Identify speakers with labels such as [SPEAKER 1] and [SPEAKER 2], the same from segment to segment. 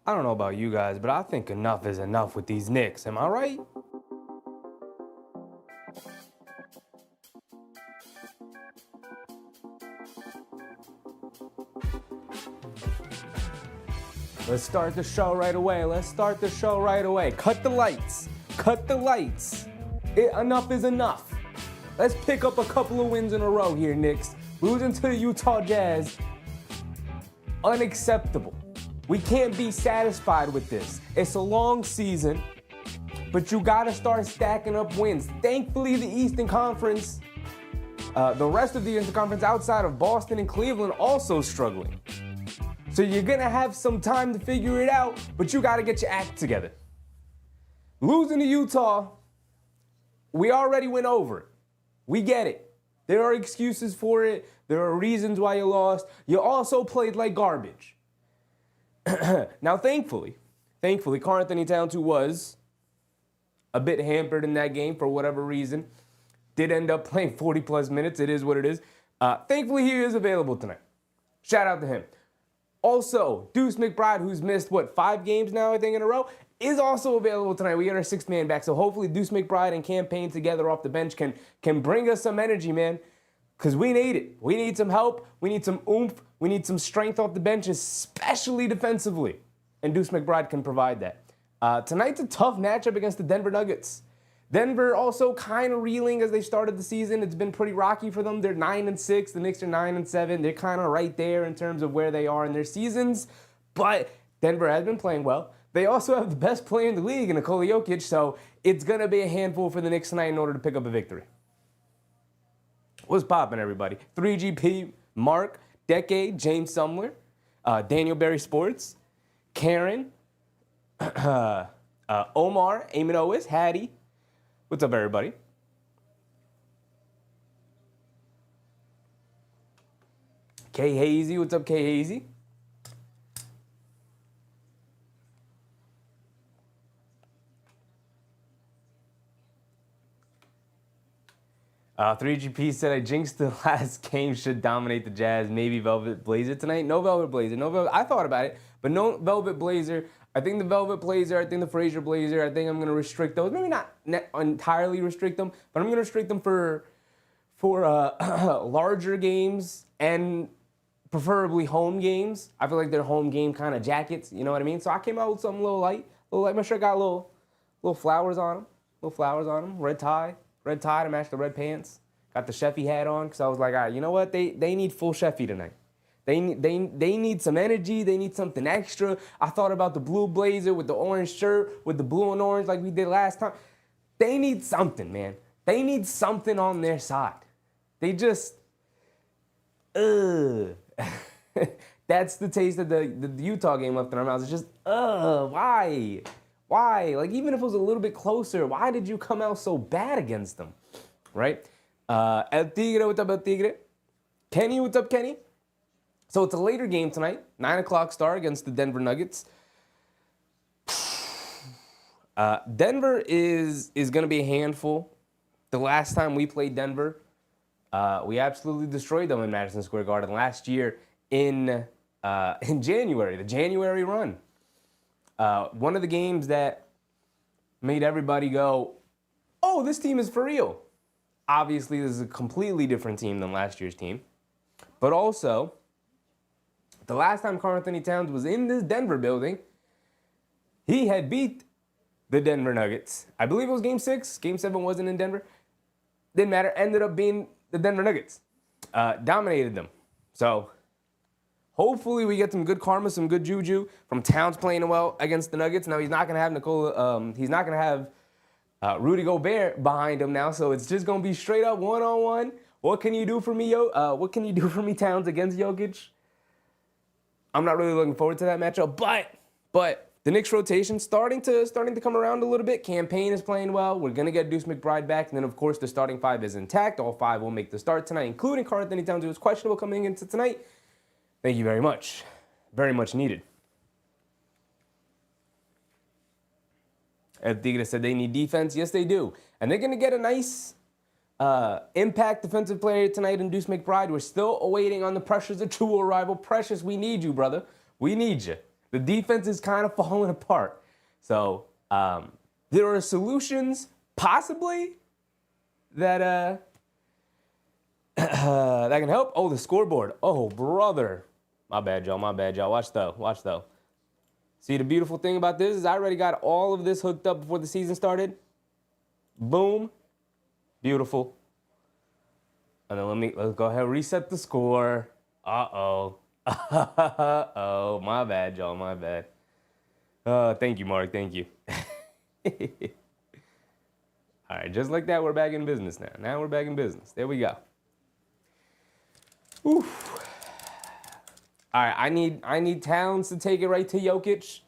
[SPEAKER 1] I don't know about you guys, but I think enough is enough with these Knicks. Am I right? Let's start the show right away. Cut the lights. Enough is enough. Let's pick up a couple of wins in a row here, Knicks. Losing to the Utah Jazz, unacceptable. We can't be satisfied with this. It's a long season, but you gotta start stacking up wins. Thankfully, the Eastern Conference, the rest of the Eastern Conference outside of Boston and Cleveland also struggling. So you're gonna have some time to figure it out, but you gotta get your act together. Losing to Utah, we already went over it. We get it. There are excuses for it. There are reasons why you lost. You also played like garbage. Now, thankfully, Karl-Anthony Towns, who was a bit hampered in that game for whatever reason, did end up playing 40-plus minutes. It is what it is. Thankfully, he is available tonight. Shout out to him. Also, Deuce McBride, who's missed, 5 games now, I think, in a row, is also available tonight. We get our 6th man back. So hopefully Deuce McBride and Campaign together off the bench can bring us some energy, man. Because we need it. We need some help. We need some oomph. We need some strength off the bench, especially defensively. And Deuce McBride can provide that. Tonight's a tough matchup against the Denver Nuggets. Denver also kind of reeling as they started the season. It's been pretty rocky for them. They're 9-6. The Knicks are 9-7. They're kind of right there in terms of where they are in their seasons. But Denver has been playing well. They also have the best player in the league in Nikola Jokic, so it's going to be a handful for the Knicks tonight in order to pick up a victory. What's poppin', everybody? 3GP, Mark, Decade, James Sumler, Daniel Berry Sports, Karen, Omar, Eamon Owis, Hattie. What's up, everybody? K Hazy, what's up, K Hazy? Uh, 3GP said, I jinxed the last game should dominate the Jazz. Maybe Velvet Blazer tonight. No Velvet Blazer. I thought about it, but no Velvet Blazer. I think the Velvet Blazer, I think the Frazier Blazer, I think I'm going to restrict those. Maybe not entirely restrict them, but I'm going to restrict them for larger games and preferably home games. I feel like they're home game kind of jackets, you know what I mean? So I came out with something a little light. My shirt got little flowers on them. Red tie to match the red pants. Got the Sheffy hat on because I was like, all right, you know what? They need full Sheffy tonight. They need some energy. They need something extra. I thought about the blue blazer with the orange shirt, with the blue and orange like we did last time. They need something, man. They need something on their side. They just, That's the taste of the Utah game left in our mouths. It's just, why? Why? Like, even if it was a little bit closer, why did you come out so bad against them? Right? El Tigre, what's up, El Tigre? Kenny, what's up, Kenny? So it's a later game tonight, 9 o'clock start against the Denver Nuggets. Denver is going to be a handful. The last time we played Denver, we absolutely destroyed them in Madison Square Garden last year in January, the January run. One of the games that made everybody go, oh, this team is for real. Obviously, this is a completely different team than last year's team. But also, the last time Karl-Anthony Towns was in this Denver building, he had beat the Denver Nuggets. I believe it was Game 6. Game 7 wasn't in Denver. Didn't matter. Ended up being the Denver Nuggets. Dominated them. So hopefully we get some good karma, some good juju from Towns playing well against the Nuggets. Now he's not going to have he's not going to have Rudy Gobert behind him now. So it's just going to be straight up one-on-one. What can you do for me, what can you do for me, Towns, against Jokic? I'm not really looking forward to that matchup, but the Knicks rotation starting to come around a little bit. Campaign is playing well. We're gonna get Deuce McBride back, and then of course the starting 5 is intact. All 5 will make the start tonight, including Karl-Anthony Towns, who was questionable coming into tonight. Thank you very much. Very much needed. El Tigre said they need defense. Yes, they do, and they're gonna get a nice impact defensive player tonight in Deuce McBride. We're still awaiting on the Precious, the true rival. Precious, we need you, brother. We need you. The defense is kind of falling apart. So there are solutions, possibly, that that can help. Oh, the scoreboard. Oh, brother. My bad, y'all. My bad, y'all. Watch though. Watch though. See, the beautiful thing about this is I already got all of this hooked up before the season started. Boom. Beautiful. And then let's go ahead and reset the score. Uh-oh. Uh-oh. My bad, y'all. My bad. Thank you, Mark. Thank you. All right, just like that, we're back in business now. Now we're back in business. There we go. Oof. All right, I need Towns to take it right to Jokic.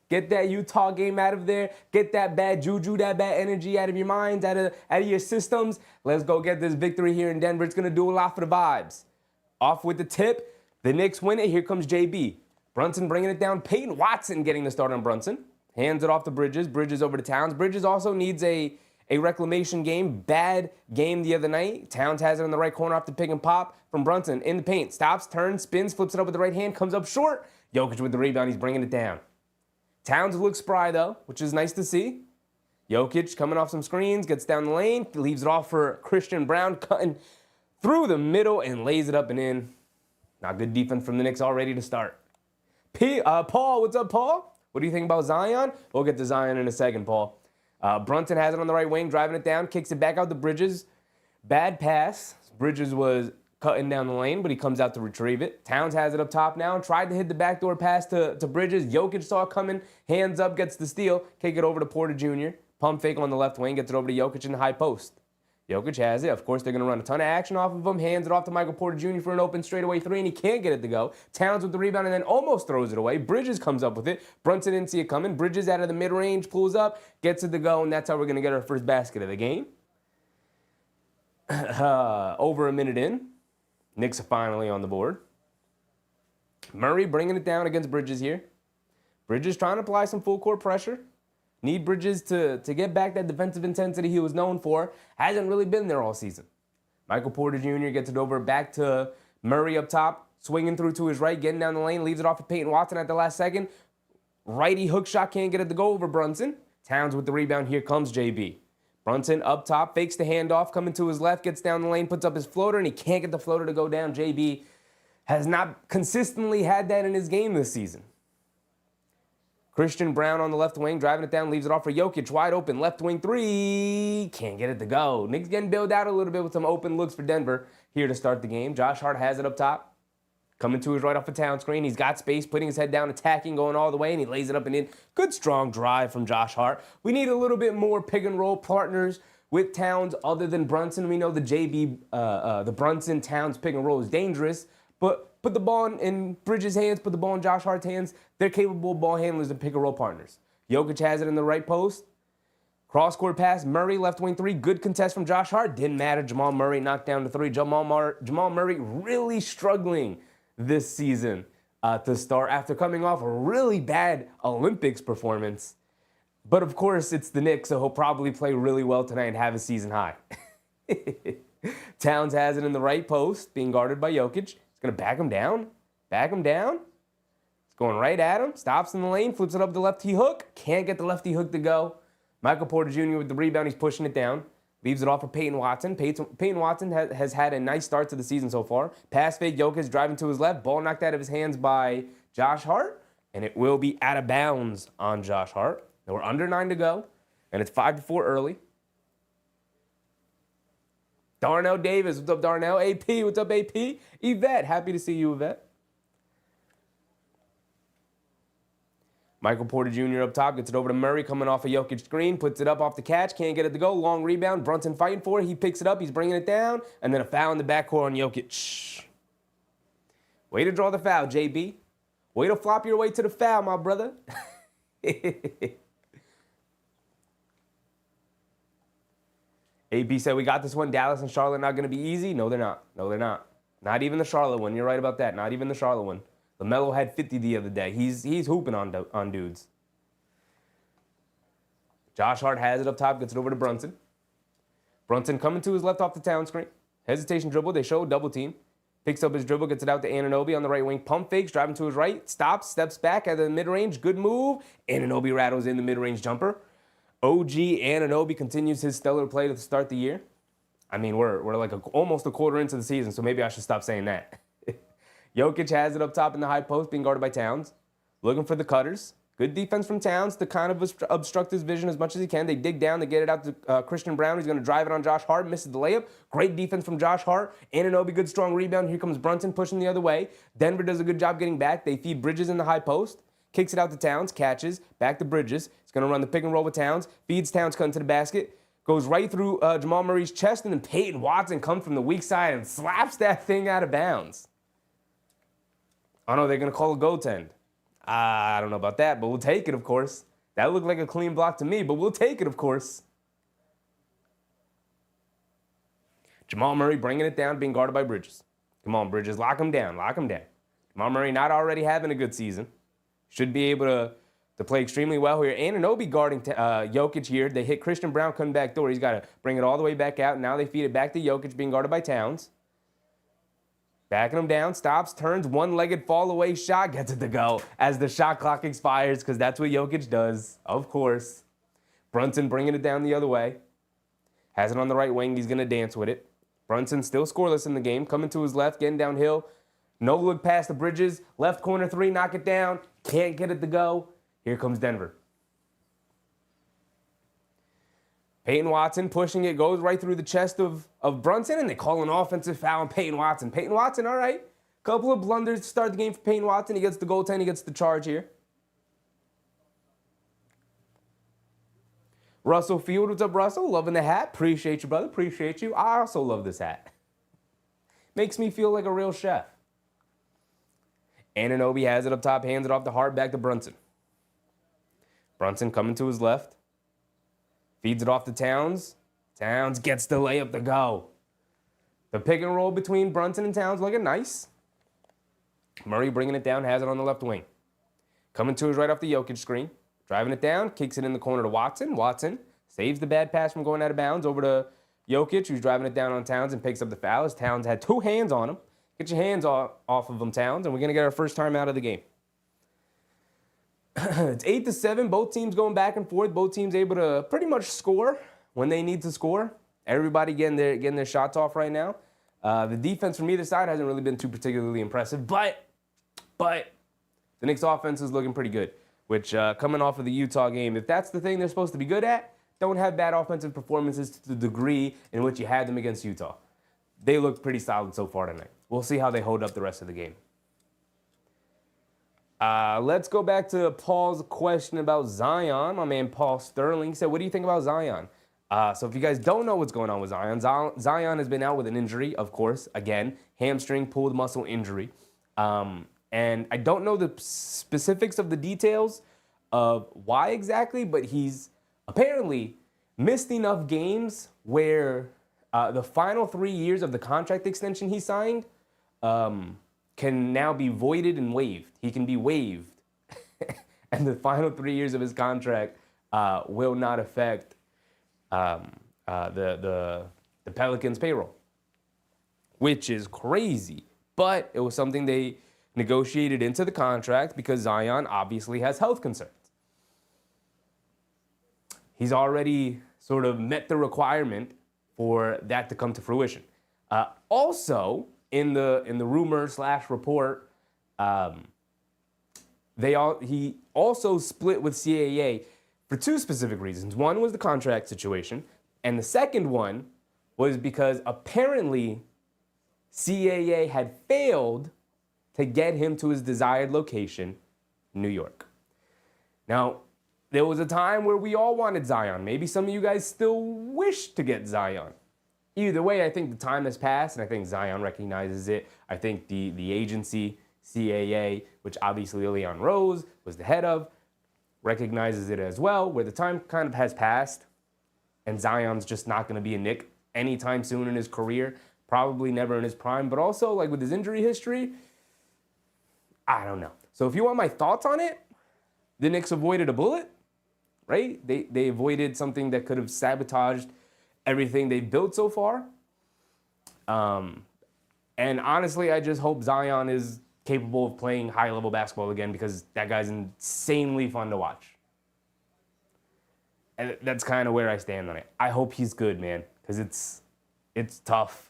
[SPEAKER 1] Get that Utah game out of there. Get that bad juju, that bad energy out of your minds, out of your systems. Let's go get this victory here in Denver. It's going to do a lot for the vibes. Off with the tip. The Knicks win it. Here comes JB. Brunson bringing it down. Peyton Watson getting the start on Brunson. Hands it off to Bridges. Bridges over to Towns. Bridges also needs a reclamation game. Bad game the other night. Towns has it in the right corner off the pick and pop from Brunson. In the paint. Stops, turns, spins, flips it up with the right hand. Comes up short. Jokic with the rebound. He's bringing it down. Towns looks spry, though, which is nice to see. Jokic coming off some screens, gets down the lane, leaves it off for Christian Brown, cutting through the middle and lays it up and in. Not good defense from the Knicks already to start. Paul, what's up, Paul? What do you think about Zion? We'll get to Zion in a second, Paul. Brunson has it on the right wing, driving it down, kicks it back out to Bridges. Bad pass. Bridges was cutting down the lane, but he comes out to retrieve it. Towns has it up top now. Tried to hit the backdoor pass to Bridges. Jokic saw it coming. Hands up, gets the steal. Kick it over to Porter Jr. Pump fake on the left wing. Gets it over to Jokic in the high post. Jokic has it. Of course, they're going to run a ton of action off of him. Hands it off to Michael Porter Jr. for an open straightaway three, and he can't get it to go. Towns with the rebound and then almost throws it away. Bridges comes up with it. Brunson didn't see it coming. Bridges out of the mid-range, pulls up, gets it to go, and that's how we're going to get our first basket of the game. Over a minute in. Knicks are finally on the board. Murray bringing it down against Bridges here. Bridges trying to apply some full court pressure. Need Bridges to get back that defensive intensity he was known for. Hasn't really been there all season. Michael Porter Jr. gets it over back to Murray up top. Swinging through to his right, getting down the lane. Leaves it off to Peyton Watson at the last second. Righty hook shot, can't get it to go over Brunson. Towns with the rebound. Here comes JB. Brunson up top, fakes the handoff, coming to his left, gets down the lane, puts up his floater, and he can't get the floater to go down. JB has not consistently had that in his game this season. Christian Brown on the left wing, driving it down, leaves it off for Jokic, wide open, left wing three, can't get it to go. Knicks getting bailed out a little bit with some open looks for Denver here to start the game. Josh Hart has it up top. Coming to his right off a town screen. He's got space, putting his head down, attacking, going all the way, and he lays it up and in. Good, strong drive from Josh Hart. We need a little bit more pick and roll partners with Towns other than Brunson. We know the Brunson Towns pick and roll is dangerous, but put the ball in Bridges' hands, put the ball in Josh Hart's hands. They're capable ball handlers and pick and roll partners. Jokic has it in the right post. Cross-court pass, Murray, left wing three. Good contest from Josh Hart. Didn't matter. Jamal Murray knocked down the three. Jamal Murray really struggling this season to start after coming off a really bad Olympics performance. But of course, it's the Knicks, so he'll probably play really well tonight and have a season high. Towns has it in the right post, being guarded by Jokic. He's going to back him down. Back him down. He's going right at him. Stops in the lane, flips it up the lefty hook. Can't get the lefty hook to go. Michael Porter Jr. with the rebound. He's pushing it down. Leaves it off for Peyton Watson. Peyton Watson has had a nice start to the season so far. Pass fake, Jokic driving to his left. Ball knocked out of his hands by Josh Hart. And it will be out of bounds on Josh Hart. And we're under 9 to go. And it's 5-4 early. Darnell Davis. What's up, Darnell? AP. What's up, AP? Yvette. Happy to see you, Yvette. Michael Porter Jr. up top, gets it over to Murray, coming off a Jokic screen, puts it up off the catch, can't get it to go. Long rebound, Brunson fighting for it. He picks it up, he's bringing it down, and then a foul in the backcourt on Jokic. Way to draw the foul, JB. Way to flop your way to the foul, my brother. AB said, we got this one. Dallas and Charlotte not going to be easy. No, they're not. No, they're not. Not even the Charlotte one. You're right about that. Not even the Charlotte one. LaMelo had 50 the other day. He's hooping on dudes. Josh Hart has it up top, gets it over to Brunson. Brunson coming to his left off the town screen. Hesitation dribble. They show double team. Picks up his dribble, gets it out to Anunoby on the right wing. Pump fakes, driving to his right, stops, steps back at the mid-range. Good move. Anunoby rattles in the mid-range jumper. OG Anunoby continues his stellar play to start the year. I mean, we're like almost a quarter into the season, so maybe I should stop saying that. Jokic has it up top in the high post, being guarded by Towns. Looking for the cutters. Good defense from Towns to kind of obstruct his vision as much as he can. They dig down, they get it out to Christian Brown. He's going to drive it on Josh Hart, misses the layup. Great defense from Josh Hart. Anunoby, good strong rebound. Here comes Brunson pushing the other way. Denver does a good job getting back. They feed Bridges in the high post. Kicks it out to Towns, catches, back to Bridges. He's going to run the pick and roll with Towns. Feeds Towns, cutting to the basket. Goes right through Jamal Murray's chest, and then Peyton Watson comes from the weak side and slaps that thing out of bounds. Oh no, they're going to call a goaltend. I don't know about that, but we'll take it, of course. That looked like a clean block to me, but we'll take it, of course. Jamal Murray bringing it down, being guarded by Bridges. Come on, Bridges, lock him down, lock him down. Jamal Murray not already having a good season. Should be able to play extremely well here. Anunoby guarding Jokic here. They hit Christian Brown coming back door. He's got to bring it all the way back out. Now they feed it back to Jokic, being guarded by Towns. Backing him down, stops, turns, one-legged fall-away shot, gets it to go as the shot clock expires, because that's what Jokic does, of course. Brunson bringing it down the other way. Has it on the right wing. He's going to dance with it. Brunson still scoreless in the game, coming to his left, getting downhill. No look past the Bridges. Left corner three, knock it down. Can't get it to go. Here comes Denver. Peyton Watson pushing it, goes right through the chest of Brunson, and they call an offensive foul on Peyton Watson. Peyton Watson, all right. Couple of blunders to start the game for Peyton Watson. He gets the goaltend, he gets the charge here. Russell Field, what's up, Russell? Loving the hat. Appreciate you, brother. Appreciate you. I also love this hat. Makes me feel like a real chef. Anunoby has it up top, hands it off the Hart, back to Brunson. Brunson coming to his left. Feeds it off to Towns. Towns gets the layup to go. The pick and roll between Brunson and Towns looking nice. Murray bringing it down, has it on the left wing. Coming to his right off the Jokic screen. Driving it down, kicks it in the corner to Watson. Watson saves the bad pass from going out of bounds over to Jokic, who's driving it down on Towns and picks up the foul as Towns had two hands on him. Get your hands off of him, Towns, and we're going to get our first time out of the game. It's 8-7. Both teams going back and forth. Both teams able to pretty much score when they need to score. Everybody getting their shots off right now. The defense from either side hasn't really been too particularly impressive, but the Knicks' offense is looking pretty good. Which coming off of the Utah game, if that's the thing they're supposed to be good at, don't have bad offensive performances to the degree in which you had them against Utah. They look pretty solid so far tonight. We'll see how they hold up the rest of the game. Let's go back to Paul's question about Zion. My man Paul Sterling said, what do you think about Zion? So if you guys don't know what's going on with Zion, Zion has been out with an injury, of course. Again, hamstring pulled muscle injury. And I don't know the specifics of the details of why exactly, but he's apparently missed enough games where the final 3 years of the contract extension he signed can now be voided and waived. He can be waived. And the final 3 years of his contract will not affect the Pelicans' payroll, which is crazy. But it was something they negotiated into the contract because Zion obviously has health concerns. He's already sort of met the requirement for that to come to fruition. Also, in the rumor / report, he also split with CAA for two specific reasons. One was the contract situation, and the second one was because apparently CAA had failed to get him to his desired location, New York. Now, there was a time where we all wanted Zion. Maybe some of you guys still wish to get Zion. Either way, I think the time has passed, and I think Zion recognizes it. I think the agency, CAA, which obviously Leon Rose was the head of, recognizes it as well, where the time kind of has passed, and Zion's just not going to be a Knick anytime soon in his career, probably never in his prime, but also like with his injury history, I don't know. So if you want my thoughts on it, the Knicks avoided a bullet, right? They avoided something that could have sabotaged everything they've built so far. And And honestly, I just hope Zion is capable of playing high-level basketball again because that guy's insanely fun to watch. And that's kind of where I stand on it. I hope he's good, man, because it's tough.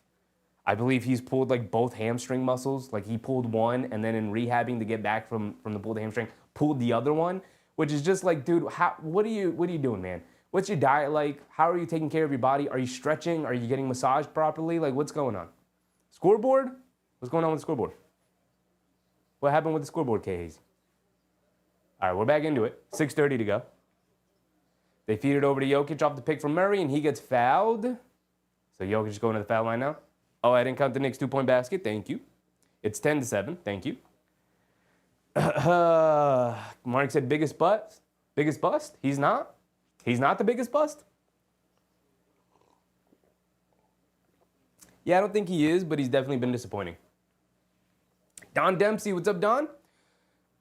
[SPEAKER 1] I believe he's pulled like both hamstring muscles. Like he pulled one, and then in rehabbing to get back from the pulled hamstring, pulled the other one, which is just like, dude, what are you doing, man? What's your diet like? How are you taking care of your body? Are you stretching? Are you getting massaged properly? Like, what's going on? Scoreboard? What's going on with the scoreboard? What happened with the scoreboard, K-Hazy? All right, we're back into it. 6:30 to go. They feed it over to Jokic off the pick from Murray, and he gets fouled. So Jokic is going to the foul line now. Oh, I didn't count the Knicks 2-point basket. Thank you. It's 10-7. Thank you. Mark said biggest bust. Biggest bust? He's not. He's not the biggest bust. Yeah, I don't think he is, but he's definitely been disappointing. Don Dempsey, what's up, Don?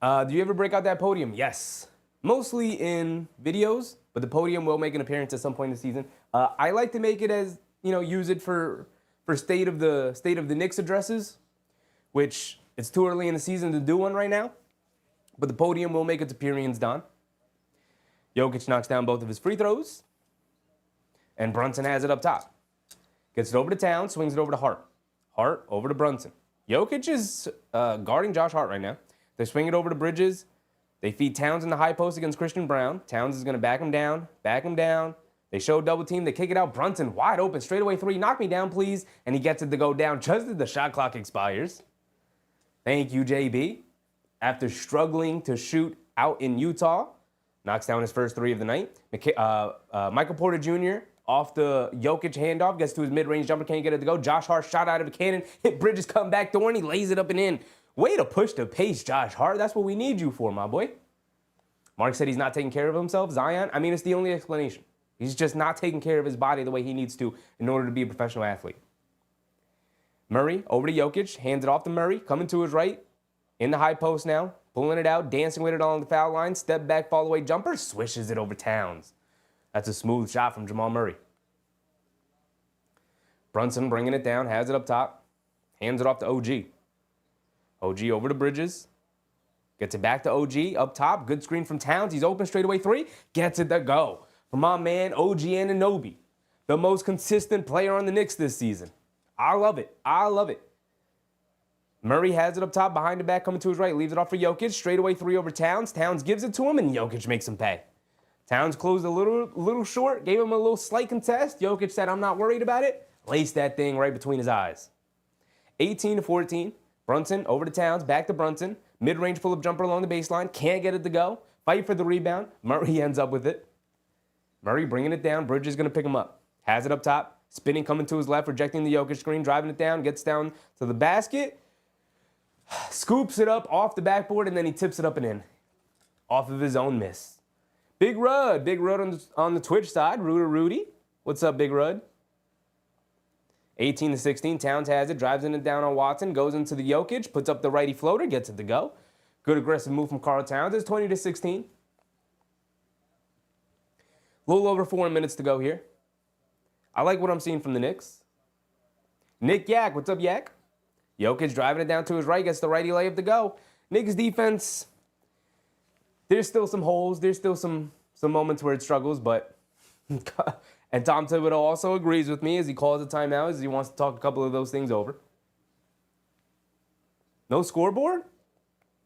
[SPEAKER 1] Do you ever break out that podium? Yes. Mostly in videos, but the podium will make an appearance at some point in the season. I like to make it as, use it for state of the Knicks addresses, which it's too early in the season to do one right now. But the podium will make its appearance, Don. Jokic knocks down both of his free throws, and Brunson has it up top. Gets it over to Towns, swings it over to Hart. Hart over to Brunson. Jokic is guarding Josh Hart right now. They swing it over to Bridges. They feed Towns in the high post against Christian Brown. Towns is going to back him down. They show double team. They kick it out. Brunson wide open. Straightaway three. Knock me down, please. And he gets it to go down just as the shot clock expires. Thank you, JB. After struggling to shoot out in Utah, knocks down his first three of the night. Michael Porter Jr. off the Jokic handoff, gets to his mid-range jumper, can't get it to go. Josh Hart shot out of a cannon, hit Bridges, come back door, and he lays it up and in. Way to push the pace, Josh Hart. That's what we need you for, my boy. Mark said he's not taking care of himself. Zion, I mean, it's the only explanation. He's just not taking care of his body the way he needs to in order to be a professional athlete. Murray over to Jokic, hands it off to Murray, coming to his right, in the high post now, pulling it out, dancing with it along the foul line, step back, fall away jumper, swishes it over Towns. That's a smooth shot from Jamal Murray. Brunson bringing it down, has it up top, hands it off to OG. OG over to Bridges, gets it back to OG, up top, good screen from Towns, he's open straightaway three, gets it to go. From my man, OG Anunoby, the most consistent player on the Knicks this season. I love it. I love it. Murray has it up top, behind the back, coming to his right, leaves it off for Jokic, straightaway three over Towns. Towns gives it to him, and Jokic makes him pay. Towns closed a little short, gave him a little slight contest. Jokic said, I'm not worried about it. Laced that thing right between his eyes. 18-14. Brunson over to Towns, back to Brunson. Mid-range pull-up jumper along the baseline. Can't get it to go. Fight for the rebound. Murray ends up with it. Murray bringing it down. Bridges going to pick him up. Has it up top. Spinning, coming to his left, rejecting the Jokic screen, driving it down, gets down to the basket. Scoops it up off the backboard, and then he tips it up and in. Off of his own miss. Big Rud on the Twitch side. Rooter Rudy. What's up, Big Rud? 18-16. Towns has it, drives it down on Watson, goes into the Jokic, puts up the righty floater, gets it to go. Good aggressive move from Karl Towns. It's 20-16. A little over 4 minutes to go here. I like what I'm seeing from the Knicks. Nick Yak, what's up, Yak? Jokic driving it down to his right, gets the righty layup to go. Knicks defense, there's still some holes. There's still some moments where it struggles, but and Tom Thibodeau also agrees with me as he calls a timeout, as he wants to talk a couple of those things over. No scoreboard?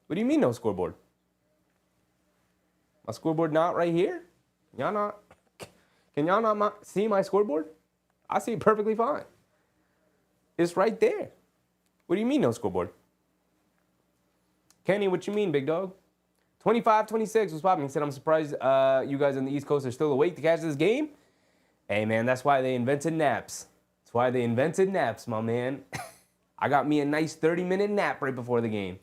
[SPEAKER 1] What do you mean no scoreboard? My scoreboard not right here? Y'all not? Can y'all not see my scoreboard? I see it perfectly fine. It's right there. What do you mean no scoreboard? Kenny, what you mean, big dog? 25-26 was popping. He said, I'm surprised you guys on the East Coast are still awake to catch this game. Hey, man, that's why they invented naps. That's why they invented naps, my man. I got me a nice 30-minute nap right before the game.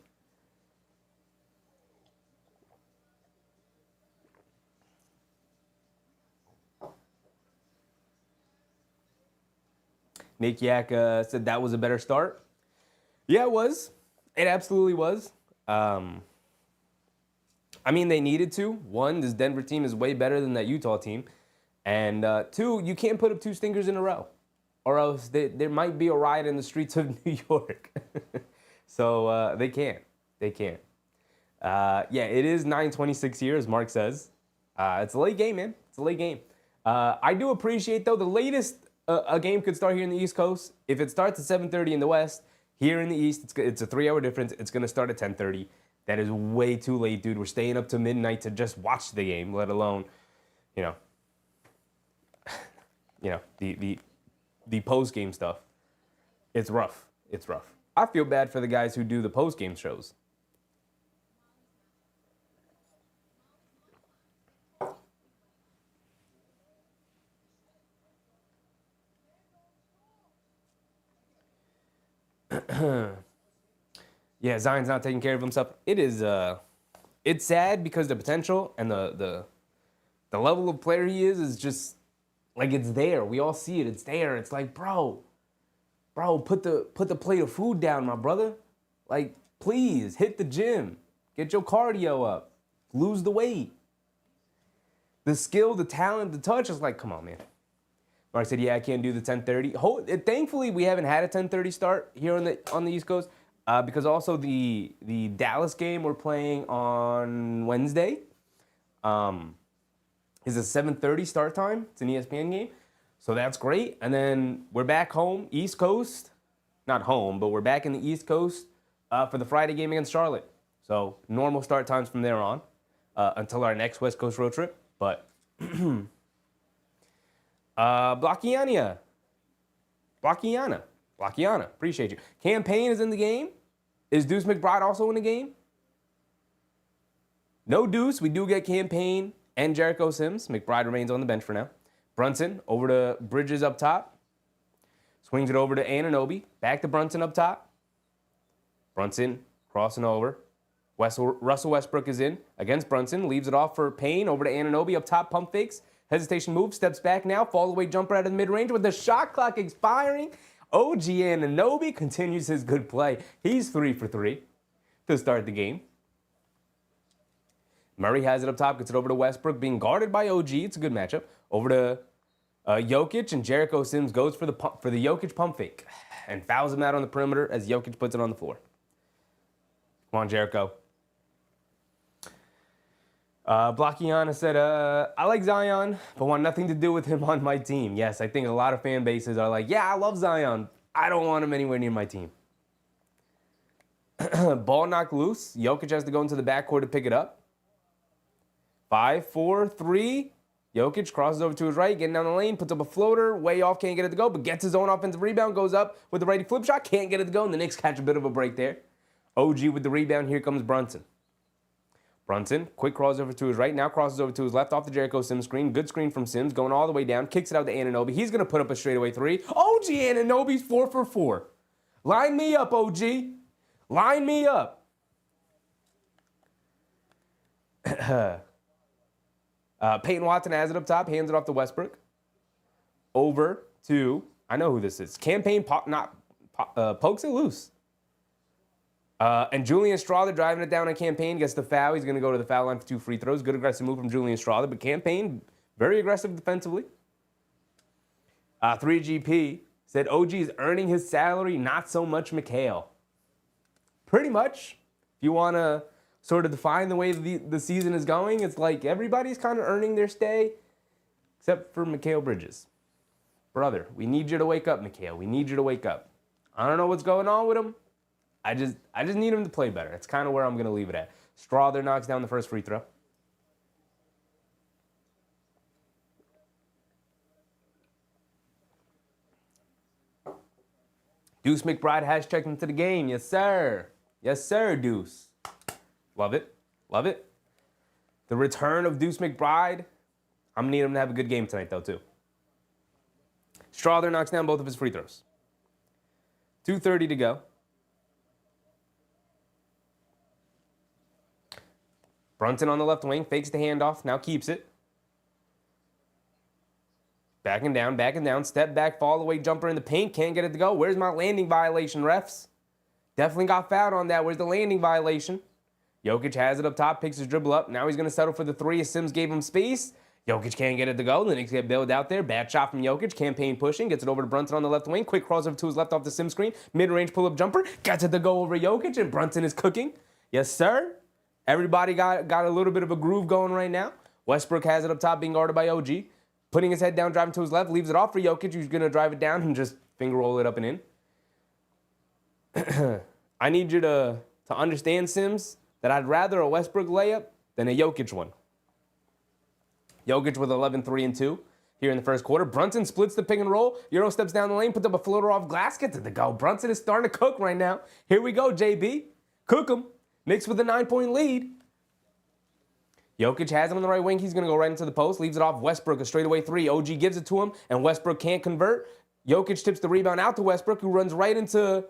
[SPEAKER 1] Nick Yak said that was a better start. Yeah, it was. It absolutely was. I mean, they needed to. One, this Denver team is way better than that Utah team. And two, you can't put up two stinkers in a row. or else there might be a riot in the streets of New York. So they can't. They can't. Yeah, it is 9:26 here, as Mark says. It's a late game, man. It's a late game. I do appreciate, though, the latest a game could start here in the East Coast. If it starts at 7:30 in the West, here in the East, it's a 3-hour difference. It's going to start at 10:30. That is way too late, dude. We're staying up to midnight to just watch the game, let alone, you know, the post-game stuff. It's rough. It's rough. I feel bad for the guys who do the post-game shows. Yeah, Zion's not taking care of himself. It is it's sad because the potential and the level of player he is just like, it's there. We all see it. It's there. It's like, bro, put the plate of food down, my brother. Like, please hit the gym. Get your cardio up. Lose the weight. The skill, the talent, the touch is like, come on, man. Mark said, yeah, I can't do the 10:30. Thankfully, we haven't had a 10:30 start here on the East Coast because also the Dallas game we're playing on Wednesday is a 7:30 start time. It's an ESPN game. So that's great. And then we're back home, East Coast. Not home, but we're back in the East Coast for the Friday game against Charlotte. So normal start times from there on until our next West Coast road trip. But Blockiana, appreciate you. Campaign is in the game. Is Deuce McBride also in the game? No Deuce. We do get Campaign and Jericho Sims. McBride remains on the bench for now. Brunson over to Bridges up top. Swings it over to Anunoby. Back to Brunson up top. Brunson crossing over. Russell Westbrook is in against Brunson. Leaves it off for Payne. Over to Anunoby up top. Pump fakes. Hesitation move. Steps back now. Fall away jumper out of the mid-range with the shot clock expiring. OG Anunoby continues his good play. He's 3 for 3 to start the game. Murray has it up top. Gets it over to Westbrook. Being guarded by OG. It's a good matchup. Over to Jokic, and Jericho Sims goes for the Jokic pump fake and fouls him out on the perimeter as Jokic puts it on the floor. Come on, Jericho. Blockiana said, I like Zion, but want nothing to do with him on my team. Yes, I think a lot of fan bases are like, yeah, I love Zion. I don't want him anywhere near my team. Ball knocked loose. Jokic has to go into the backcourt to pick it up. 5, 4, 3. Jokic crosses over to his right, getting down the lane, puts up a floater, way off, can't get it to go, but gets his own offensive rebound, goes up with the righty flip shot, can't get it to go, and the Knicks catch a bit of a break there. OG with the rebound, here comes Brunson. Brunson, quick crossover to his right, now crosses over to his left off the Jericho Sims screen. Good screen from Sims, going all the way down, kicks it out to Anunoby. He's going to put up a straightaway 3. OG Anunoby's 4 for 4. Line me up, OG. Line me up. Peyton Watson has it up top, hands it off to Westbrook. Over to, I know who this is. Campaign pokes it loose. And Julian Strawther driving it down on Campaign, gets the foul. He's going to go to the foul line for 2 free throws. Good aggressive move from Julian Strawther, but Campaign, very aggressive defensively. 3GP said OG is earning his salary, not so much McHale. Pretty much. If you want to sort of define the way the season is going, it's like everybody's kind of earning their stay, except for Mikal Bridges. Brother, we need you to wake up, Mikal. We need you to wake up. I don't know what's going on with him. I just need him to play better. It's kind of where I'm going to leave it at. Strawther knocks down the first free throw. Deuce McBride has checked into the game. Yes, sir. Yes, sir, Deuce. Love it. Love it. The return of Deuce McBride. I'm going to need him to have a good game tonight, though, too. Strawther knocks down both of his free throws. 2:30 to go. Brunson on the left wing, fakes the handoff, now keeps it. Backing down, step back, fall away, jumper in the paint, can't get it to go. Where's my landing violation, refs? Definitely got fouled on that. Where's the landing violation? Jokic has it up top, picks his dribble up. Now he's going to settle for the 3 as Sims gave him space. Jokic can't get it to go. The Knicks get bailed out there. Bad shot from Jokic. Campaign pushing. Gets it over to Brunson on the left wing. Quick crossover to his left off the sim screen. Mid-range pull-up jumper. Gets it to go over Jokic, and Brunson is cooking. Yes, sir. Everybody got a little bit of a groove going right now. Westbrook has it up top being guarded by OG. Putting his head down, driving to his left. Leaves it off for Jokic, who's going to drive it down and just finger roll it up and in. I need you to understand, Sims, that I'd rather a Westbrook layup than a Jokic one. Jokic with 11, 3, and 2 here in the first quarter. Brunson splits the pick and roll. Euro steps down the lane, puts up a floater off glass, gets it to go. Brunson is starting to cook right now. Here we go, JB. Cook him. Knicks with a 9-point lead. Jokic has him on the right wing. He's going to go right into the post. Leaves it off Westbrook, a straightaway three. OG gives it to him, and Westbrook can't convert. Jokic tips the rebound out to Westbrook, who runs right into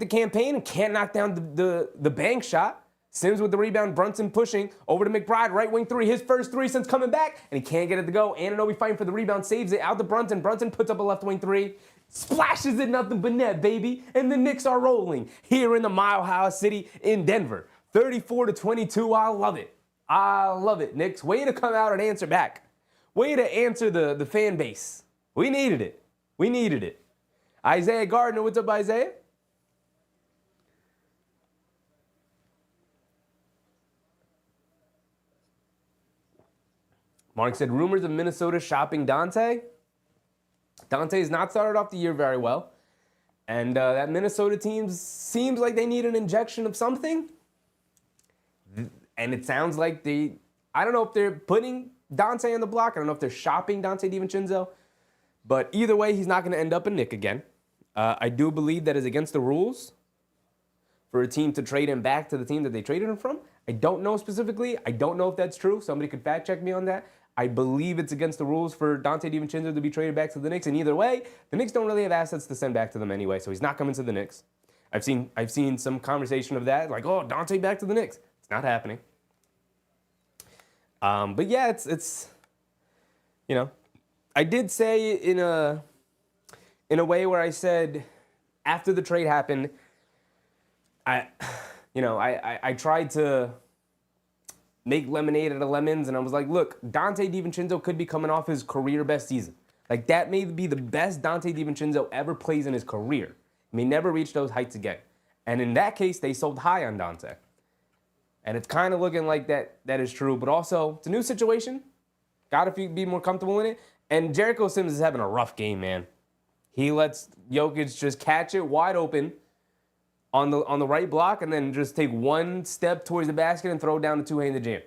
[SPEAKER 1] campaign and can't knock down the bank shot. Sims with the rebound, Brunson pushing over to McBride, right wing three, his first three since coming back, and he can't get it to go. Anunoby fighting for the rebound, saves it out to Brunson. Brunson puts up a left wing three, splashes it nothing but net, baby, and the Knicks are rolling here in the Mile High City in Denver. 34-22, I love it. I love it, Knicks. Way to come out and answer back. Way to answer the fan base. We needed it. We needed it. Isaiah Gardner, what's up, Isaiah? Mark said, rumors of Minnesota shopping Dante. Dante has not started off the year very well. And that Minnesota team seems like they need an injection of something. And it sounds like I don't know if they're putting Dante on the block. I don't know if they're shopping Dante DiVincenzo. But either way, he's not going to end up a Knick again. I do believe that is against the rules for a team to trade him back to the team that they traded him from. I don't know specifically. I don't know if that's true. Somebody could fact check me on that. I believe it's against the rules for Dante DiVincenzo to be traded back to the Knicks. And either way, the Knicks don't really have assets to send back to them anyway, so he's not coming to the Knicks. I've seen some conversation of that, like, oh, Dante back to the Knicks. It's not happening. But yeah, it's you know, I did say in a way where I said after the trade happened, I tried to make lemonade out of lemons, and I was like, look, Dante DiVincenzo could be coming off his career best season. Like, that may be the best Dante DiVincenzo ever plays in his career. He may never reach those heights again. And in that case, they sold high on Dante. And it's kind of looking like that is true. But also, it's a new situation. Got to be more comfortable in it. And Jericho Sims is having a rough game, man. He lets Jokic just catch it wide open on the right block and then just take one step towards the basket and throw down the two-handed jam.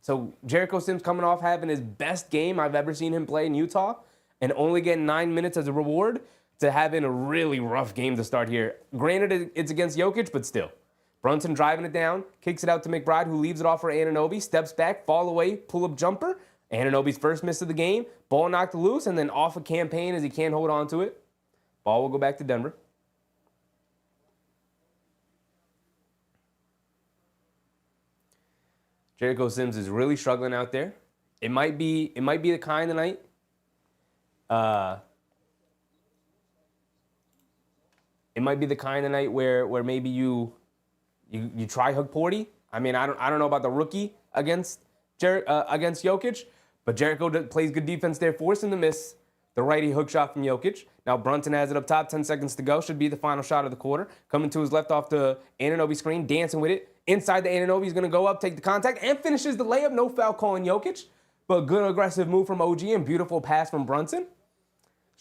[SPEAKER 1] So Jericho Sims coming off having his best game I've ever seen him play in Utah and only getting 9 minutes as a reward to having a really rough game to start here. Granted, it's against Jokic, but still. Brunson driving it down, kicks it out to McBride, who leaves it off for Anunoby, steps back, fall away, pull-up jumper. Anunoby's first miss of the game. Ball knocked loose and then off a campaign as he can't hold on to it. Ball will go back to Denver. Jericho Sims is really struggling out there. It might be the kind of night. It might be the kind of night where maybe you try Hook Porty. I mean, I don't know about the rookie against Jokic, but Jericho plays good defense there, forcing the miss. The righty hook shot from Jokic. Now Brunson has it up top, 10 seconds to go. Should be the final shot of the quarter. Coming to his left off the Anunoby screen, dancing with it. Inside the Anunoby, he's going to go up, take the contact, and finishes the layup. No foul call on Jokic, but good aggressive move from OG and beautiful pass from Brunson.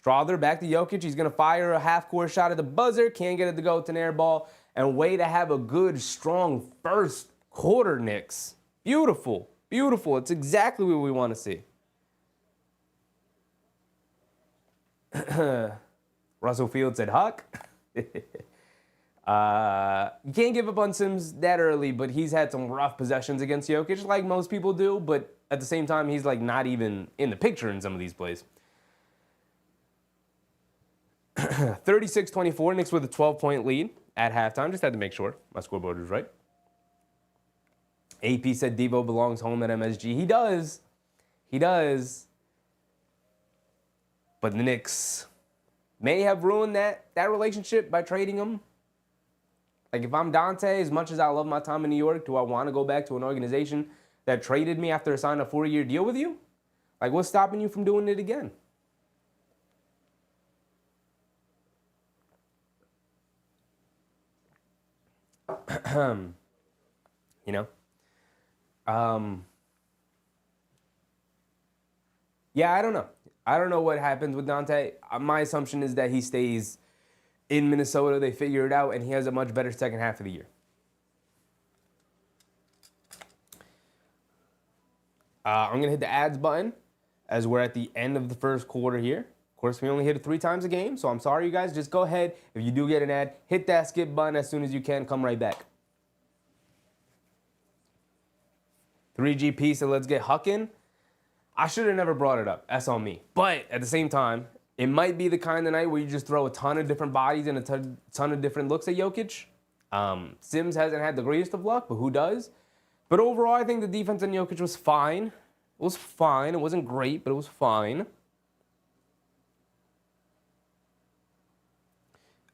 [SPEAKER 1] Strawther back to Jokic. He's going to fire a half-court shot at the buzzer. Can't get it to go. It's an air ball. And way to have a good, strong first quarter, Knicks. Beautiful. Beautiful. It's exactly what we want to see. Russell Field said, Huck. You can't give up on Sims that early, but he's had some rough possessions against Jokic, like most people do, but at the same time, he's like not even in the picture in some of these plays. 36-24, Knicks with a 12-point lead at halftime. Just had to make sure my scoreboard was right. AP said Devo belongs home at MSG. He does. He does. But the Knicks may have ruined that relationship by trading him. Like, if I'm Dante, as much as I love my time in New York, do I want to go back to an organization that traded me after I signed a 4-year deal with you? Like, what's stopping you from doing it again? You know? Yeah, I don't know. I don't know what happens with Dante. My assumption is that he stays in Minnesota. They figure it out, and he has a much better second half of the year. I'm going to hit the ads button as we're at the end of the first quarter here. Of course, we only hit it 3 times a game, so I'm sorry, you guys. Just go ahead. If you do get an ad, hit that skip button as soon as you can. Come right back. 3GP, so let's get hucking. I should have never brought it up. That's on me. But at the same time, it might be the kind of night where you just throw a ton of different bodies and a ton of different looks at Jokic. Sims hasn't had the greatest of luck, but who does? But overall, I think the defense on Jokic was fine. It was fine. It wasn't great, but it was fine.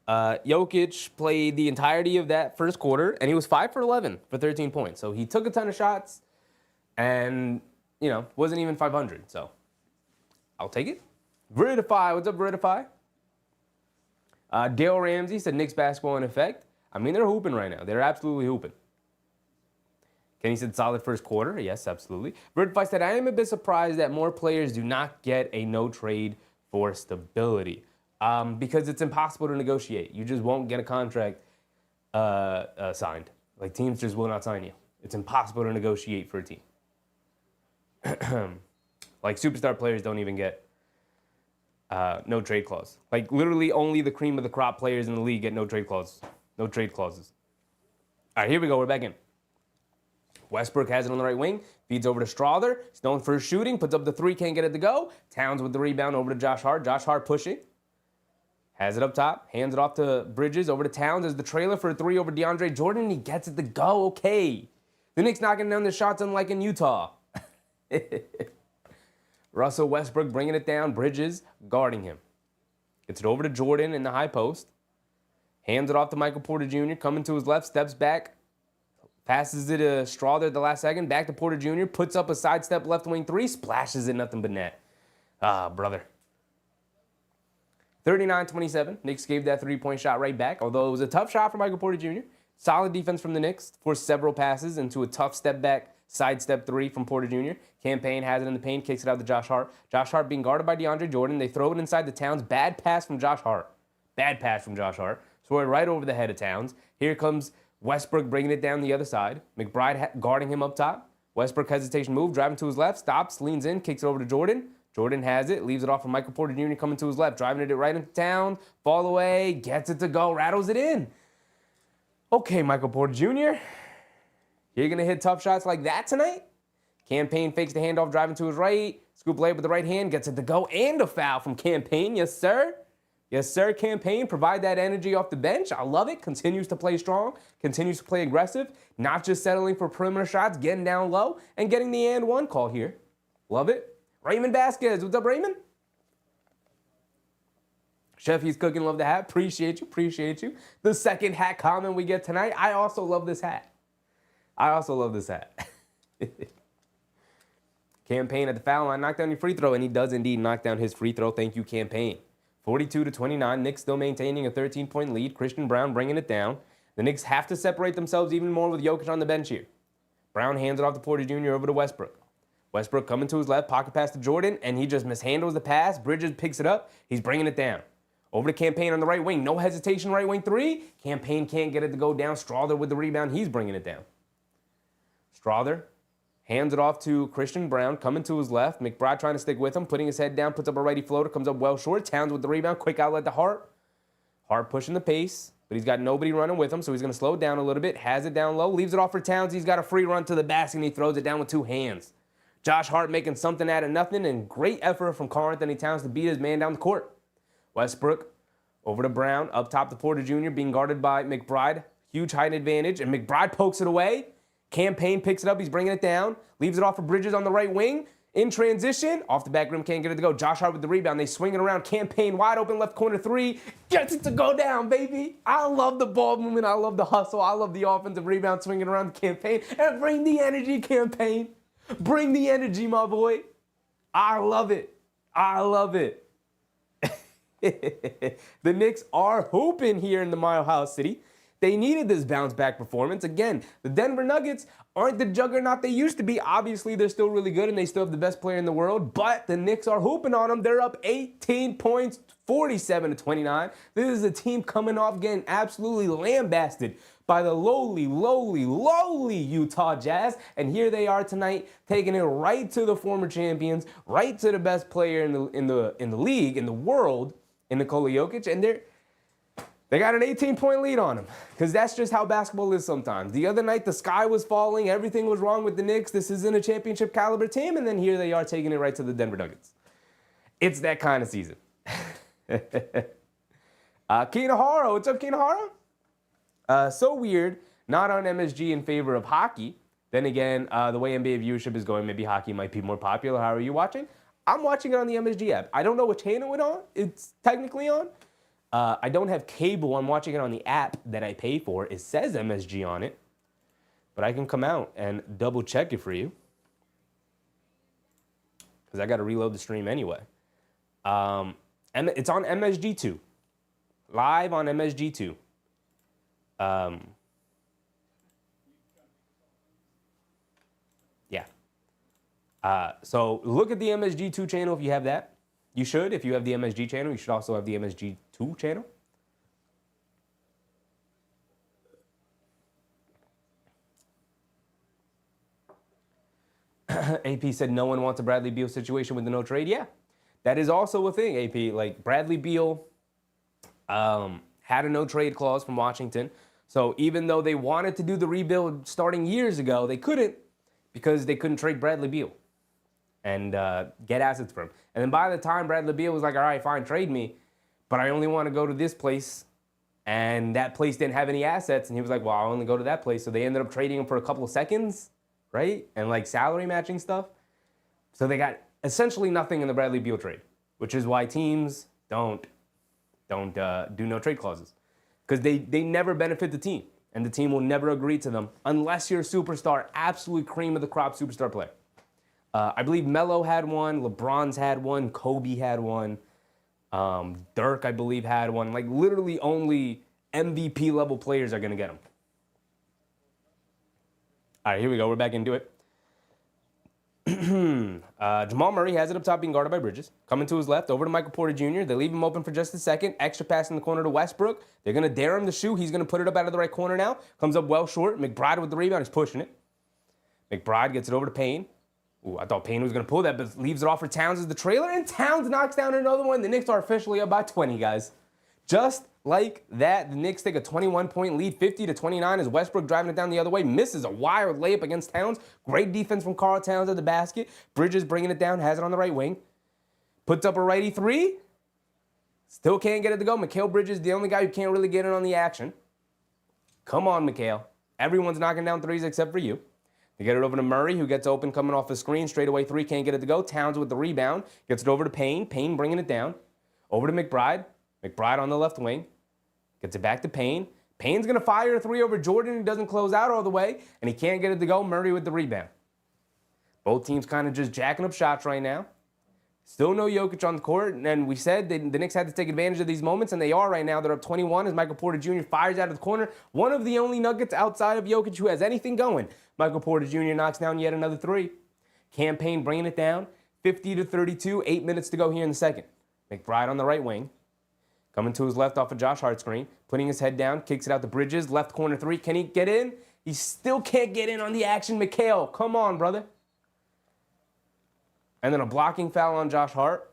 [SPEAKER 1] Jokic played the entirety of that first quarter, and he was 5 for 11 for 13 points. So he took a ton of shots and, you know, wasn't even 500. So I'll take it. Veridify. What's up, Veridify? Dale Ramsey said Knicks basketball in effect. I mean, they're hooping right now. They're absolutely hooping. Kenny said solid first quarter. Yes, absolutely. Veridify said, I am a bit surprised that more players do not get a no trade for stability. Because it's impossible to negotiate. You just won't get a contract signed. Like, teams just will not sign you. It's impossible to negotiate for a team. Like, superstar players don't even get no trade clause. Like, literally only the cream of the crop players in the league get no trade clauses. No trade clauses. All right, here we go. We're back in. Westbrook has it on the right wing. Feeds over to Strawther. He's known for his shooting. Puts up the 3. Can't get it to go. Towns with the rebound over to Josh Hart. Josh Hart pushing. Has it up top. Hands it off to Bridges. Over to Towns as the trailer for a 3 over DeAndre Jordan. He gets it to go. Okay. The Knicks knocking down the shots unlike in Utah. Russell Westbrook bringing it down. Bridges guarding him. Gets it over to Jordan in the high post. Hands it off to Michael Porter Jr. Coming to his left. Steps back. Passes it to Strawther at the last second. Back to Porter Jr. Puts up a sidestep left wing 3. Splashes it. Nothing but net. Ah, brother. 39-27. Knicks gave that 3-point shot right back. Although it was a tough shot for Michael Porter Jr. Solid defense from the Knicks. Forced several passes into a tough step back. Sidestep 3 from Porter Jr. Campaign has it in the paint. Kicks it out to Josh Hart. Josh Hart being guarded by DeAndre Jordan. They throw it inside the Towns. Bad pass from Josh Hart. Bad pass from Josh Hart. Throw it right over the head of Towns. Here comes Westbrook bringing it down the other side. McBride guarding him up top. Westbrook hesitation move. Driving to his left. Stops. Leans in. Kicks it over to Jordan. Jordan has it. Leaves it off for Michael Porter Jr. coming to his left. Driving it right into town. Fall away. Gets it to go. Rattles it in. Okay, Michael Porter Jr. You're going to hit tough shots like that tonight? Campaign fakes the handoff. Driving to his right. Scoop layup with the right hand. Gets it to go. And a foul from Campaign. Yes, sir. Yes, sir, Campaign. Provide that energy off the bench. I love it. Continues to play strong. Continues to play aggressive. Not just settling for perimeter shots. Getting down low. And getting the and one call here. Love it. Raymond Vasquez. What's up, Raymond? Chef, he's cooking. Love the hat. Appreciate you. Appreciate you. The second hat comment we get tonight. I also love this hat. I also love this hat. Campaign at the foul line. Knock down your free throw. And he does indeed knock down his free throw. Thank you, Campaign. 42-29. Knicks still maintaining a 13-point lead. Christian Brown bringing it down. The Knicks have to separate themselves even more with Jokic on the bench here. Brown hands it off to Porter Jr. over to Westbrook. Westbrook coming to his left, pocket pass to Jordan, and he just mishandles the pass. Bridges picks it up. He's bringing it down. Over to Campaign on the right wing. No hesitation, right wing 3. Campaign can't get it to go down. Strawther with the rebound. He's bringing it down. Strawther hands it off to Christian Brown, coming to his left. McBride trying to stick with him, putting his head down, puts up a righty floater, comes up well short. Towns with the rebound. Quick outlet to Hart. Hart pushing the pace, but he's got nobody running with him, so he's going to slow it down a little bit. Has it down low. Leaves it off for Towns. He's got a free run to the basket, and he throws it down with 2 hands. Josh Hart making something out of nothing, and great effort from Karl-Anthony Towns to beat his man down the court. Westbrook over to Brown, up top to Porter Jr., being guarded by McBride. Huge height advantage, and McBride pokes it away. Campaign picks it up. He's bringing it down. Leaves it off for Bridges on the right wing. In transition, off the back rim, can't get it to go. Josh Hart with the rebound. They swing it around. Campaign wide open, left corner 3. Gets it to go down, baby. I love the ball movement. I love the hustle. I love the offensive rebound swinging around the Campaign. And bring the energy, Campaign. Bring the energy, my boy. I love it. I love it. The Knicks are hooping here in the Mile House City. They needed this bounce back performance. Again, the Denver Nuggets aren't the juggernaut they used to be. Obviously, they're still really good and they still have the best player in the world, but the Knicks are hooping on them. They're up 18 points, 47-29. This is a team coming off getting absolutely lambasted by the lowly Utah Jazz. And here they are tonight, taking it right to the former champions, right to the best player in the league, in the world, in Nikola Jokic, and they got an 18-point lead on him, because that's just how basketball is sometimes. The other night, the sky was falling. Everything was wrong with the Knicks. This isn't a championship caliber team. And then here they are taking it right to the Denver Nuggets. It's that kind of season. Kinahara, what's up, Kinahara? So weird, not on MSG in favor of hockey. Then again, the way NBA viewership is going, maybe hockey might be more popular. How are you watching? I'm watching it on the MSG app. I don't know what channel it's technically on. I don't have cable. I'm watching it on the app that I pay for. It says MSG on it, but I can come out and double check it for you, because I got to reload the stream anyway. And it's on MSG2, live on MSG2. Yeah. So look at the MSG2 channel if you have that. You should. If you have the MSG channel, you should also have the MSG2 channel. AP said no one wants a Bradley Beal situation with the no trade. Yeah, that is also a thing, AP. Like, Bradley Beal had a no trade clause from Washington. So even though they wanted to do the rebuild starting years ago, they couldn't, because they couldn't trade Bradley Beal and get assets for him. And then by the time Bradley Beal was like, all right, fine, trade me, but I only want to go to this place, and that place didn't have any assets, and he was like, well, I'll only go to that place. So they ended up trading him for a couple of seconds, right? And like salary matching stuff. So they got essentially nothing in the Bradley Beal trade, which is why teams don't do no trade clauses, because they never benefit the team, and the team will never agree to them unless you're a superstar, absolute cream of the crop superstar player. I believe Melo had one, LeBron's had one, Kobe had one, Dirk, I believe, had one. Like, literally only MVP level players are going to get them. All right, here we go. We're back into it. Jamal Murray has it up top, being guarded by Bridges. Coming to his left, over to Michael Porter Jr. They leave him open for just a second. Extra pass in the corner to Westbrook. They're going to dare him to shoot. He's going to put it up out of the right corner now. Comes up well short. McBride with the rebound. He's pushing it. McBride gets it over to Payne. Ooh, I thought Payne was going to pull that, but leaves it off for Towns as the trailer, and Towns knocks down another one. The Knicks are officially up by 20, guys. Just like that, the Knicks take a 21-point lead, 50-29, as Westbrook driving it down the other way, misses a wild layup against Towns. Great defense from Karl Towns at the basket. Bridges bringing it down, has it on the right wing. Puts up a righty three. Still can't get it to go. Mikal Bridges, the only guy who can't really get in on the action. Come on, Mikal. Everyone's knocking down threes except for you. They get it over to Murray, who gets open coming off the screen. Straightaway three, can't get it to go. Towns with the rebound. Gets it over to Payne. Payne bringing it down. Over to McBride. McBride on the left wing. Gets it back to Payne. Payne's going to fire a three over Jordan, who doesn't close out all the way, and he can't get it to go. Murray with the rebound. Both teams kind of just jacking up shots right now. Still no Jokic on the court, and we said the Knicks had to take advantage of these moments, and they are right now. They're up 21 as Michael Porter Jr. fires out of the corner. One of the only Nuggets outside of Jokic who has anything going. Michael Porter Jr. knocks down yet another three. Cam Payne bringing it down, 50-32, 8 minutes to go here in the second. McBride on the right wing. Coming to his left off of Josh Hart screen. Putting his head down, kicks it out to Bridges. Left corner three. Can he get in? He still can't get in on the action. Mikal, come on, brother. And then a blocking foul on Josh Hart,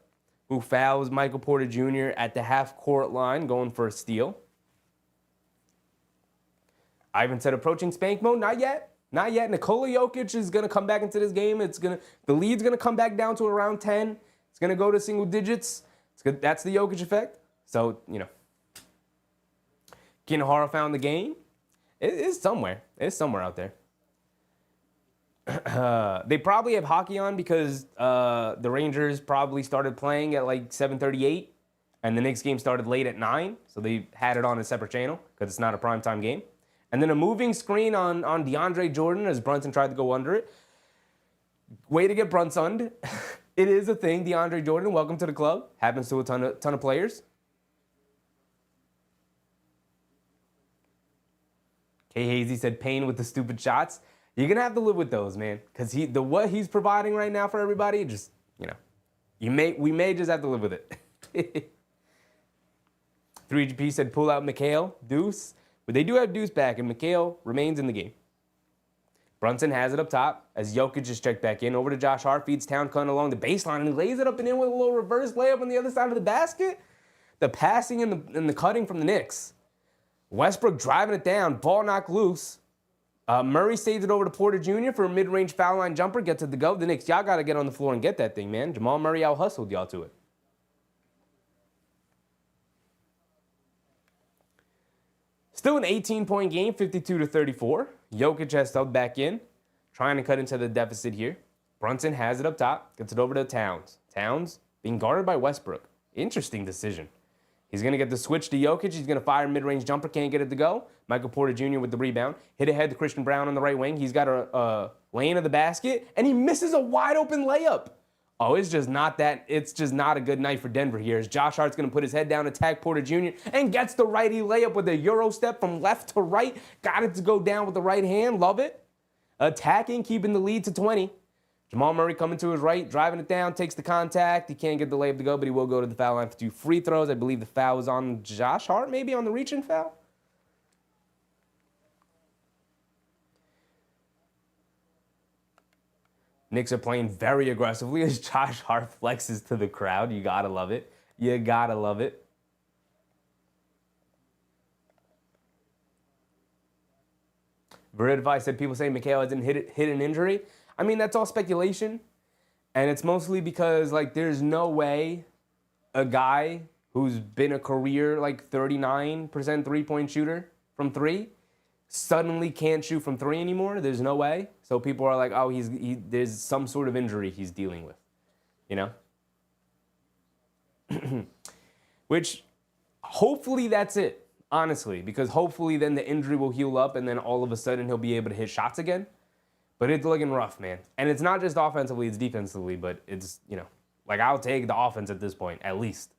[SPEAKER 1] who fouls Michael Porter Jr. at the half-court line, going for a steal. Ivan said approaching spank mode. Not yet. Not yet. Nikola Jokic is going to come back into this game. The lead's going to come back down to around 10. It's going to go to single digits. That's the Jokic effect. So, you know. Kinahara found the game. It is somewhere. It's somewhere out there. They probably have hockey on because the Rangers probably started playing at like 7:38, and the Knicks game started late at 9, so they had it on a separate channel because it's not a primetime game. And then a moving screen on DeAndre Jordan as Brunson tried to go under it. Way to get Brunson. It is a thing. DeAndre Jordan, welcome to the club. Happens to a ton of players. K. Hazy said pain with the stupid shots. You're going to have to live with those, man. Because what he's providing right now for everybody, just, we may just have to live with it. 3GP said pull out Mikal, Deuce. But they do have Deuce back, and Mikal remains in the game. Brunson has it up top as Jokic just checked back in. Over to Josh Hart, feeds Townsend along the baseline, and he lays it up and in with a little reverse layup on the other side of the basket. The passing and the cutting from the Knicks. Westbrook driving it down, ball knocked loose. Murray saves it over to Porter Jr. for a mid-range foul line jumper, gets it to go. The Knicks, y'all got to get on the floor and get that thing, man. Jamal Murray out-hustled y'all to it. Still an 18-point game, 52-34. Jokic has subbed back in, trying to cut into the deficit here. Brunson has it up top, gets it over to Towns. Towns being guarded by Westbrook. Interesting decision. He's going to get the switch to Jokic. He's going to fire a mid-range jumper, can't get it to go. Michael Porter Jr. with the rebound. Hit ahead to Christian Brown on the right wing. He's got a lane of the basket, and he misses a wide-open layup. Oh, it's just not a good night for Denver here. As Josh Hart's going to put his head down, attack Porter Jr., and gets the righty layup with a Euro step from left to right. Got it to go down with the right hand. Love it. Attacking, keeping the lead to 20. Jamal Murray coming to his right, driving it down, takes the contact. He can't get the layup to go, but he will go to the foul line for 2 free throws. I believe the foul was on Josh Hart, maybe on the reach-in foul. Knicks are playing very aggressively as Josh Hart flexes to the crowd. You gotta love it. You gotta love it. Veridify said people say Mikal hasn't hit an injury. I mean, that's all speculation. And it's mostly because, there's no way a guy who's been a career, 39% three-point shooter from three suddenly can't shoot from three anymore. There's no way. So people are like, oh, there's some sort of injury he's dealing with, Which, hopefully that's it, honestly, because hopefully then the injury will heal up and then all of a sudden he'll be able to hit shots again. But it's looking rough, man. And it's not just offensively, it's defensively, but it's, I'll take the offense at this point, at least.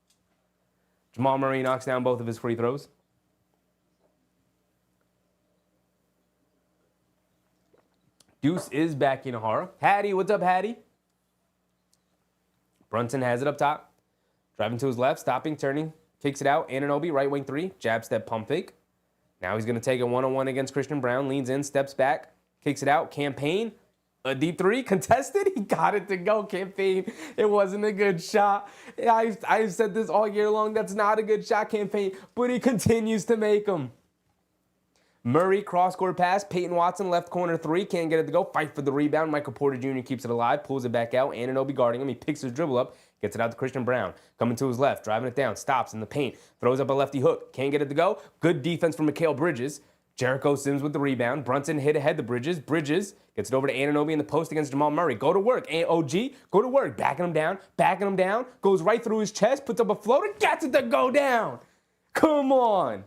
[SPEAKER 1] Jamal Murray knocks down both of his free throws. Deuce is back in Ahara. Hattie, what's up, Hattie? Brunson has it up top. Driving to his left, stopping, turning, kicks it out. Anunoby, right wing three, jab step, pump fake. Now he's going to take a one-on-one against Christian Brown, leans in, steps back, kicks it out. Campaign, a deep three, contested. He got it to go. Campaign, it wasn't a good shot. I've said this all year long. That's not a good shot, Campaign, but he continues to make them. Murray, cross-court pass. Peyton Watson, left corner three. Can't get it to go. Fight for the rebound. Michael Porter Jr. keeps it alive. Pulls it back out. Anunoby guarding him. He picks his dribble up. Gets it out to Christian Brown. Coming to his left. Driving it down. Stops in the paint. Throws up a lefty hook. Can't get it to go. Good defense from Mikal Bridges. Jericho Sims with the rebound. Brunson hit ahead to Bridges. Bridges gets it over to Anunoby in the post against Jamal Murray. Go to work. OG, go to work. Backing him down. Backing him down. Goes right through his chest. Puts up a floater. Gets it to go down. Come on.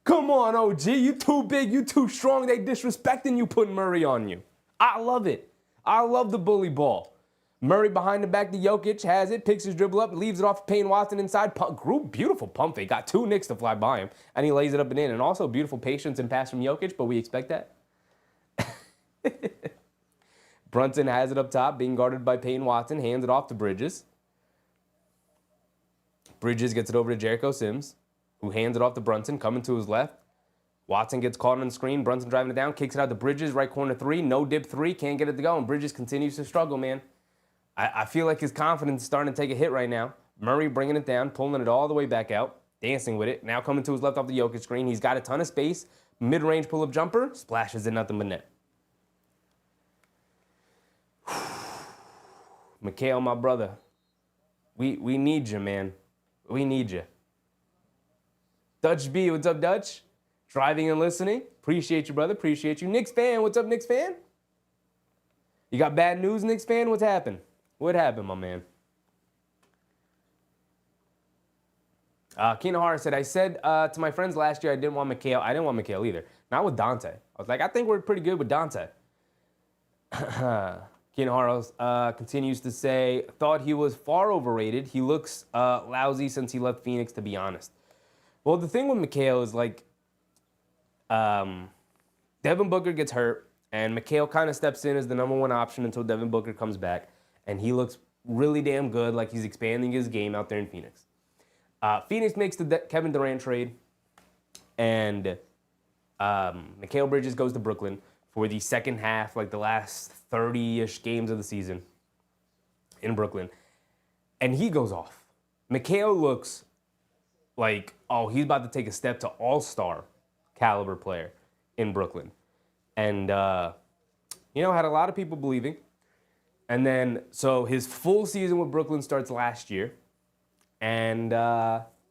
[SPEAKER 1] Come on, OG. You too big. You too strong. They disrespecting you, putting Murray on you. I love it. I love the bully ball. Murray behind the back to Jokic. Has it. Picks his dribble up. Leaves it off to Payne Watson inside. Beautiful pump fake. Got 2 Knicks to fly by him. And he lays it up and in. And also beautiful patience and pass from Jokic. But we expect that. Brunson has it up top. Being guarded by Payne Watson. Hands it off to Bridges. Bridges gets it over to Jericho Sims, who hands it off to Brunson, coming to his left. Watson gets caught on the screen. Brunson driving it down, kicks it out to Bridges, right corner three, no dip three, can't get it to go, and Bridges continues to struggle, man. I feel like his confidence is starting to take a hit right now. Murray bringing it down, pulling it all the way back out, dancing with it. Now coming to his left off the Jokic screen. He's got a ton of space. Mid-range pull-up jumper, splashes it nothing but net. Mikal, my brother, we need you, man. We need you. Dutch B, what's up, Dutch? Driving and listening. Appreciate you, brother. Appreciate you. Knicks fan, what's up, Knicks fan? You got bad news, Knicks fan? What's happened? What happened, my man? Keenan Hara said, I said to my friends last year I didn't want Mikal. I didn't want Mikal either. Not with Dante. I was like, I think we're pretty good with Dante. Keenan Keenan Harrells continues to say, thought he was far overrated. He looks lousy since he left Phoenix, to be honest. Well, the thing with Mikal is, like, Devin Booker gets hurt, and Mikal kind of steps in as the number one option until Devin Booker comes back, and he looks really damn good, like he's expanding his game out there in Phoenix. Phoenix makes the Kevin Durant trade, and Mikal Bridges goes to Brooklyn for the second half, like the last 30-ish games of the season in Brooklyn. And he goes off. Mikal looks like, oh, he's about to take a step to all-star caliber player in Brooklyn. And, had a lot of people believing. And then, so his full season with Brooklyn starts last year. And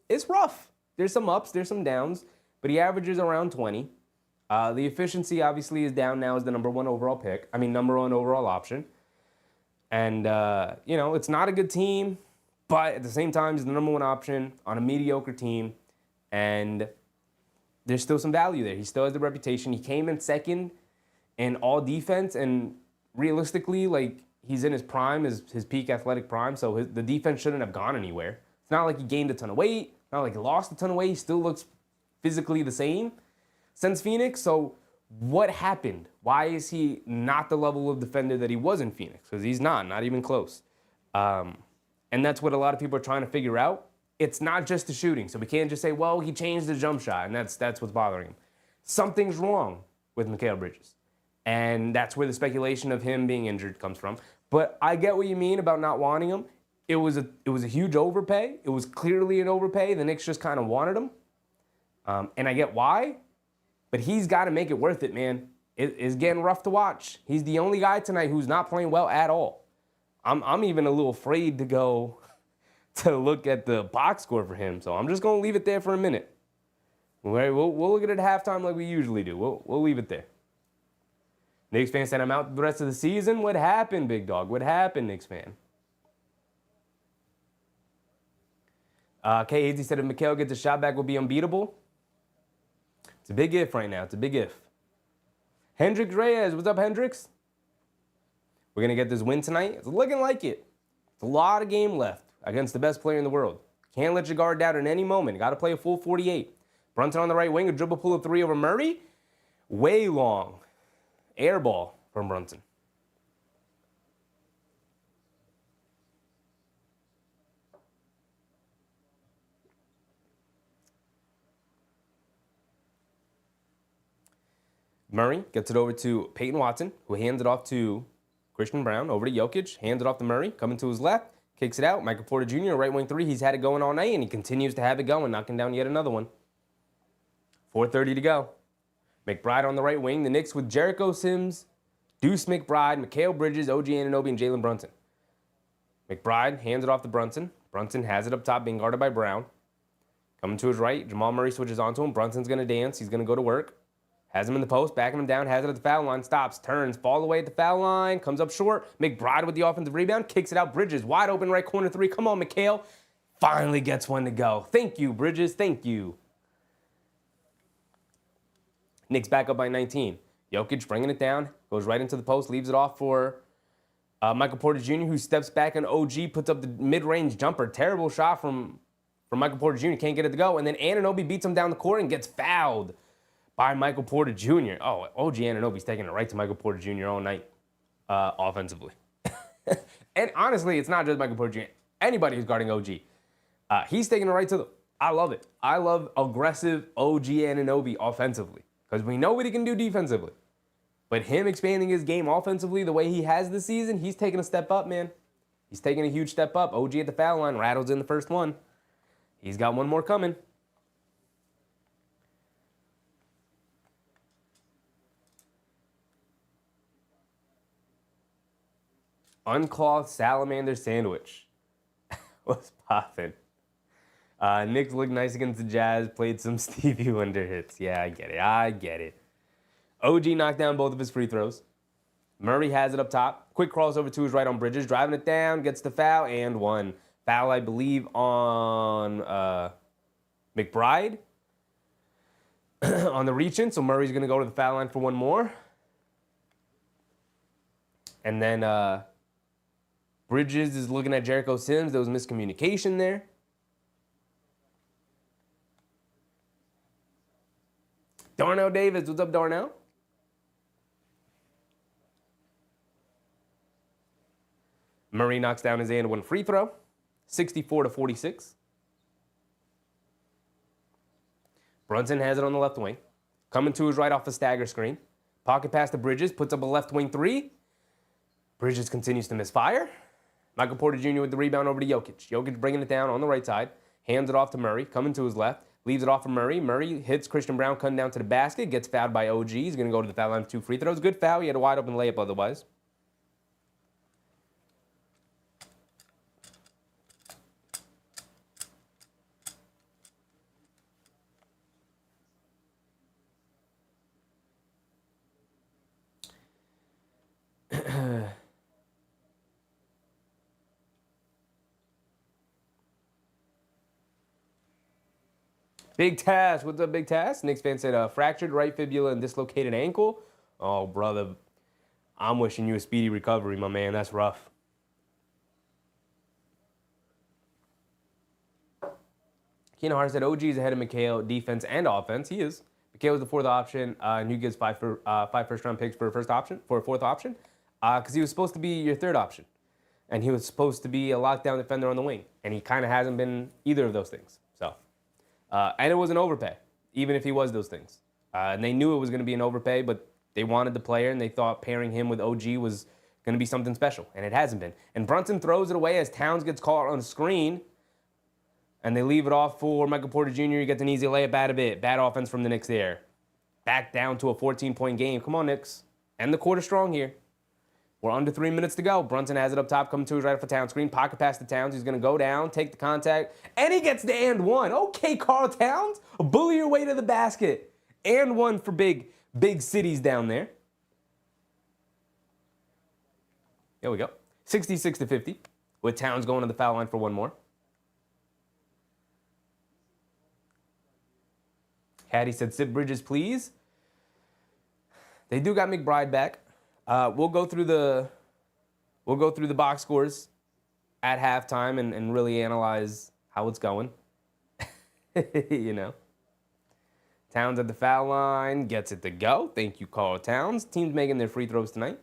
[SPEAKER 1] it's rough. There's some ups, there's some downs, but he averages around 20. The efficiency obviously is down now as the number one overall option. And, it's not a good team, but at the same time, he's the number one option on a mediocre team. And there's still some value there. He still has the reputation. He came in second in all defense, and realistically, like, he's in his prime, his peak athletic prime, so the defense shouldn't have gone anywhere. It's not like he gained a ton of weight, not like he lost a ton of weight. He still looks physically the same since Phoenix. So what happened? Why is he not the level of defender that he was in Phoenix? Because he's not even close. And that's what a lot of people are trying to figure out. It's not just the shooting. So we can't just say, well, he changed the jump shot, and that's what's bothering him. Something's wrong with Mikal Bridges. And that's where the speculation of him being injured comes from. But I get what you mean about not wanting him. It was a huge overpay. It was clearly an overpay. The Knicks just kind of wanted him. And I get why. But he's got to make it worth it, man. It's getting rough to watch. He's the only guy tonight who's not playing well at all. I'm even a little afraid to go to look at the box score for him. So I'm just going to leave it there for a minute. We'll look at it at halftime like we usually do. We'll leave it there. Knicks fan said I'm out the rest of the season. What happened, big dog? What happened, Knicks fan? K. said if Mikal gets a shot back, will be unbeatable. It's a big if right now. It's a big if. Hendrix Reyes. What's up, Hendrix? We're going to get this win tonight. It's looking like it. It's a lot of game left against the best player in the world. Can't let your guard down at any moment. Got to play a full 48. Brunson on the right wing. A dribble pull of three over Murray. Way long. Air ball from Brunson. Murray gets it over to Peyton Watson, who hands it off to Christian Brown, over to Jokic, hands it off to Murray, coming to his left, kicks it out. Michael Porter Jr., right wing three. He's had it going all night, and he continues to have it going, knocking down yet another one. 4:30 to go. McBride on the right wing. The Knicks with Jericho Sims, Deuce McBride, Mikal Bridges, OG Anunoby, and Jalen Brunson. McBride hands it off to Brunson. Brunson has it up top, being guarded by Brown. Coming to his right, Jamal Murray switches onto him. Brunson's going to dance. He's going to go to work. Has him in the post, backing him down, has it at the foul line, stops, turns, fall away at the foul line, comes up short. McBride with the offensive rebound, kicks it out. Bridges, wide open right corner three. Come on, Mikal. Finally gets one to go. Thank you, Bridges. Thank you. Knicks back up by 19. Jokic bringing it down, goes right into the post, leaves it off for Michael Porter Jr., who steps back, and OG puts up the mid-range jumper. Terrible shot from Michael Porter Jr. Can't get it to go. And then Anunoby beats him down the court and gets fouled by Michael Porter Jr. Oh, OG Anunoby's taking it right to Michael Porter Jr. all night offensively. And honestly, it's not just Michael Porter Jr. Anybody who's guarding OG. He's taking it right to them. I love it. I love aggressive OG Anunoby offensively because we know what he can do defensively. But him expanding his game offensively the way he has this season, he's taking a step up, man. He's taking a huge step up. OG at the foul line, rattles in the first one. He's got one more coming. Unclothed salamander sandwich. What's poppin'? Knicks looked nice against the Jazz, played some Stevie Wonder hits. Yeah, I get it. OG knocked down both of his free throws. Murray has it up top. Quick crossover to his right on Bridges, driving it down, gets the foul, and one. Foul, I believe, on McBride on the reach-in, so Murray's going to go to the foul line for one more. And then Bridges is looking at Jericho Sims. There was miscommunication there. Darnell Davis, what's up, Darnell? Murray knocks down his and one free throw, 64-46. Brunson has it on the left wing. Coming to his right off the stagger screen. Pocket pass to Bridges, puts up a left wing three. Bridges continues to misfire. Michael Porter Jr. with the rebound over to Jokic. Jokic bringing it down on the right side. Hands it off to Murray, coming to his left. Leaves it off for Murray. Murray hits Christian Brown, cutting down to the basket. Gets fouled by OG. He's going to go to the foul line with 2 free throws. Good foul. He had a wide open layup otherwise. Big Task, what's up, Big Task? Knicks fan said fractured right fibula and dislocated ankle. Oh, brother, I'm wishing you a speedy recovery, my man. That's rough. Keenan Hart said OG is ahead of McHale, defense and offense. He is. McHale was the fourth option, and you gives five first-round picks for a fourth option, because he was supposed to be your third option, and he was supposed to be a lockdown defender on the wing, and he kind of hasn't been either of those things. So. And it was an overpay, even if he was those things. And they knew it was going to be an overpay, but they wanted the player, and they thought pairing him with OG was going to be something special, and it hasn't been. And Brunson throws it away as Towns gets caught on the screen, and they leave it off for Michael Porter Jr. He gets an easy layup out of it. Bad offense from the Knicks there. Back down to a 14-point game. Come on, Knicks. End the quarter strong here. We're under 3 minutes to go. Brunson has it up top, coming to his right off the Towns screen. Pocket pass to Towns. He's going to go down, take the contact, and he gets the and one. Okay, Karl Towns, bully your way to the basket. And one for big cities down there. There we go. 66-50, with Towns going to the foul line for one more. Hattie said, sit Bridges, please. They do got McBride back. We'll go through the box scores at halftime and really analyze how it's going. You know. Towns at the foul line, gets it to go. Thank you, Karl Towns. Team's making their free throws tonight.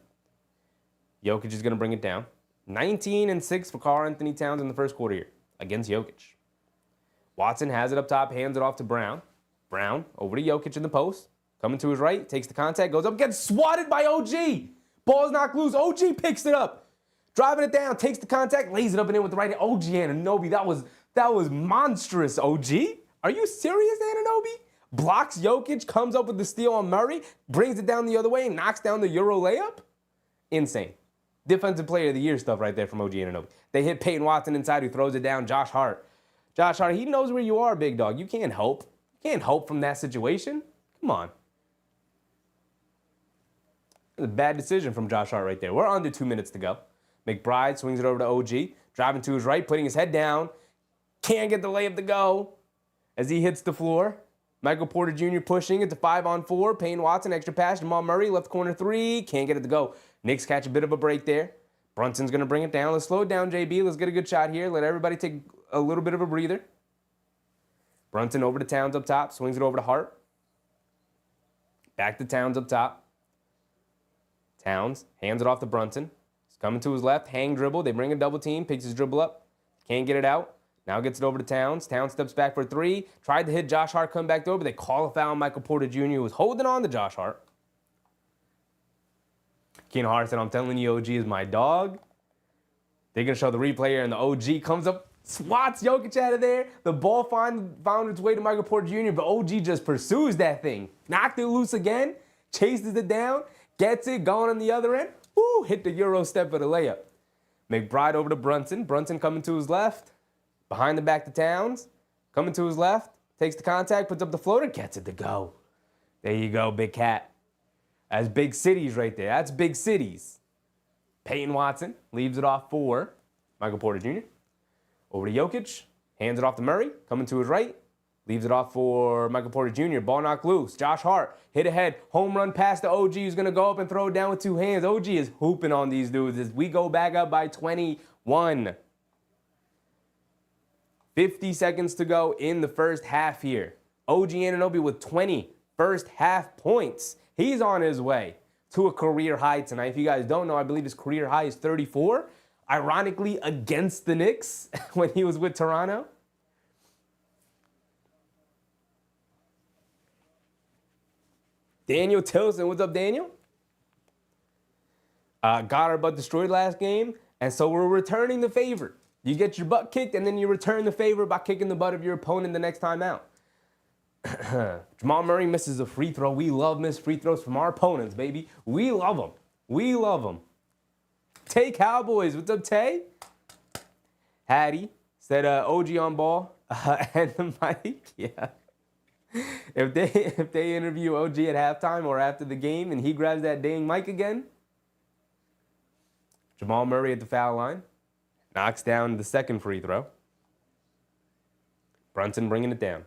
[SPEAKER 1] Jokic is going to bring it down. 19-6 for Karl Anthony Towns in the first quarter here against Jokic. Watson has it up top, hands it off to Brown. Brown over to Jokic in the post. Coming to his right, takes the contact, goes up, gets swatted by OG. Ball's knocked loose. OG picks it up. Driving it down, takes the contact, lays it up and in with the right hand. OG Anunoby, that was monstrous, OG. Are you serious, Anunoby? Blocks Jokic, comes up with the steal on Murray, brings it down the other way, and knocks down the Euro layup? Insane. Defensive player of the year stuff right there from OG Anunoby. They hit Peyton Watson inside, who throws it down. Josh Hart, he knows where you are, big dog. You can't help. You can't help from that situation. Come on. A bad decision from Josh Hart right there. We're under 2 minutes to go. McBride swings it over to OG, driving to his right, putting his head down. Can't get the layup to go as he hits the floor. Michael Porter Jr. pushing it to 5-on-4. Payne Watson, extra pass. Jamal Murray, left corner three. Can't get it to go. Knicks catch a bit of a break there. Brunson's going to bring it down. Let's slow it down, JB. Let's get a good shot here. Let everybody take a little bit of a breather. Brunson over to Towns up top. Swings it over to Hart. Back to Towns up top. Towns hands it off to Brunson. He's coming to his left, hang dribble. They bring a double team, picks his dribble up. Can't get it out. Now gets it over to Towns. Towns steps back for a three. Tried to hit Josh Hart, come back door, but they call a foul on Michael Porter Jr., who was holding on to Josh Hart. Keenan Hart said, I'm telling you, OG is my dog. They're going to show the replay here, and the OG comes up, swats Jokic out of there. The ball found its way to Michael Porter Jr., but OG just pursues that thing. Knocked it loose again, chases it down. Gets it, going on the other end. Woo, hit the Euro step for the layup. McBride over to Brunson. Brunson coming to his left. Behind the back to Towns. Coming to his left. Takes the contact, puts up the floater, gets it to go. There you go, Big Cat. That's big cities right there. That's big cities. Peyton Watson leaves it off for Michael Porter Jr. Over to Jokic. Hands it off to Murray. Coming to his right. Leaves it off for Michael Porter Jr. Ball knocked loose. Josh Hart hit ahead. Home run pass to OG, who's going to go up and throw it down with two hands. OG is hooping on these dudes as we go back up by 21. 50 seconds to go in the first half here. OG Anunoby with 20 first half points. He's on his way to a career high tonight. If you guys don't know, I believe his career high is 34. Ironically, against the Knicks when he was with Toronto. Daniel Tilson, what's up, Daniel? Got our butt destroyed last game, and so we're returning the favor. You get your butt kicked, and then you return the favor by kicking the butt of your opponent the next time out. Jamal Murray misses a free throw. We love missed free throws from our opponents, baby. We love them. We love them. Tay Cowboys, what's up, Tay? Hattie said OG on ball and the mic, yeah. If they interview OG at halftime or after the game and he grabs that dang mic again, Jamal Murray at the foul line knocks down the second free throw. Brunson bringing it down.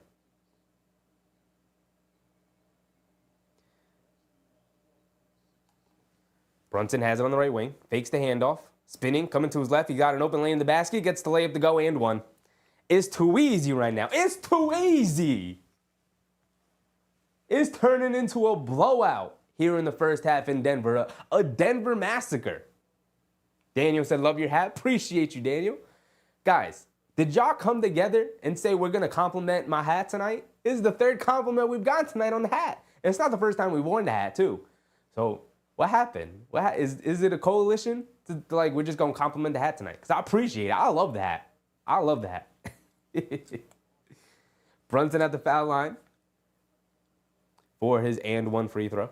[SPEAKER 1] Brunson has it on the right wing, fakes the handoff, spinning, coming to his left. He got an open lane in the basket, gets the layup to go and one. It's too easy right now. It's too easy. It's turning into a blowout here in the first half in Denver. A Denver massacre. Daniel said, love your hat. Appreciate you, Daniel. Guys, did y'all come together and say we're going to compliment my hat tonight? This is the third compliment we've gotten tonight on the hat. And it's not the first time we've worn the hat, too. So what happened? Is it a coalition? Like, we're just going to compliment the hat tonight? Because I appreciate it. I love the hat. I love the hat. Brunson at the foul line for his and one free throw.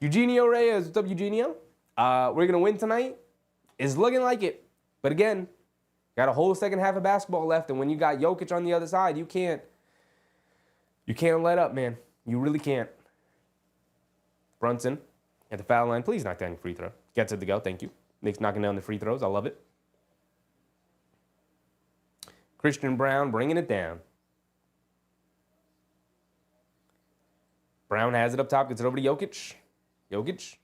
[SPEAKER 1] Eugenio Reyes, what's up, Eugenio? We're going to win tonight. It's looking like it. But again, got a whole second half of basketball left, and when you got Jokic on the other side, you can't let up, man. You really can't. Brunson at the foul line. Please knock down your free throw. Gets it to go. Thank you. Knicks knocking down the free throws. I love it. Christian Brown bringing it down. Brown has it up top. Gets it over to Jokic. Jokic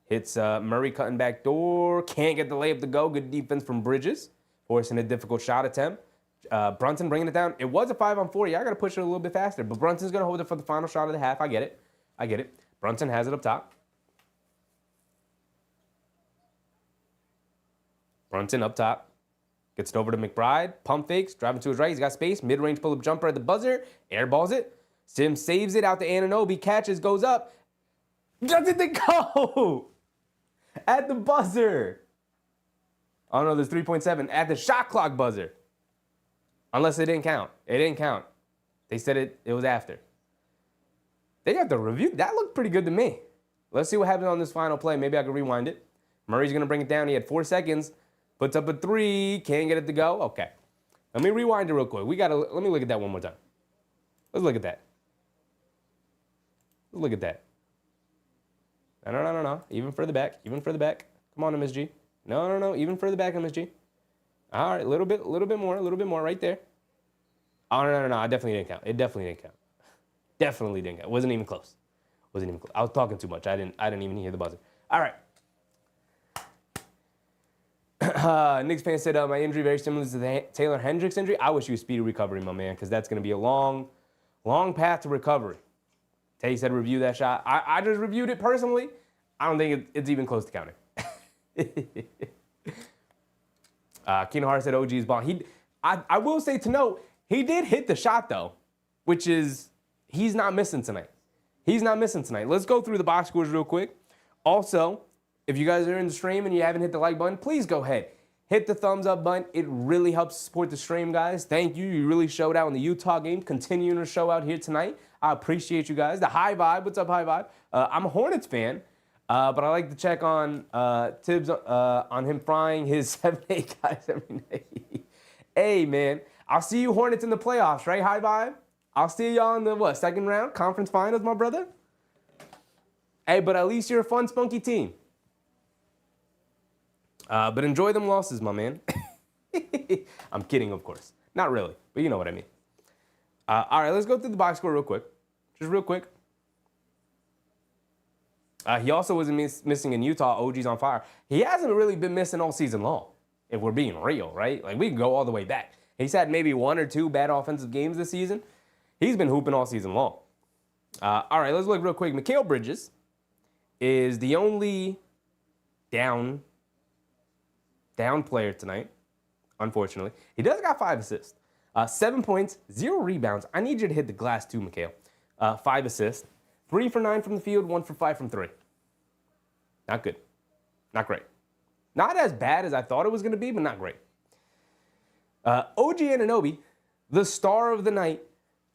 [SPEAKER 1] hits Murray cutting back door. Can't get the layup to go. Good defense from Bridges. Forcing a difficult shot attempt. Brunson bringing it down. It was a 5-on-4. Yeah, I got to push it a little bit faster. But Brunson's going to hold it for the final shot of the half. I get it. I get it. Brunson has it up top. Brunson up top. Gets it over to McBride. Pump fakes. Driving to his right. He's got space. Mid-range pull-up jumper at the buzzer. Airballs it. Sims saves it out to Anunoby. Catches. Goes up. Gets it to go. At the buzzer. Oh, no. There's 3.7. At the shot clock buzzer. Unless it didn't count. It didn't count. They said it was after. They got the review. That looked pretty good to me. Let's see what happens on this final play. Maybe I can rewind it. Murray's going to bring it down. He had 4 seconds. Puts up a three. Can't get it to go. Okay. Let me rewind it real quick. Let me look at that one more time. Let's look at that. Let's look at that. No. Even further back. Even further back. Come on, MSG. No. Even further back, MSG. All right. A little bit more right there. Oh, no. I definitely didn't count. It definitely didn't count. Definitely didn't count. Wasn't even close. I was talking too much. I didn't even hear the buzzer. All right. Knicks fan said, my injury very similar to the Taylor Hendricks injury. I wish you a speedy recovery, my man, because that's going to be a long path to recovery. Tay said review that shot. I just reviewed it personally. I don't think it's even close to counting. Keenan Hart said OG's ball. I will say to note, he did hit the shot, though, which is he's not missing tonight. Let's go through the box scores real quick. Also, if you guys are in the stream and you haven't hit the like button, please go ahead. Hit the thumbs up button. It really helps support the stream, guys. Thank you. You really showed out in the Utah game. Continuing to show out here tonight. I appreciate you guys. The High Vibe. What's up, High Vibe? I'm a Hornets fan, but I like to check on Tibbs on him frying his 7-8 guys every night. Hey, man. I'll see you Hornets in the playoffs, right, High Vibe? I'll see y'all in the, second round? Conference finals, my brother? Hey, but at least you're a fun, spunky team. But enjoy them losses, my man. I'm kidding, of course. Not really, but you know what I mean. All right, let's go through the box score real quick. Just real quick. He also wasn't missing in Utah. OG's on fire. He hasn't really been missing all season long, if we're being real, right? Like, we can go all the way back. He's had maybe 1 or 2 bad offensive games this season. He's been hooping all season long. All right, let's look real quick. Mikal Bridges is the only down player tonight, unfortunately. He does got 5 assists. 7 points, 0 rebounds. I need you to hit the glass too, Mikal. 5 assists. 3 for 9 from the field, 1 for 5 from 3. Not good. Not great. Not as bad as I thought it was going to be, but not great. OG Anunoby, the star of the night,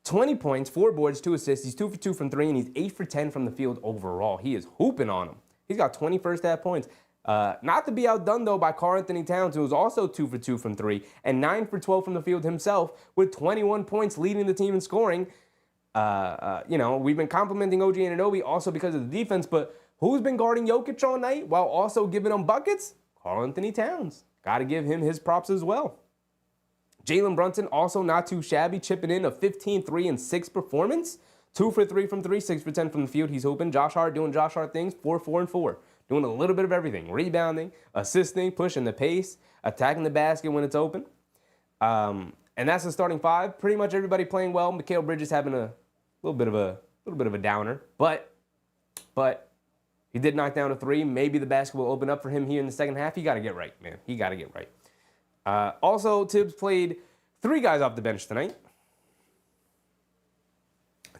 [SPEAKER 1] 20 points, 4 boards, 2 assists. He's 2 for 2 from 3, and he's 8 for 10 from the field overall. He is hooping on him. He's got 20 first half points. Not to be outdone, though, by Karl-Anthony Towns, who was also 2 for 2 from 3, and 9 for 12 from the field himself, with 21 points leading the team in scoring. We've been complimenting OG Anunoby also because of the defense, but who's been guarding Jokic all night while also giving him buckets? Karl-Anthony Towns. Got to give him his props as well. Jalen Brunson, also not too shabby, chipping in a 15, 3, and 6 performance. 2 for 3 from 3, 6 for 10 from the field. He's hooping. Josh Hart doing Josh Hart things, 4, 4, and 4. Doing a little bit of everything. Rebounding, assisting, pushing the pace, attacking the basket when it's open. And that's the starting 5. Pretty much everybody playing well. Mikal Bridges having a little bit of a downer, but he did knock down a 3. Maybe the basket will open up for him here in the second half. He got to get right, man. He got to get right. Also, Tibbs played 3 guys off the bench tonight.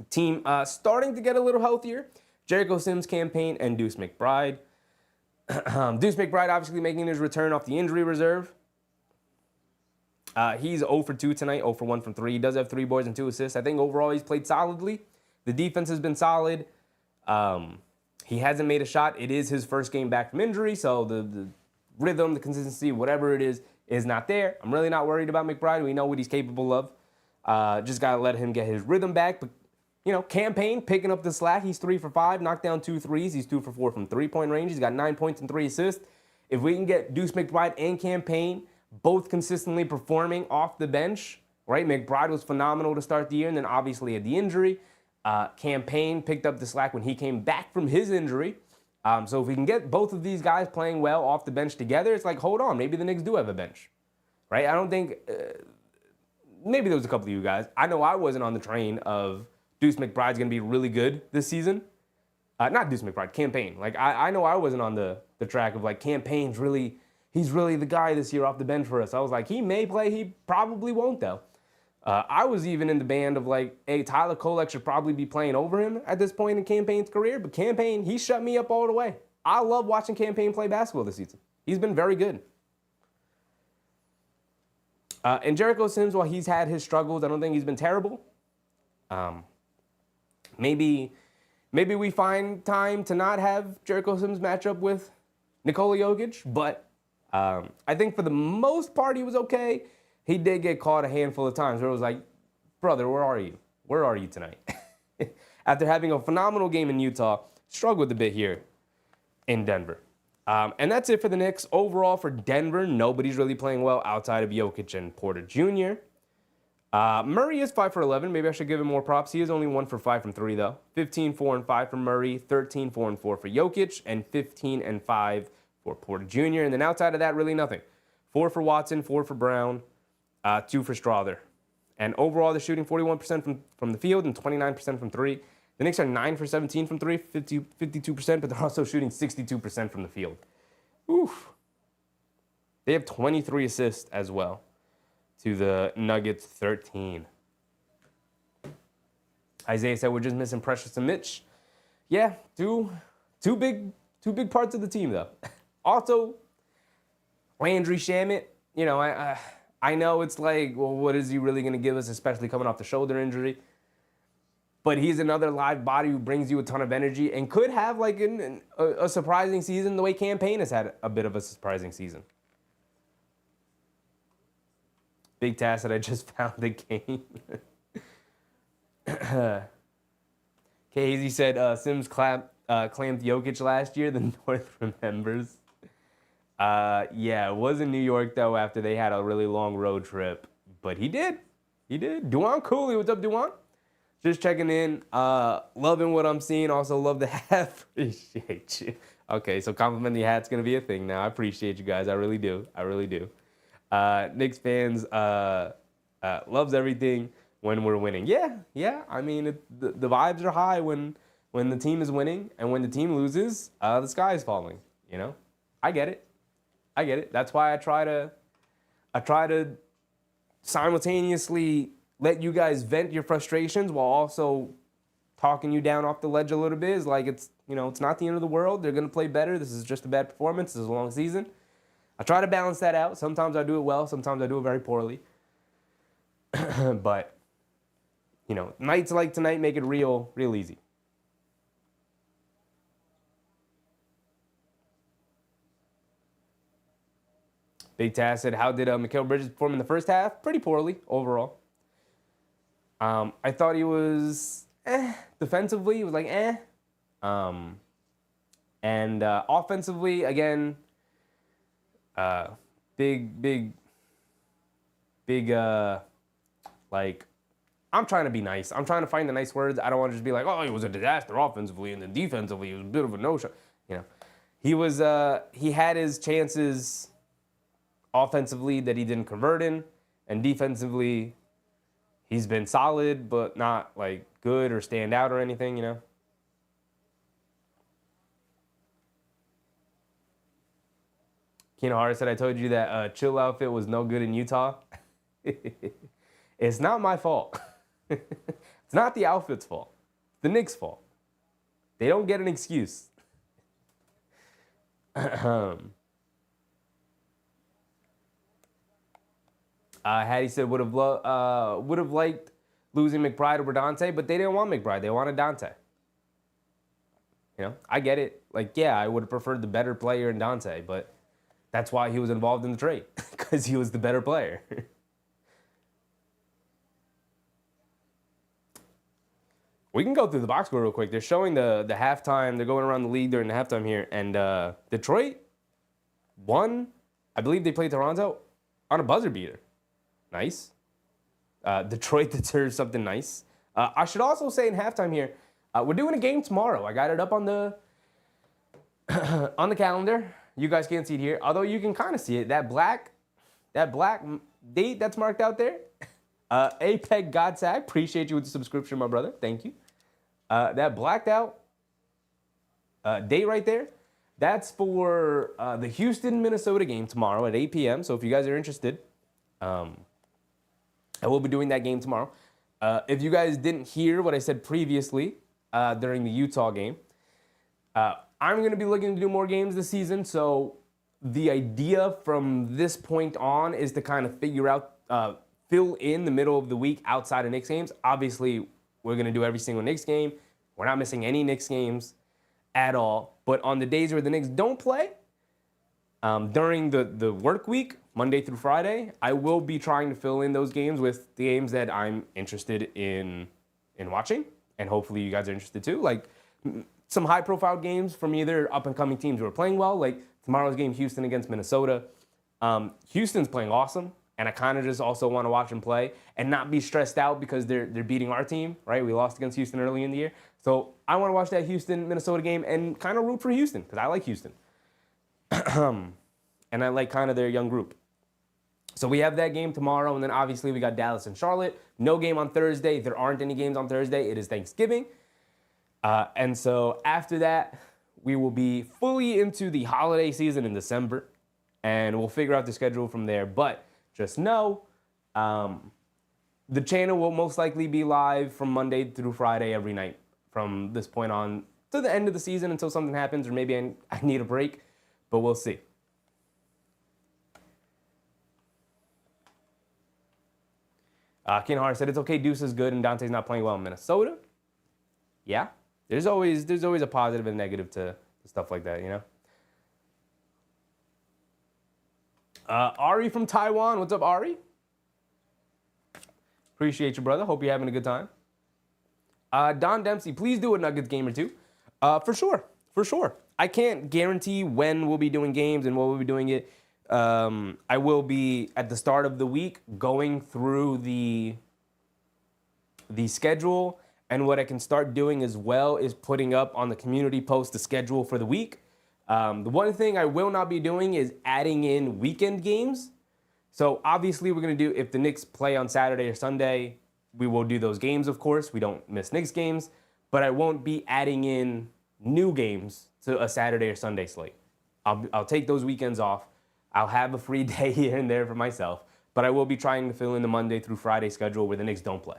[SPEAKER 1] Team starting to get a little healthier. Jericho Sims, Campaign, and Deuce McBride. Deuce McBride obviously making his return off the injury reserve. He's 0 for 2 tonight, 0 for 1 from 3. He does have 3 boards and 2 assists. I think overall he's played solidly. The defense has been solid. He hasn't made a shot. It is his first game back from injury, so the rhythm, the consistency, whatever it is not there. I'm really not worried about McBride. We know what he's capable of. Just got to let him get his rhythm back. But, Campaign picking up the slack. He's 3 for 5, knocked down 2 threes. He's 2 for 4 from three-point range. He's got 9 points and 3 assists. If we can get Deuce McBride and Campaign both consistently performing off the bench, right? McBride was phenomenal to start the year, and then obviously had the injury. Campaign picked up the slack when he came back from his injury. So if we can get both of these guys playing well off the bench together, it's like, hold on, maybe the Knicks do have a bench, right? I don't think, maybe there was a couple of you guys. I know I wasn't on the train of Deuce McBride's going to be really good this season. Not Deuce McBride, Campaign. Like, I know I wasn't on the track of, like, Campaign's really, he's really the guy this year off the bench for us. I was like, he may play, he probably won't, though. I was even in the band of like, hey, Tyler Kolek should probably be playing over him at this point in Campaign's career, but Campaign, he shut me up all the way. I love watching Campaign play basketball this season. He's been very good. And Jericho Sims, while he's had his struggles, I don't think he's been terrible. Maybe we find time to not have Jericho Sims match up with Nikola Jokic, but I think for the most part he was okay. He did get caught a handful of times where it was like, brother, where are you? Where are you tonight? After having a phenomenal game in Utah, struggled a bit here in Denver. And that's it for the Knicks. Overall for Denver, nobody's really playing well outside of Jokic and Porter Jr. Murray is 5 for 11. Maybe I should give him more props. He is only 1 for 5 from 3, though. 15, 4, and 5 for Murray, 13, 4, and 4 for Jokic, and 15 and 5 for Porter Jr. And then outside of that, really nothing. 4 for Watson, 4 for Brown, 2 for Strawther. And overall, they're shooting 41% from the field and 29% from 3. The Knicks are 9 for 17 from 3, 52%, but they're also shooting 62% from the field. Oof. They have 23 assists as well to the Nuggets 13. Isaiah said we're just missing Precious and Mitch. Yeah, two big parts of the team, though. Also, Landry Shamet, I know it's like, well, what is he really going to give us, especially coming off the shoulder injury? But he's another live body who brings you a ton of energy and could have like a surprising season the way Campaign has had a bit of a surprising season. Big task that I just found the game. Casey said Sims claimed Jokic last year. The North remembers. Yeah, it was in New York, though, after they had a really long road trip. But he did. He did. Duan Cooley, what's up, Duan? Just checking in. Loving what I'm seeing. Also love the hat. Appreciate you. Okay, so complimenting the hat's gonna be a thing now. I appreciate you guys. I really do. I really do. Knicks fans loves everything when we're winning. Yeah. I mean, the vibes are high when the team is winning, and when the team loses, the sky is falling. You know, I get it. That's why I try to simultaneously let you guys vent your frustrations while also talking you down off the ledge a little bit. Is like it's not the end of the world. They're gonna play better. This is just a bad performance. This is a long season. I try to balance that out. Sometimes I do it well. Sometimes I do it very poorly. But nights like tonight make it real easy. Big Taz said, how did Mikal Bridges perform in the first half? Pretty poorly overall. I thought he was defensively. He was like and offensively, again, big, like, I'm trying to be nice. I'm trying to find the nice words. I don't want to just be like, oh, he was a disaster offensively, and then defensively, he was a bit of a no-show. He had his chances offensively that he didn't convert in, and defensively, he's been solid, but not like good or stand out or anything, Keno Hart said, I told you that chill outfit was no good in Utah. It's not my fault. It's not the outfit's fault. It's the Knicks' fault. They don't get an excuse. Hattie said would have liked losing McBride over Dante, but they didn't want McBride. They wanted Dante. I get it. Like, yeah, I would have preferred the better player in Dante, but that's why he was involved in the trade, because he was the better player. We can go through the box score real quick. They're showing the halftime. They're going around the league during the halftime here, and Detroit won. I believe they played Toronto on a buzzer beater. Nice. Detroit deserves something nice. I should also say in halftime here, we're doing a game tomorrow. I got it up on the on the calendar. You guys can't see it here, although you can kind of see it. That black date that's marked out there. APEC Godsag, appreciate you with the subscription, my brother. Thank you. That blacked out date right there, that's for the Houston-Minnesota game tomorrow at 8 p.m. So if you guys are interested, I will be doing that game tomorrow. If you guys didn't hear what I said previously during the Utah game, I'm going to be looking to do more games this season. So the idea from this point on is to kind of figure out, fill in the middle of the week outside of Knicks games. Obviously, we're going to do every single Knicks game. We're not missing any Knicks games at all. But on the days where the Knicks don't play, during the work week, Monday through Friday, I will be trying to fill in those games with the games that I'm interested in watching. And hopefully you guys are interested too. Like some high-profile games from either up-and-coming teams who are playing well. Like tomorrow's game, Houston against Minnesota. Houston's playing awesome. And I kind of just also want to watch them play and not be stressed out because they're beating our team, right? We lost against Houston early in the year. So I want to watch that Houston-Minnesota game and kind of root for Houston because I like Houston. And I like kind of their young group. So we have that game tomorrow, and then obviously we got Dallas and Charlotte. No game on Thursday. There aren't any games on Thursday. It is Thanksgiving. And so after that, we will be fully into the holiday season in December, and we'll figure out the schedule from there. But just know, the channel will most likely be live from Monday through Friday every night from this point on to the end of the season until something happens, or maybe I need a break, but we'll see. Ken Hart said it's okay. Deuce is good, and Dante's not playing well in Minnesota. Yeah, there's always a positive and negative to stuff like that, you know. Ari from Taiwan, what's up, Ari? Appreciate you, brother. Hope you're having a good time. Don Dempsey, please do a Nuggets game or two. For sure. I can't guarantee when we'll be doing games and what we'll be doing it. I will be at the start of the week going through the the schedule. And what I can start doing as well is putting up on the community post the schedule for the week. The one thing I will not be doing is adding in weekend games. So obviously we're going to do, if the Knicks play on Saturday or Sunday, we will do those games, of course. We don't miss Knicks games. But I won't be adding in new games to a Saturday or Sunday slate. I'll take those weekends off. I'll have a free day here and there for myself. But I will be trying to fill in the Monday through Friday schedule where the Knicks don't play.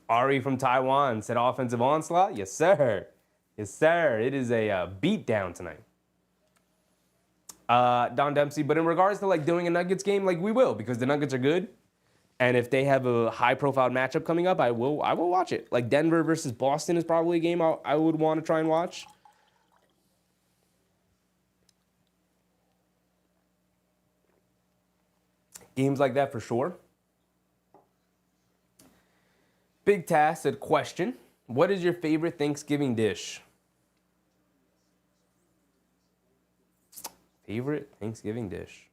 [SPEAKER 1] Ari from Taiwan said offensive onslaught. Yes, sir. Yes, sir. It is a beatdown tonight. Don Dempsey. But in regards to like doing a Nuggets game, like we will, because the Nuggets are good. And if they have a high-profile matchup coming up, I will watch it. Like Denver versus Boston is probably a game I would want to try and watch. Games like that for sure. Big Task said, question, what is your favorite Thanksgiving dish? Favorite Thanksgiving dish?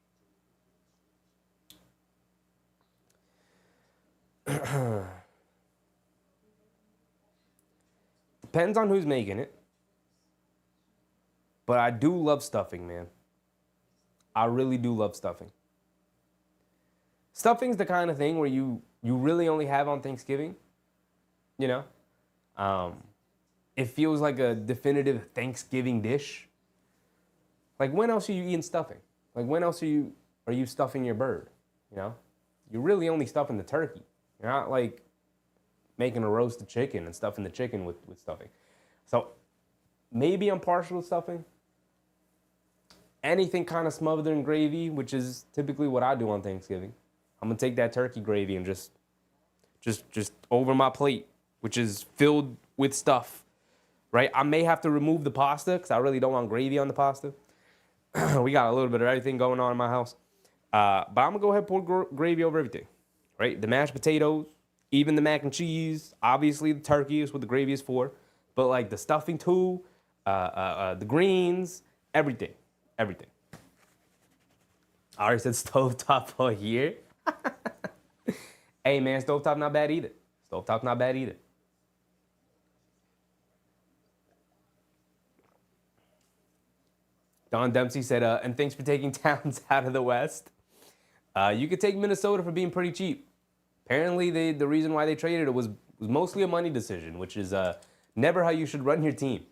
[SPEAKER 1] Depends on who's making it. But I do love stuffing, man. I really do love stuffing. Stuffing's the kind of thing where you really only have on Thanksgiving. You know, it feels like a definitive Thanksgiving dish. Like when else are you eating stuffing? Like when else are you stuffing your bird? You know, you're really only stuffing the turkey. You're not like making a roasted chicken and stuffing the chicken with stuffing. So maybe I'm partial to stuffing. Anything kind of smothered in gravy, which is typically what I do on Thanksgiving. I'm gonna take that turkey gravy and just over my plate, which is filled with stuff, right? I may have to remove the pasta because I really don't want gravy on the pasta. We got a little bit of everything going on in my house. But I'm going to go ahead and pour gravy over everything, right? The mashed potatoes, even the mac and cheese. Obviously, the turkey is what the gravy is for. But, like, the stuffing, too, the greens, everything. Everything. I already said stovetop all year. Hey, man, stovetop not bad either. Stovetop not bad either. Don Dempsey said, and thanks for taking Towns out of the West. You could take Minnesota for being pretty cheap. Apparently, the reason why they traded it was mostly a money decision, which is never how you should run your team.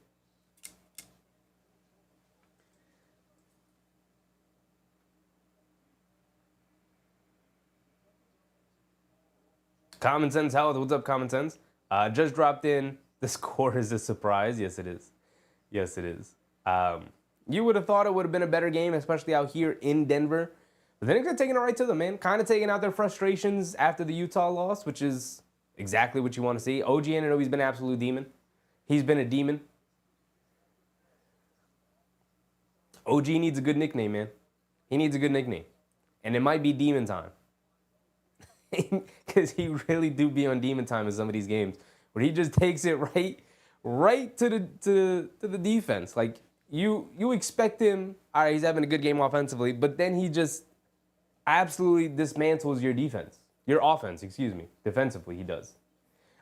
[SPEAKER 1] Common Sense Health, what's up, Common Sense? Just dropped in. The score is a surprise. Yes, it is. Yes, it is. You would have thought it would have been a better game, especially out here in Denver. But then they're taking it right to them, man. Kind of taking out their frustrations after the Utah loss, which is exactly what you want to see. OG Anunoby's been an absolute demon. He's been a demon. OG needs a good nickname, man. He needs a good nickname. And it might be Demon Time. Because he really do be on Demon Time in some of these games. Where he just takes it right to the defense. Like, you expect him, all right, he's having a good game offensively, but then he just absolutely dismantles your defense. Your offense, defensively he does.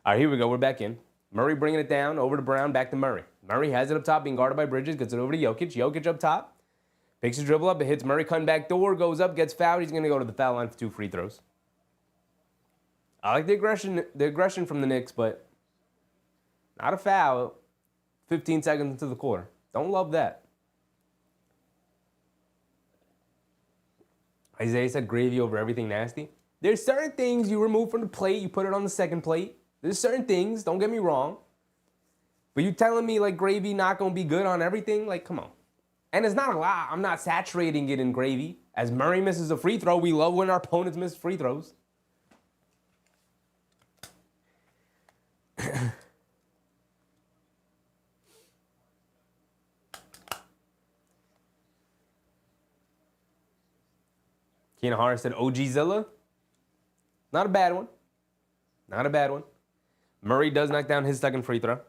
[SPEAKER 1] All right, here we go, we're back in. Murray bringing it down, over to Brown, back to Murray. Murray has it up top, being guarded by Bridges, gets it over to Jokic. Jokic up top, picks his dribble up, it hits Murray, cutting back door, goes up, gets fouled. He's going to go to the foul line for 2 free throws. I like the aggression from the Knicks, but not a foul 15 seconds into the quarter. Don't love that. Isaiah said gravy over everything nasty. There's certain things you remove from the plate, you put it on the second plate. There's certain things, don't get me wrong. But you telling me like gravy not going to be good on everything? Like, come on. And it's not a lot. I'm not saturating it in gravy. As Murray misses a free throw, we love when our opponents miss free throws. Keenan Harris said OG Zilla. Not a bad one. Not a bad one. Murray does knock down his second free throw.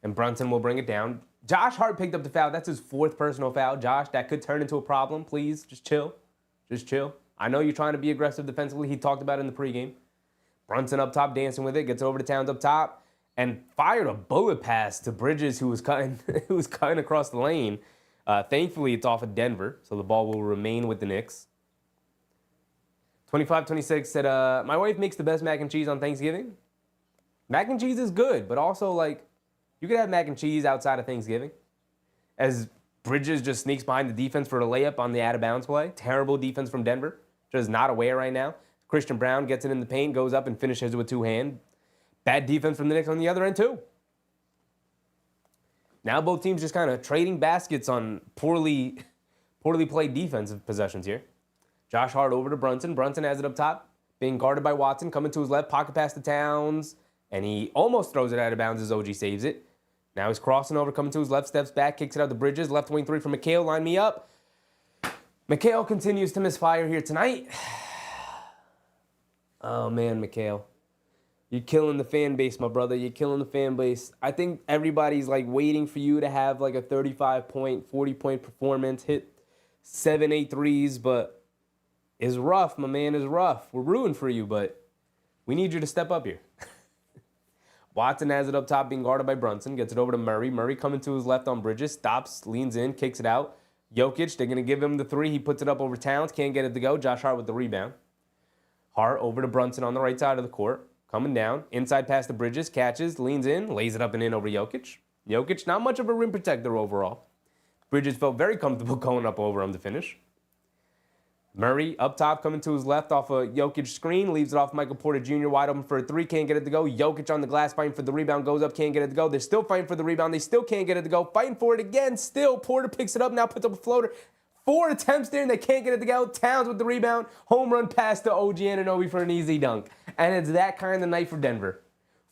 [SPEAKER 1] And Brunson will bring it down. Josh Hart picked up the foul. That's his 4th personal foul. Josh, that could turn into a problem. Please, just chill. Just chill. I know you're trying to be aggressive defensively. He talked about it in the pregame. Brunson up top, dancing with it, gets over to Towns up top, and fired a bullet pass to Bridges, who was cutting, across the lane. Thankfully, it's off of Denver, so the ball will remain with the Knicks. 25-26 said, my wife makes the best mac and cheese on Thanksgiving. Mac and cheese is good, but also, like, you could have mac and cheese outside of Thanksgiving. As Bridges just sneaks behind the defense for a layup on the out-of-bounds play. Terrible defense from Denver. Just not aware right now. Christian Brown gets it in the paint, goes up and finishes with 2-hand. Bad defense from the Knicks on the other end, too. Now both teams just kind of trading baskets on poorly played defensive possessions here. Josh Hart over to Brunson. Brunson has it up top, being guarded by Watson, coming to his left, pocket pass to Towns, and he almost throws it out of bounds as OG saves it. Now he's crossing over, coming to his left, steps back, kicks it out to Bridges. Left wing 3 from McHale. Line me up. McHale continues to misfire here tonight. Oh, man, McHale. You're killing the fan base, my brother. You're killing the fan base. I think everybody's, like, waiting for you to have, like, a 35-point, 40-point performance, hit 7, 8 threes, but it's rough, my man. It's rough. We're rooting for you, but we need you to step up here. Watson has it up top, being guarded by Brunson. Gets it over to Murray. Murray coming to his left on Bridges. Stops, leans in, kicks it out. Jokic, they're going to give him the 3. He puts it up over Towns. Can't get it to go. Josh Hart with the rebound. Hart over to Brunson on the right side of the court. Coming down. Inside pass to Bridges. Catches, leans in, lays it up and in over Jokic. Jokic, not much of a rim protector overall. Bridges felt very comfortable going up over him to finish. Murray up top, coming to his left off a Jokic screen, leaves it off Michael Porter Jr. wide open for a 3, can't get it to go. Jokic on the glass fighting for the rebound, goes up, can't get it to go. They're still fighting for the rebound, they still can't get it to go. Fighting for it again, still. Porter picks it up, now puts up a floater. 4 attempts there and they can't get it to go. Towns with the rebound, home run pass to OG Anunoby for an easy dunk. And it's that kind of night for Denver.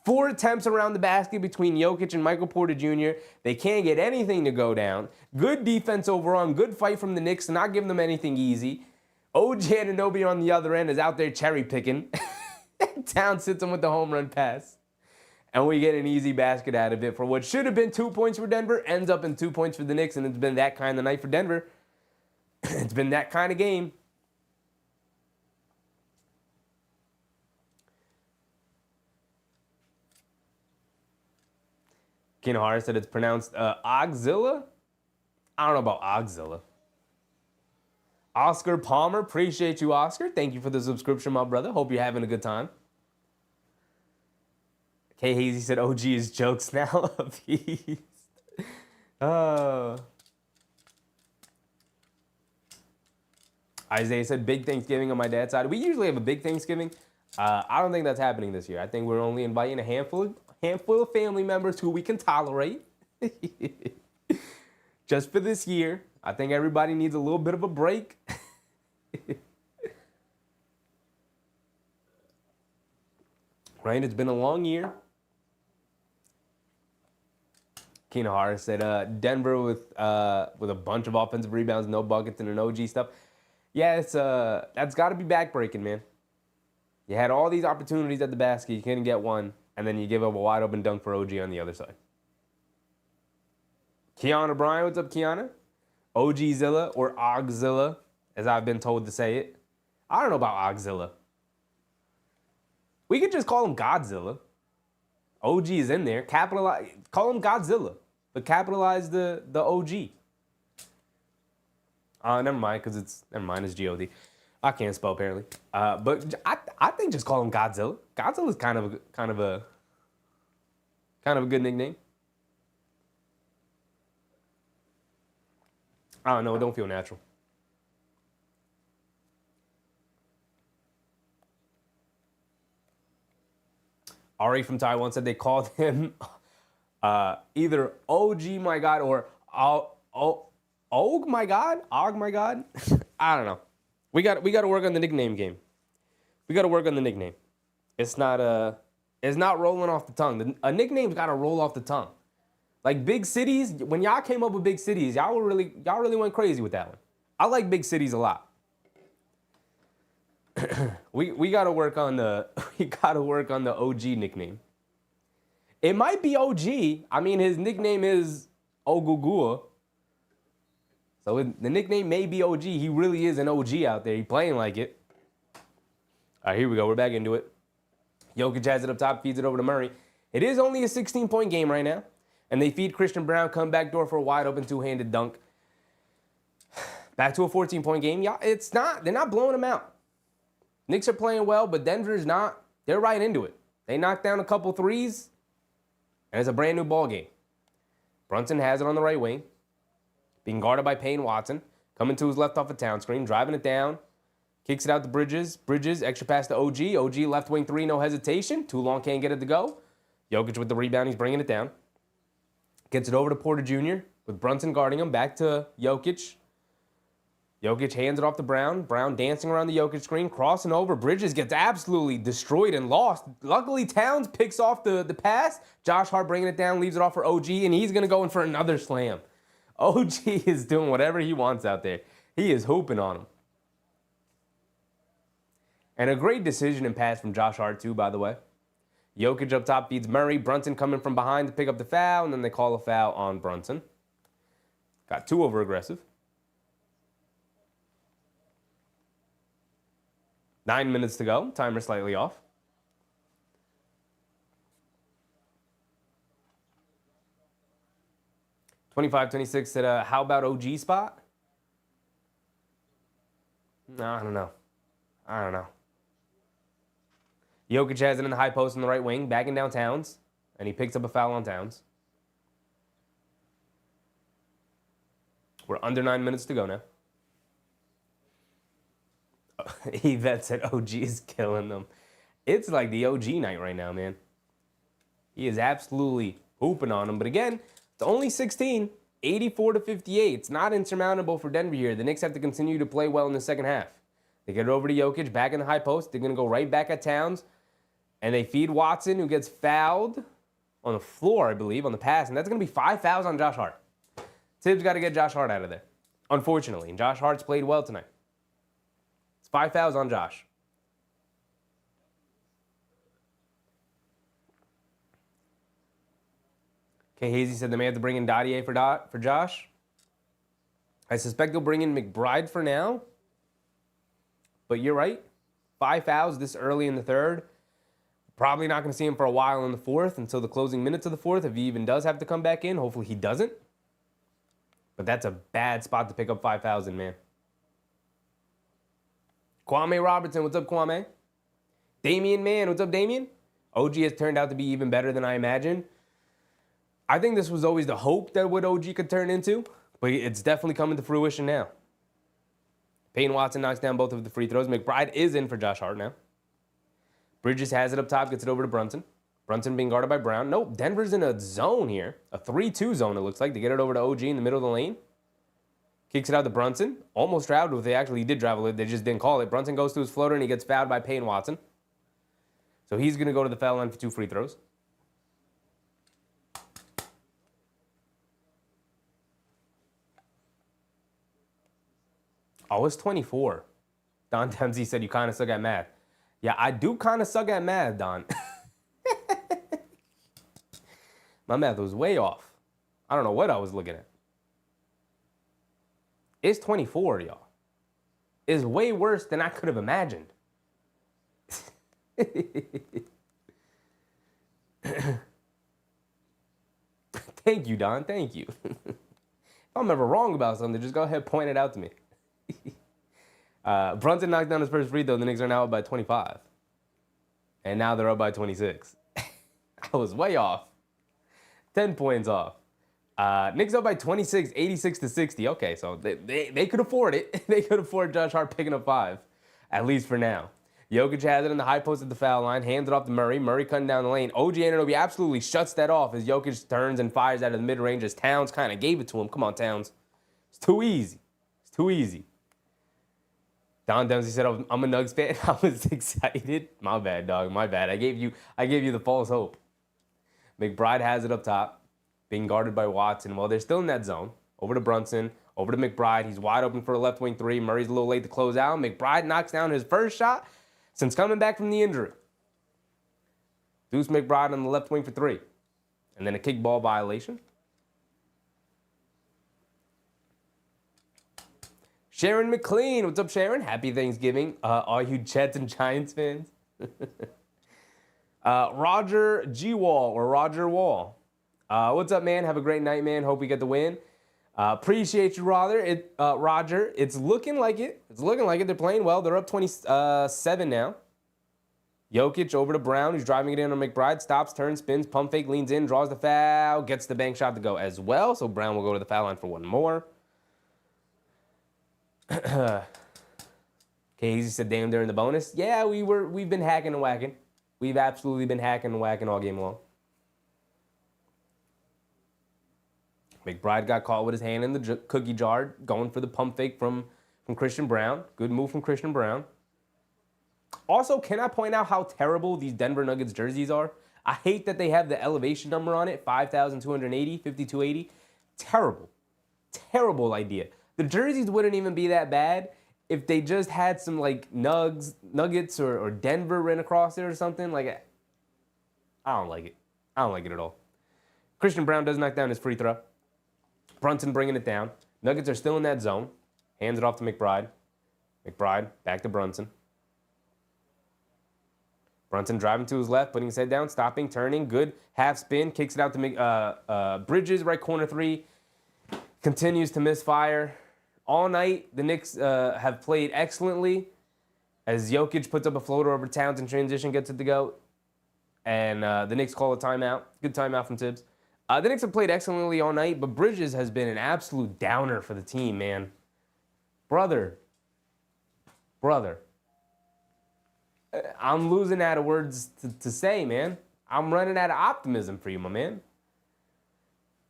[SPEAKER 1] 4 attempts around the basket between Jokic and Michael Porter Jr. They can't get anything to go down. Good defense overall, good fight from the Knicks, not giving them anything easy. OG Anunoby on the other end is out there cherry picking. Towns sits him with the home run pass. And we get an easy basket out of it for what should have been 2 points for Denver. Ends up in 2 points for the Knicks, and it's been that kind of night for Denver. It's been that kind of game. Ken Harris said it's pronounced Ogzilla. I don't know about Ogzilla. Oscar Palmer, appreciate you, Oscar. Thank you for the subscription, my brother. Hope you're having a good time. K. Hazy said OG is jokes now. Peace. Isaiah said big Thanksgiving on my dad's side. We usually have a big Thanksgiving. I don't think that's happening this year. I think we're only inviting a handful of family members who we can tolerate. Just for this year. I think everybody needs a little bit of a break. Right? It's been a long year. Keenan Harris said Denver with a bunch of offensive rebounds, no buckets, and an OG stuff. Yeah, that's got to be backbreaking, man. You had all these opportunities at the basket, you couldn't get one, and then you give up a wide open dunk for OG on the other side. Kiana Bryan, what's up, Kiana? OGzilla or Ogzilla, as I've been told to say it. I don't know about Ogzilla. We could just call him Godzilla. OG is in there. Capitalize, call him Godzilla, but capitalize the OG. Never mind, because it's G-O-D. I can't spell apparently. But I think just call him Godzilla. Godzilla's kind of a good nickname. I don't know. It don't feel natural. Ari from Taiwan said they called him either OG my God or Og my God? Og my God? I don't know. We got to work on the nickname game. We got to work on the nickname. It's not rolling off the tongue. A nickname's got to roll off the tongue. Like big cities, when y'all came up with big cities, y'all really went crazy with that one. I like big cities a lot. we got to work on the OG nickname. It might be OG. I mean, his nickname is Ogugua. So the nickname may be OG. He really is an OG out there. He's playing like it. All right, here we go. We're back into it. Jokic has it up top, feeds it over to Murray. It is only a 16-point game right now. And they feed Christian Brown, come back door for a wide open two-handed dunk. Back to a 14-point game. Yeah, they're not blowing them out. Knicks are playing well, but Denver's not. They're right into it. They knocked down a couple threes, and it's a brand new ball game. Brunson has it on the right wing, being guarded by Payne Watson, coming to his left off a town screen, driving it down, kicks it out to Bridges. Bridges, extra pass to OG. OG left wing three, no hesitation. Too long, can't get it to go. Jokic with the rebound, he's bringing it down. Gets it over to Porter Jr. with Brunson guarding him. Back to Jokic. Jokic hands it off to Brown. Brown dancing around the Jokic screen, crossing over. Bridges gets absolutely destroyed and lost. Luckily, Towns picks off the pass. Josh Hart bringing it down, leaves it off for OG, and he's going to go in for another slam. OG is doing whatever he wants out there. He is hooping on him. And a great decision and pass from Josh Hart, too, by the way. Jokic up top feeds Murray. Brunson coming from behind to pick up the foul, and then they call a foul on Brunson. Got too over-aggressive. 9 minutes to go. Timer slightly off. (25-26) said, how about OG spot? No, I don't know. Jokic has it in the high post on the right wing, backing down Towns, and he picks up a foul on Towns. We're under 9 minutes to go now. Yvette said OG is killing them. It's like the OG night right now, man. He is absolutely hooping on them. But again, it's only 16, 84-58. It's not insurmountable for Denver here. The Knicks have to continue to play well in the second half. They get it over to Jokic, back in the high post. They're going to go right back at Towns. And they feed Watson, who gets fouled on the floor, I believe, on the pass. And that's going to be 5 fouls on Josh Hart. Tibbs got to get Josh Hart out of there, unfortunately. And Josh Hart's played well tonight. It's 5 fouls on Josh. Okay, Hazy said they may have to bring in Dottier for Josh. I suspect they'll bring in McBride for now. But you're right. 5 fouls this early in the third. Probably not going to see him for a while in the fourth until the closing minutes of the fourth, if he even does have to come back in. Hopefully he doesn't. But that's a bad spot to pick up 5 fouls in, man. Kwame Robertson, what's up, Kwame? Damian, man, what's up, Damian? OG has turned out to be even better than I imagined. I think this was always the hope that what OG could turn into, but it's definitely coming to fruition now. Payne Watson knocks down both of the free throws. McBride is in for Josh Hart now. Bridges has it up top, gets it over to Brunson. Brunson being guarded by Brown. Nope, Denver's in a zone here. A 3-2 zone, it looks like. They get it over to OG in the middle of the lane. Kicks it out to Brunson. Almost traveled with it. Actually, he did travel it. They just didn't call it. Brunson goes to his floater, and he gets fouled by Payne Watson. So he's going to go to the foul line for 2 free throws. Oh, it's 24. Don Dempsey said you kind of suck at math. Yeah, I do kind of suck at math, Don. My math was way off. I don't know what I was looking at. It's 24, y'all. It's way worse than I could have imagined. Thank you, Don. Thank you. If I'm ever wrong about something, just go ahead and point it out to me. Brunson knocked down his first free throw. The Knicks are now up by 25. And now they're up by 26. I was way off. 10 points off. Knicks up by 26, 86-60. Okay, so they could afford it. They could afford Josh Hart picking up 5, at least for now. Jokic has it in the high post at the foul line, hands it off to Murray. Murray cutting down the lane. OG Anunoby absolutely shuts that off as Jokic turns and fires out of the mid-range as Towns kind of gave it to him. Come on, Towns. It's too easy. It's too easy. Don Dempsey said, I'm a Nuggets fan. I was excited. My bad, dog. My bad. I gave you the false hope. McBride has it up top, being guarded by Watson. Well, they're still in that zone. Over to Brunson. Over to McBride. He's wide open for a left wing 3. Murray's a little late to close out. McBride knocks down his first shot since coming back from the injury. Deuce McBride on the left wing for 3. And then a kickball violation. Sharon McLean, what's up, Sharon? Happy Thanksgiving. Are you Jets and Giants fans? Roger G. Wall or Roger Wall. What's up, man? Have a great night, man. Hope we get the win. Appreciate you, Roger. It's looking like it. It's looking like it. They're playing well. They're up 27 now. Jokic over to Brown, who's driving it in on McBride. Stops, turns, spins, pump fake, leans in, draws the foul, gets the bank shot to go as well. So Brown will go to the foul line for one more. Casey said, damn, they're in the bonus. Yeah, we've been hacking and whacking. We've absolutely been hacking and whacking all game long. McBride got caught with his hand in the cookie jar, going for the pump fake from Christian Brown. Good move from Christian Brown. Also, can I point out how terrible these Denver Nuggets jerseys are? I hate that they have the elevation number on it, 5,280, 5,280. Terrible. Terrible idea. The jerseys wouldn't even be that bad if they just had some, like, Nuggets or Denver written across there or something. Like, I don't like it. I don't like it at all. Christian Brown does knock down his free throw. Brunson bringing it down. Nuggets are still in that zone. Hands it off to McBride. McBride back to Brunson. Brunson driving to his left, putting his head down, stopping, turning, good. Half spin, kicks it out to Bridges, right corner three. Continues to misfire. All night, the Knicks have played excellently as Jokic puts up a floater over Towns in transition, gets it to go. And the Knicks call a timeout. Good timeout from Tibbs. The Knicks have played excellently all night, but Bridges has been an absolute downer for the team, man. Brother. I'm losing out of words to say, man. I'm running out of optimism for you, my man.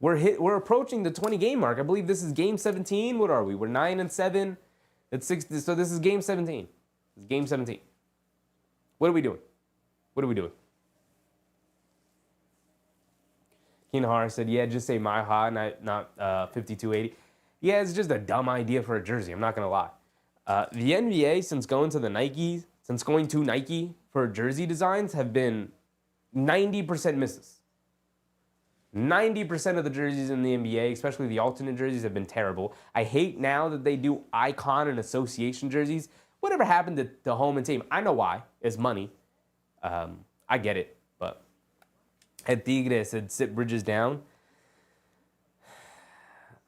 [SPEAKER 1] We're approaching the 20-game mark. I believe this is game 17. What are we? We're 9-7. It's 6. So this is game 17. This is game 17. What are we doing? Keenan Harris said, yeah, just say my ha, not 5280. Yeah, it's just a dumb idea for a jersey. I'm not going to lie. The NBA, since going to Nike for jersey designs, have been 90% misses. 90% of the jerseys in the NBA, especially the alternate jerseys, have been terrible. I hate now that they do icon and association jerseys. Whatever happened to home and team? I know why. It's money. I get it. But at Tigre said sit Bridges down.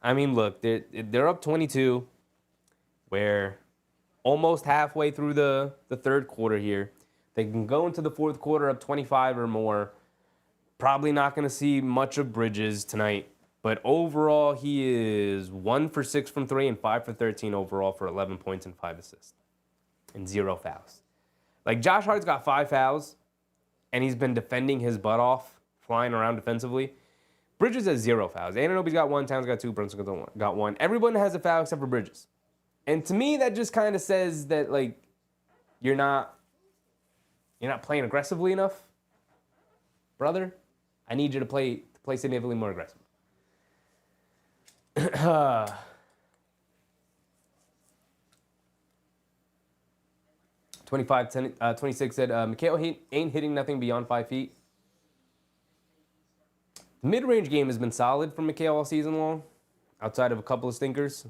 [SPEAKER 1] I mean, look, they're up 22. We're almost halfway through the third quarter here. They can go into the fourth quarter up 25 or more. Probably not going to see much of Bridges tonight. But overall, he is 1 for 6 from 3 and 5 for 13 overall for 11 points and 5 assists. And 0 fouls. Like, Josh Hart's got 5 fouls, and he's been defending his butt off, flying around defensively. Bridges has 0 fouls. Anunoby's got 1, Towns got 2, Brunson got 1. Everyone has a foul except for Bridges. And to me, that just kind of says that, like, you're not playing aggressively enough, brother. I need you to play significantly more aggressive. 26 said, Mikhail ain't hitting nothing beyond 5 feet. The mid-range game has been solid for Mikhail all season long, outside of a couple of stinkers.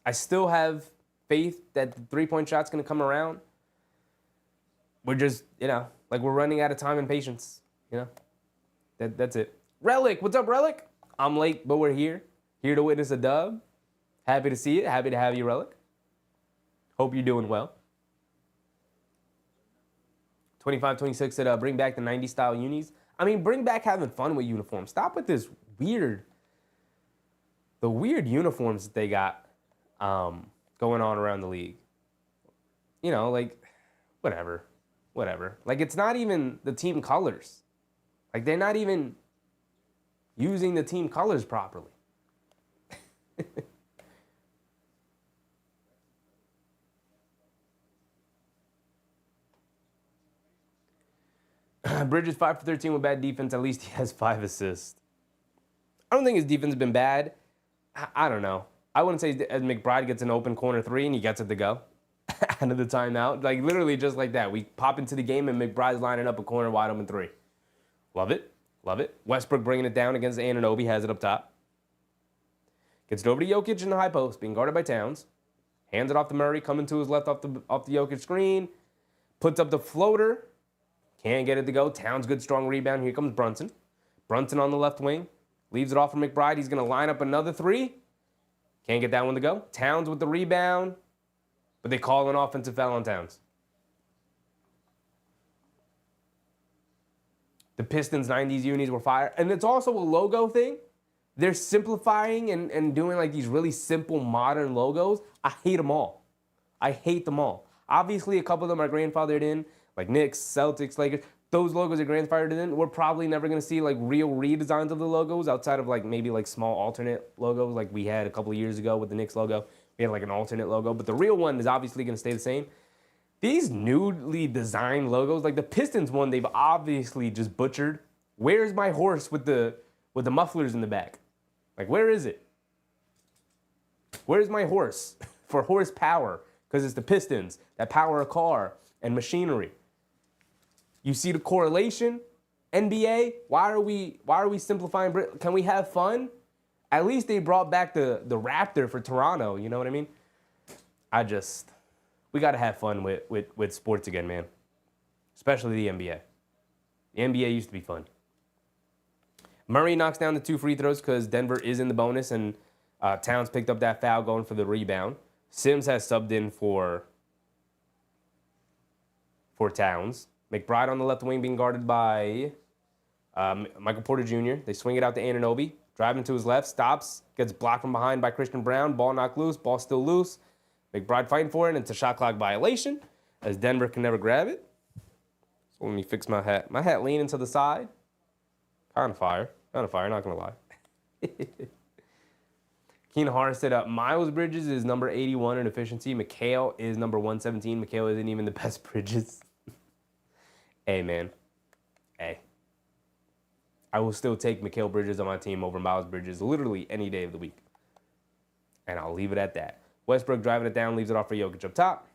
[SPEAKER 1] I still have faith that the three-point shot's going to come around. We're just, we're running out of time and patience. That's it. Relic, what's up, Relic? I'm late, but we're here. Here to witness a dub. Happy to see it. Happy to have you, Relic. Hope you're doing well. 25-26 said, bring back the 90s style unis. I mean, bring back having fun with uniforms. Stop with this weird uniforms that they got going on around the league. Whatever. Like, it's not even the team colors. Like, they're not even using the team colors properly. Bridges 5 for 13 with bad defense. At least he has 5 assists. I don't think his defense has been bad. I don't know. I wouldn't say as McBride gets an open corner 3 and he gets it to go out of the timeout. Like, literally just like that. We pop into the game and McBride's lining up a corner wide open 3. Love it. Westbrook bringing it down against Anunoby. Has it up top. Gets it over to Jokic in the high post, being guarded by Towns. Hands it off to Murray, coming to his left off the Jokic screen. Puts up the floater. Can't get it to go. Towns, good strong rebound. Here comes Brunson. Brunson on the left wing. Leaves it off for McBride. He's going to line up another three. Can't get that one to go. Towns with the rebound. But they call an offensive foul on Towns. The Pistons 90s unis were fire. And it's also a logo thing. They're simplifying and doing like these really simple modern logos. I hate them all. I hate them all. Obviously, a couple of them are grandfathered in, like Knicks, Celtics, Lakers. Those logos are grandfathered in. We're probably never going to see like real redesigns of the logos outside of like maybe like small alternate logos like we had a couple of years ago with the Knicks logo. We had like an alternate logo, but the real one is obviously going to stay the same. These newly designed logos, like the Pistons one, they've obviously just butchered. Where's my horse with the mufflers in the back? Like, where is it? Where's my horse for horsepower? Because it's the Pistons that power a car and machinery. You see the correlation? NBA, why are we simplifying? Can we have fun? At least they brought back the Raptor for Toronto, you know what I mean? We got to have fun with sports again, man. Especially the NBA. The NBA used to be fun. Murray knocks down the 2 free throws because Denver is in the bonus, and Towns picked up that foul going for the rebound. Sims has subbed in for Towns. McBride on the left wing being guarded by Michael Porter Jr. They swing it out to Anunoby. Driving to his left, stops, gets blocked from behind by Christian Brown. Ball knocked loose, ball still loose. McBride fighting for it, and it's a shot clock violation as Denver can never grab it. So let me fix my hat. My hat leaning to the side. Kind of fire, not going to lie. Keenan Harris said Miles Bridges is number 81 in efficiency. McHale is number 117. McHale isn't even the best Bridges. Hey, man. Hey. I will still take Mikal Bridges on my team over Miles Bridges literally any day of the week. And I'll leave it at that. Westbrook driving it down, leaves it off for Jokic up top.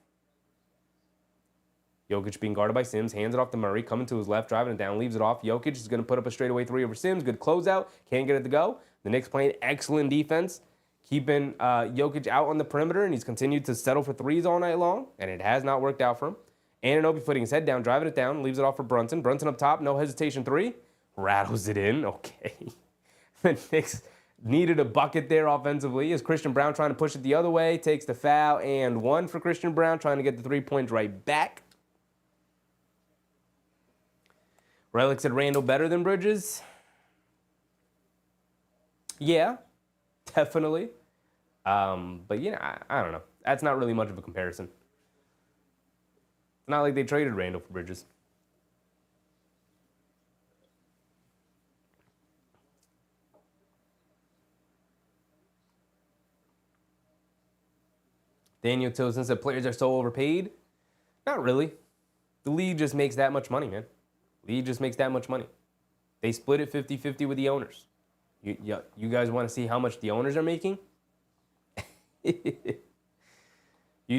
[SPEAKER 1] Jokic being guarded by Sims, hands it off to Murray, coming to his left, driving it down, leaves it off. Jokic is going to put up a straightaway 3 over Sims. Good closeout. Can't get it to go. The Knicks playing excellent defense, keeping Jokic out on the perimeter, and he's continued to settle for threes all night long, and it has not worked out for him. Anunoby putting his head down, driving it down, leaves it off for Brunson. Brunson up top, no hesitation 3. Rattles it in. Okay. The Knicks needed a bucket there offensively as Christian Brown trying to push it the other way, takes the foul, and 1 for Christian Brown, trying to get the 3 points right back. Relic said Randall better than Bridges. Yeah, definitely. But, you know, I don't know. That's not really much of a comparison. It's not like they traded Randall for Bridges. Daniel Tilson said players are so overpaid. Not really. The league just makes that much money, man. League just makes that much money. They split it 50-50 with the owners. You guys want to see how much the owners are making? You'd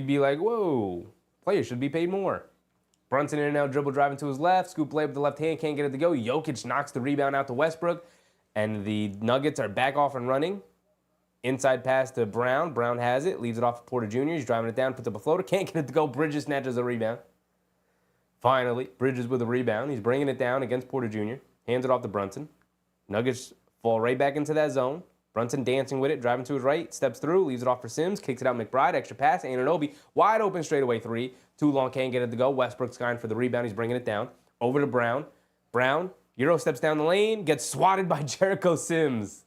[SPEAKER 1] be like, whoa, players should be paid more. Brunson in and out, dribble driving to his left, scoop layup with the left hand, can't get it to go. Jokic knocks the rebound out to Westbrook, and the Nuggets are back off and running. Inside pass to Brown. Brown has it, leaves it off to Porter Jr. He's driving it down, puts up a floater, can't get it to go. Bridges snatches a rebound. Finally, Bridges with a rebound. He's bringing it down against Porter Jr. Hands it off to Brunson. Nuggets fall right back into that zone. Brunson dancing with it, driving to his right, steps through, leaves it off for Sims, kicks it out McBride, extra pass, Anunoby, wide open straightaway 3. Too long, can't get it to go. Westbrook's going for the rebound. He's bringing it down. Over to Brown. Brown, Euro steps down the lane, gets swatted by Jericho Sims.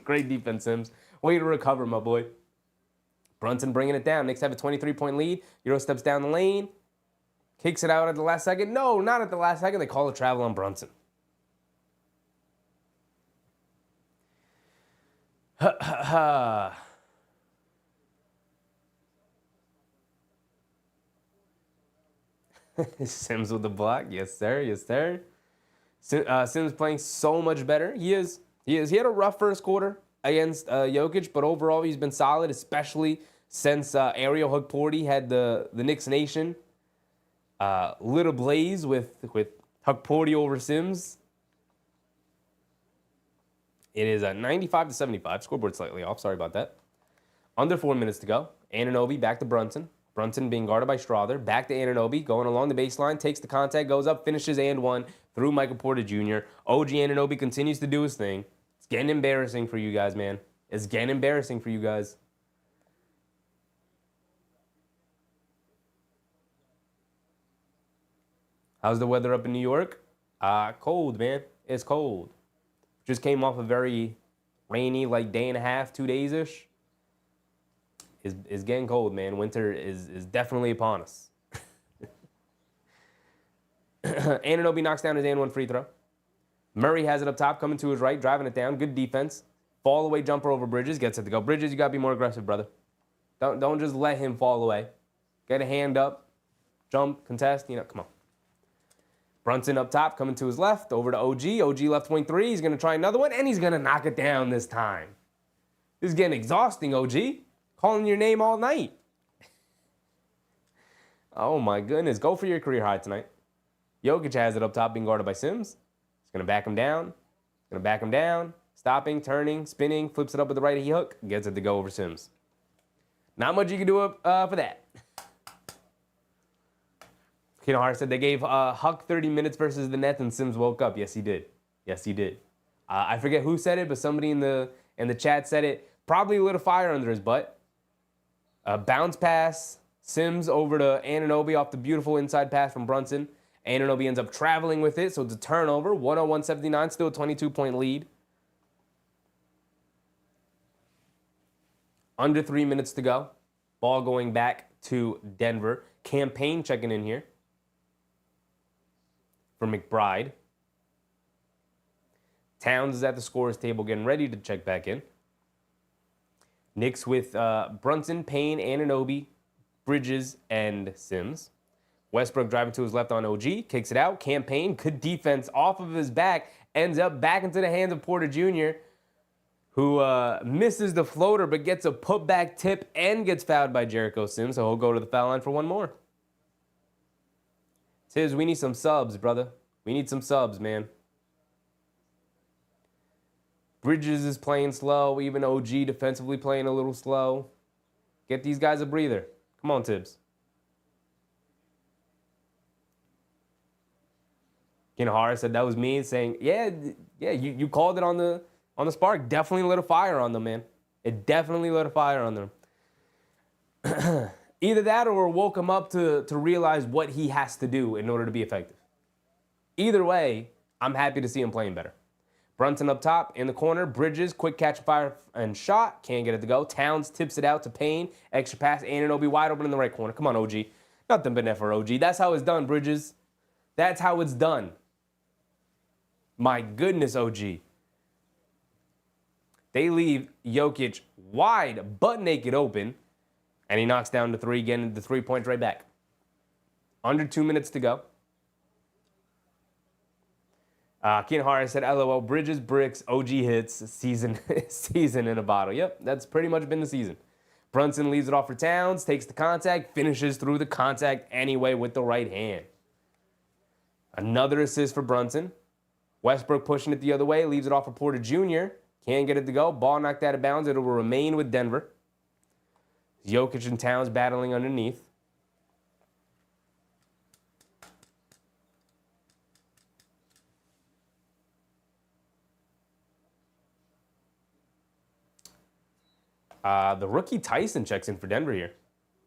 [SPEAKER 1] Great defense, Sims. Way to recover, my boy. Brunson bringing it down. Knicks have a 23-point lead. Euro steps down the lane. Kicks it out at the last second. No, not at the last second. They call a travel on Brunson. Sims with the block. Yes, sir. Yes, sir. Sims playing so much better. He had a rough first quarter against Jokic, but overall he's been solid, especially since Ariel Hukporty had the Knicks Nation lit ablaze with Hukporty over Sims. It is 95 to 75. Scoreboard slightly off. Sorry about that. Under 4 minutes to go. Anunoby back to Brunson. Brunson being guarded by Strother. Back to Anunoby. Going along the baseline. Takes the contact. Goes up. Finishes and one through Michael Porter Jr. OG Anunoby continues to do his thing. It's getting embarrassing for you guys, man. It's getting embarrassing for you guys. How's the weather up in New York? Cold, man. It's cold. Just came off a very rainy, like, day and a half, 2 days-ish. It's getting cold, man. Winter is definitely upon us. Anunoby knocks down his and one free throw. Murray has it up top, coming to his right, driving it down. Good defense. Fall away jumper over Bridges. Gets it to go. Bridges, you got to be more aggressive, brother. Don't just let him fall away. Get a hand up. Jump, contest. Come on. Brunson up top, coming to his left, over to OG. OG left point three. He's going to try another one, and he's going to knock it down this time. This is getting exhausting, OG. Calling your name all night. Oh, my goodness. Go for your career high tonight. Jokic has it up top, being guarded by Sims. He's going to back him down. Going to back him down. Stopping, turning, spinning, flips it up with the right hook. Gets it to go over Sims. Not much you can do for that. Keno Hart said they gave Huck 30 minutes versus the Nets and Sims woke up. Yes, he did. Yes, he did. I forget who said it, but somebody in the chat said it. Probably lit a fire under his butt. Bounce pass. Sims over to Anunoby off the beautiful inside pass from Brunson. Anunoby ends up traveling with it, so it's a turnover. 101-79, still a 22-point lead. Under 3 minutes to go. Ball going back to Denver. Campaign checking in here for McBride. Towns is at the scorer's table getting ready to check back in. Knicks with Brunson, Payne, Anunoby, Bridges, and Sims. Westbrook driving to his left on OG, kicks it out. Campaign, good defense off of his back, ends up back into the hands of Porter Jr., who misses the floater but gets a putback tip and gets fouled by Jericho Sims, so he'll go to the foul line for one more. Tiz, we need some subs, brother. We need some subs, man. Bridges is playing slow. Even OG defensively playing a little slow. Get these guys a breather. Come on, Tibbs. Kinahara said that was me saying, yeah, you called it on the spark. Definitely lit a fire on them, man. It definitely lit a fire on them. Either that or woke him up to realize what he has to do in order to be effective. Either way, I'm happy to see him playing better. Brunson up top in the corner. Bridges, quick catch, fire, and shot. Can't get it to go. Towns tips it out to Payne. Extra pass. Anunoby wide open in the right corner. Come on, OG. Nothing but net for OG. That's how it's done, Bridges. That's how it's done. My goodness, OG. They leave Jokic wide, butt naked open, and he knocks down the three, getting the 3 points right back. Under 2 minutes to go. Ken Harris said, LOL, Bridges, bricks, OG hits, season in a bottle. Yep, that's pretty much been the season. Brunson leaves it off for Towns, takes the contact, finishes through the contact anyway with the right hand. Another assist for Brunson. Westbrook pushing it the other way, leaves it off for Porter Jr. Can't get it to go. Ball knocked out of bounds. It will remain with Denver. Jokic and Towns battling underneath. The rookie Tyson checks in for Denver here.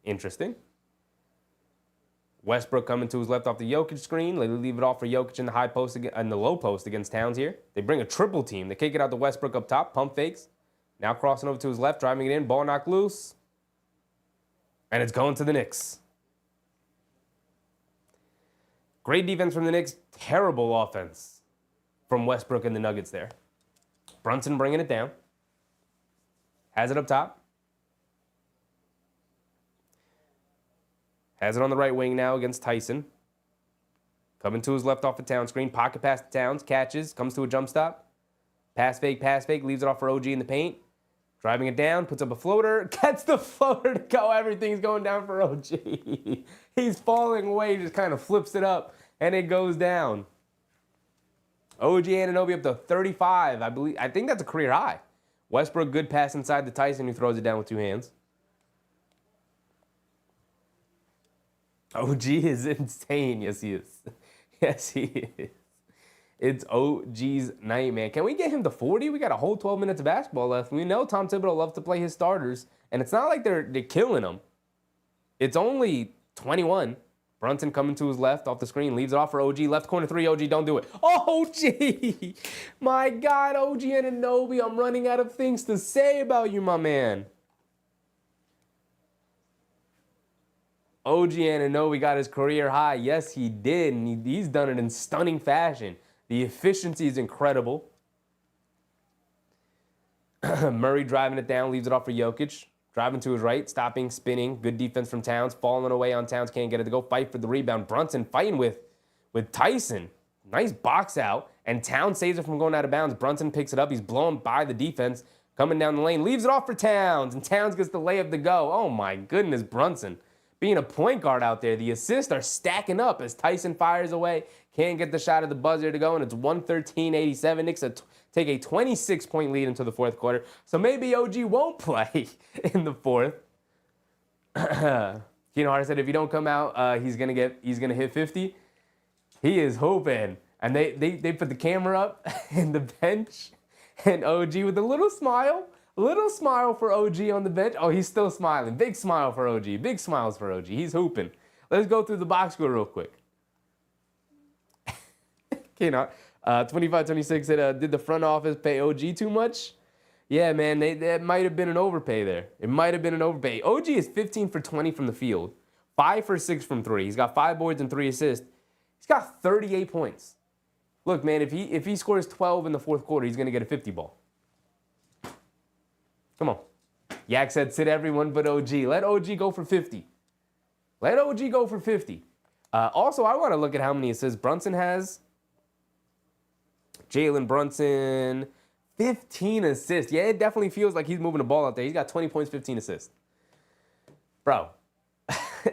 [SPEAKER 1] Interesting. Westbrook coming to his left off the Jokic screen. They leave it off for Jokic in the high post and the low post against Towns here. They bring a triple team. They kick it out to Westbrook up top. Pump fakes. Now crossing over to his left, driving it in. Ball knocked loose. And it's going to the Knicks. Great defense from the Knicks. Terrible offense from Westbrook and the Nuggets there. Brunson bringing it down. Has it up top. Has it on the right wing now against Tyson. Coming to his left off the Towns screen. Pocket pass to Towns. Catches. Comes to a jump stop. Pass fake. Leaves it off for OG in the paint. Driving it down. Puts up a floater. Gets the floater to go. Everything's going down for OG. He's falling away. Just kind of flips it up. And it goes down. OG Anunoby up to 35. I think that's a career high. Westbrook, good pass inside to Tyson, who throws it down with two hands. OG is insane. Yes, he is. Yes, he is. It's OG's night, man. Can we get him to 40? We got a whole 12 minutes of basketball left. We know Tom Thibodeau loves to play his starters, and it's not like they're killing them. It's only 21. Brunson coming to his left off the screen, leaves it off for OG. Left corner three, OG, don't do it. OG! My God, OG Anunoby, I'm running out of things to say about you, my man. OG Anunoby got his career high. Yes, he did, and he's done it in stunning fashion. The efficiency is incredible. Murray driving it down, leaves it off for Jokic. Driving to his right, stopping, spinning. Good defense from Towns. Falling away on Towns, can't get it to go. Fight for the rebound. Brunson fighting with Tyson. Nice box out. And Towns saves it from going out of bounds. Brunson picks it up. He's blown by the defense. Coming down the lane. Leaves it off for Towns. And Towns gets the layup to go. Oh, my goodness, Brunson. Being a point guard out there, the assists are stacking up as Tyson fires away. Can't get the shot at the buzzer to go, and it's 113-87. Knicks take a 26-point lead into the fourth quarter. So maybe OG won't play in the fourth. Keenan Hart said if you don't come out, he's gonna hit 50. He is hoping. And they put the camera up in the bench, and OG with a little smile. Little smile for OG on the bench. Oh, he's still smiling. Big smile for OG. Big smiles for OG. He's hooping. Let's go through the box score real quick. 25-26 said, did the front office pay OG too much? Yeah, man, that might have been an overpay there. It might have been an overpay. OG is 15 for 20 from the field. 5 for 6 from 3. He's got 5 boards and 3 assists. He's got 38 points. Look, man, if he scores 12 in the fourth quarter, he's going to get a 50 ball. Come on. Yak said sit everyone but OG. Let OG go for 50. Let OG go for 50. Also, I want to look at how many assists Brunson has. Jalen Brunson, 15 assists. Yeah, it definitely feels like he's moving the ball out there. He's got 20 points, 15 assists. Bro,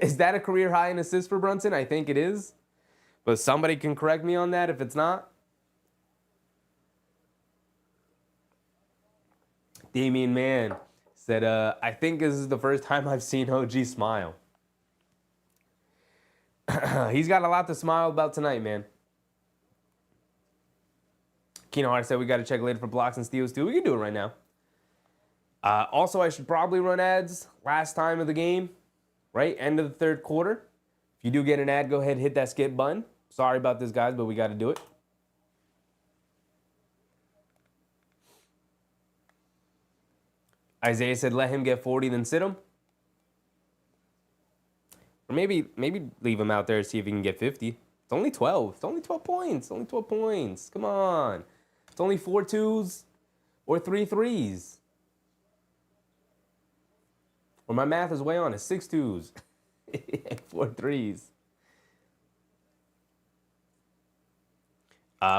[SPEAKER 1] is that a career high in assists for Brunson? I think it is. But somebody can correct me on that if it's not. Damian Mann said, I think this is the first time I've seen OG smile. He's got a lot to smile about tonight, man. Keenan Hart said we got to check later for blocks and steals, too. We can do it right now. Also, I should probably run ads last time of the game, right? End of the third quarter. If you do get an ad, go ahead and hit that skip button. Sorry about this, guys, but we got to do it. Isaiah said, let him get 40, then sit him. Or maybe leave him out there and see if he can get 50. It's only 12. It's only 12 points. Only 12 points. Come on. It's only 4 twos or 3 threes. Or my math is way on. It's 6 twos. 4 threes.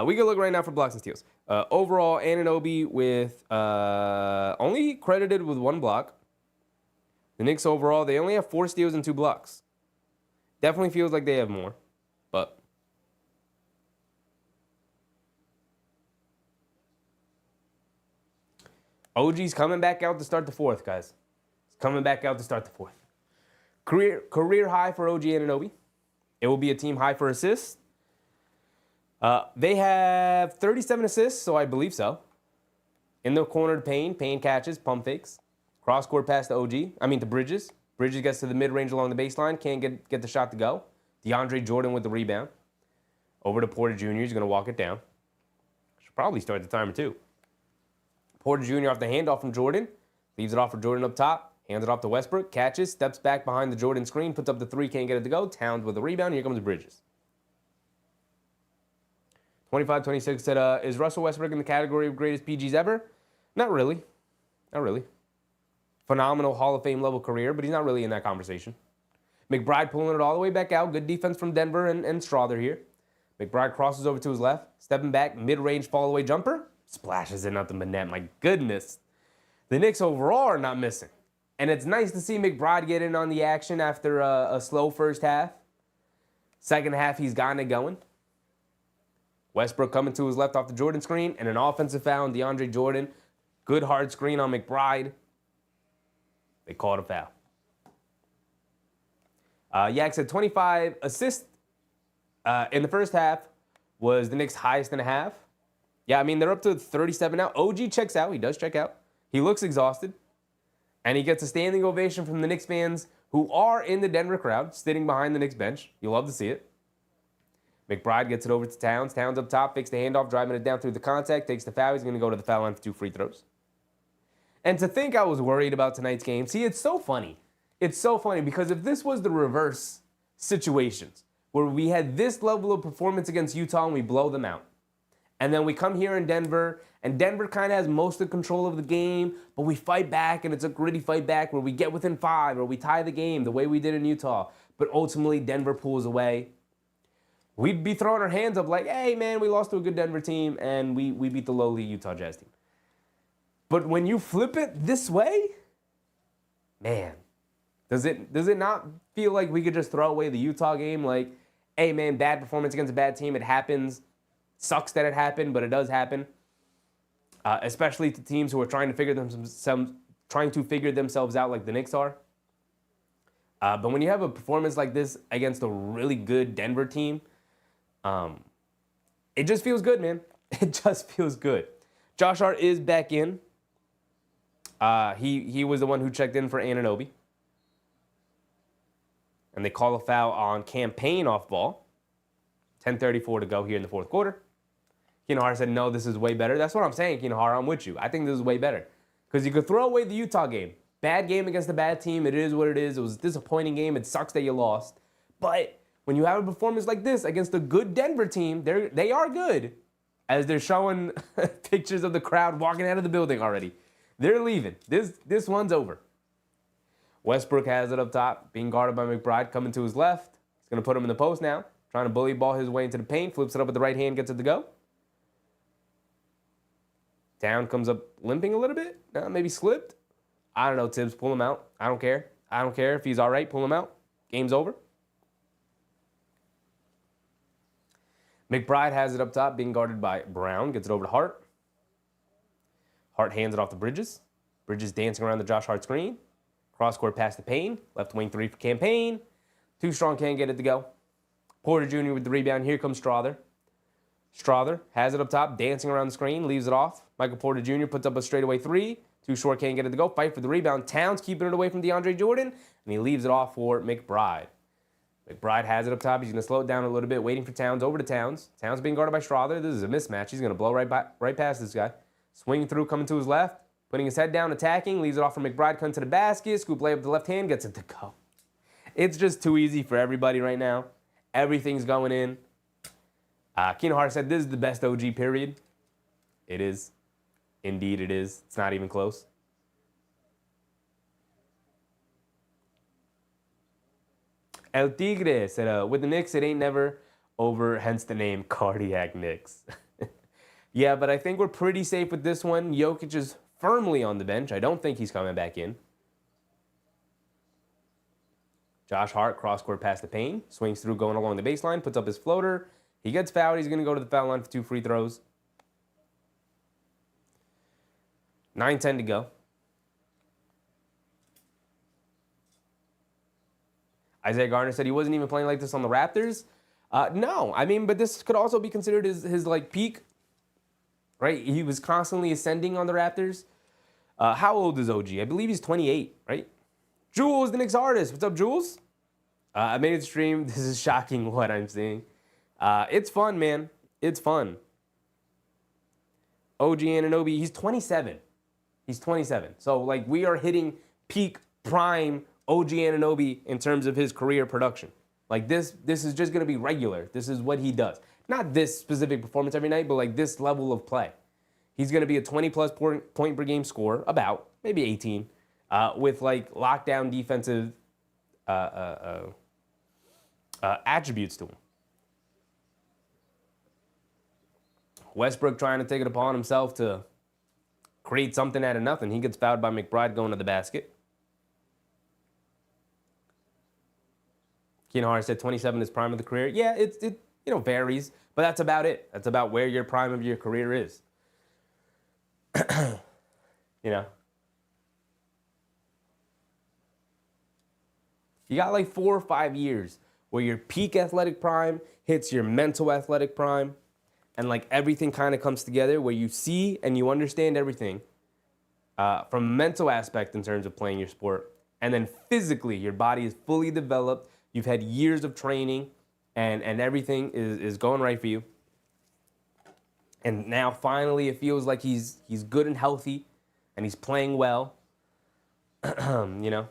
[SPEAKER 1] We can look right now for blocks and steals. Overall, Anunoby with only credited with 1 block. The Knicks overall, they only have 4 steals and 2 blocks. Definitely feels like they have more, but OG's coming back out to start the fourth, guys. He's coming back out to start the fourth. Career high for OG Anunoby. It will be a team high for assists. They have 37 assists, so I believe so. In the corner to Payne catches, pump fakes. Cross-court pass to Bridges. Bridges gets to the mid-range along the baseline, can't get the shot to go. DeAndre Jordan with the rebound. Over to Porter Jr., he's going to walk it down. Should probably start the timer too. Porter Jr. off the handoff from Jordan. Leaves it off for Jordan up top. Hands it off to Westbrook. Catches, steps back behind the Jordan screen, puts up the 3, can't get it to go. Towns with the rebound, here comes Bridges. 25-26 said, is Russell Westbrook in the category of greatest PGs ever? Not really. Not really. Phenomenal Hall of Fame level career, but he's not really in that conversation. McBride pulling it all the way back out. Good defense from Denver and Strawther here. McBride crosses over to his left. Stepping back, mid-range fall-away jumper. Splashes it out the net. My goodness. The Knicks overall are not missing. And it's nice to see McBride get in on the action after a slow first half. Second half, he's gotten it going. Westbrook coming to his left off the Jordan screen, and an offensive foul on DeAndre Jordan. Good hard screen on McBride. They called a foul. Yak said 25 assists in the first half was the Knicks' highest in a half. Yeah, I mean, they're up to 37 now. OG checks out. He does check out. He looks exhausted. And he gets a standing ovation from the Knicks fans who are in the Denver crowd, sitting behind the Knicks bench. You'll love to see it. McBride gets it over to Towns. Towns up top, fakes the handoff, driving it down through the contact, takes the foul. He's going to go to the foul line for 2 free throws. And to think I was worried about tonight's game, see, it's so funny. It's so funny because if this was the reverse situations, where we had this level of performance against Utah and we blow them out, and then we come here in Denver, and Denver kind of has most of the control of the game, but we fight back, and it's a gritty fight back where we get within 5 or we tie the game the way we did in Utah, but ultimately Denver pulls away. We'd be throwing our hands up like, hey, man, we lost to a good Denver team, and we beat the lowly Utah Jazz team. But when you flip it this way, man, does it not feel like we could just throw away the Utah game? Like, hey, man, bad performance against a bad team. It happens. Sucks that it happened, but it does happen. Especially to teams who are trying to figure themselves out like the Knicks are. But when you have a performance like this against a really good Denver team, it just feels good, man. It just feels good. Josh Hart is back in. He was the one who checked in for Anunoby. And they call a foul on Campaign off ball. 10:34 to go here in the fourth quarter. Keenan Hart said, no, this is way better. That's what I'm saying, Keenan Hart. I'm with you. I think this is way better. Because you could throw away the Utah game. Bad game against a bad team. It is what it is. It was a disappointing game. It sucks that you lost. But when you have a performance like this against a good Denver team, they are good. As they're showing pictures of the crowd walking out of the building already. They're leaving. This one's over. Westbrook has it up top, being guarded by McBride, coming to his left. He's going to put him in the post now. Trying to bully ball his way into the paint. Flips it up with the right hand, gets it to go. Town comes up limping a little bit. Maybe slipped. I don't know, Tibbs. Pull him out. I don't care. I don't care if he's all right. Pull him out. Game's over. McBride has it up top, being guarded by Brown. Gets it over to Hart. Hart hands it off to Bridges. Bridges dancing around the Josh Hart screen. Cross-court pass to Payne. Left wing 3 for Campaign. Too strong, can't get it to go. Porter Jr. with the rebound. Here comes Strother. Strother has it up top, dancing around the screen, leaves it off. Michael Porter Jr. puts up a straightaway 3. Too short, can't get it to go. Fight for the rebound. Towns keeping it away from DeAndre Jordan, and he leaves it off for McBride. McBride has it up top. He's going to slow it down a little bit, waiting for Towns. Over to Towns. Towns being guarded by Strother. This is a mismatch. He's going to blow right past this guy. Swinging through, coming to his left. Putting his head down, attacking. Leaves it off for McBride. Comes to the basket. Scoop layup with the left hand. Gets it to go. It's just too easy for everybody right now. Everything's going in. Keenan Hart said this is the best OG period. It is. Indeed it is. It's not even close. El Tigre said, with the Knicks, it ain't never over, hence the name Cardiac Knicks. Yeah, but I think we're pretty safe with this one. Jokic is firmly on the bench. I don't think he's coming back in. Josh Hart, cross-court pass to Payne. Swings through, going along the baseline, puts up his floater. He gets fouled. He's going to go to the foul line for 2 free throws. 9:10 to go. Isaiah Gardner said he wasn't even playing like this on the Raptors. No, I mean, but this could also be considered his like peak, right? He was constantly ascending on the Raptors. How old is OG? I believe he's 28, right? Jules, the Knicks artist. What's up, Jules? I made it stream. This is shocking what I'm seeing. It's fun, man. It's fun. OG Anunoby, he's 27. He's 27. So, like, we are hitting peak prime OG Anunoby in terms of his career production. Like, this is just going to be regular. This is what he does. Not this specific performance every night, but, like, this level of play. He's going to be a 20-plus point per game scorer, about, maybe 18, with, like, lockdown defensive attributes to him. Westbrook trying to take it upon himself to create something out of nothing. He gets fouled by McBride going to the basket. Keenan Hart said 27 is prime of the career. Yeah, varies, but that's about it. That's about where your prime of your career is. You know, you got like 4 or 5 years where your peak athletic prime hits your mental athletic prime, and like everything kind of comes together where you see and you understand everything from a mental aspect in terms of playing your sport. And then physically, your body is fully developed. You've had years of training, and everything is going right for you. And now finally it feels like he's good and healthy, and he's playing well. You know,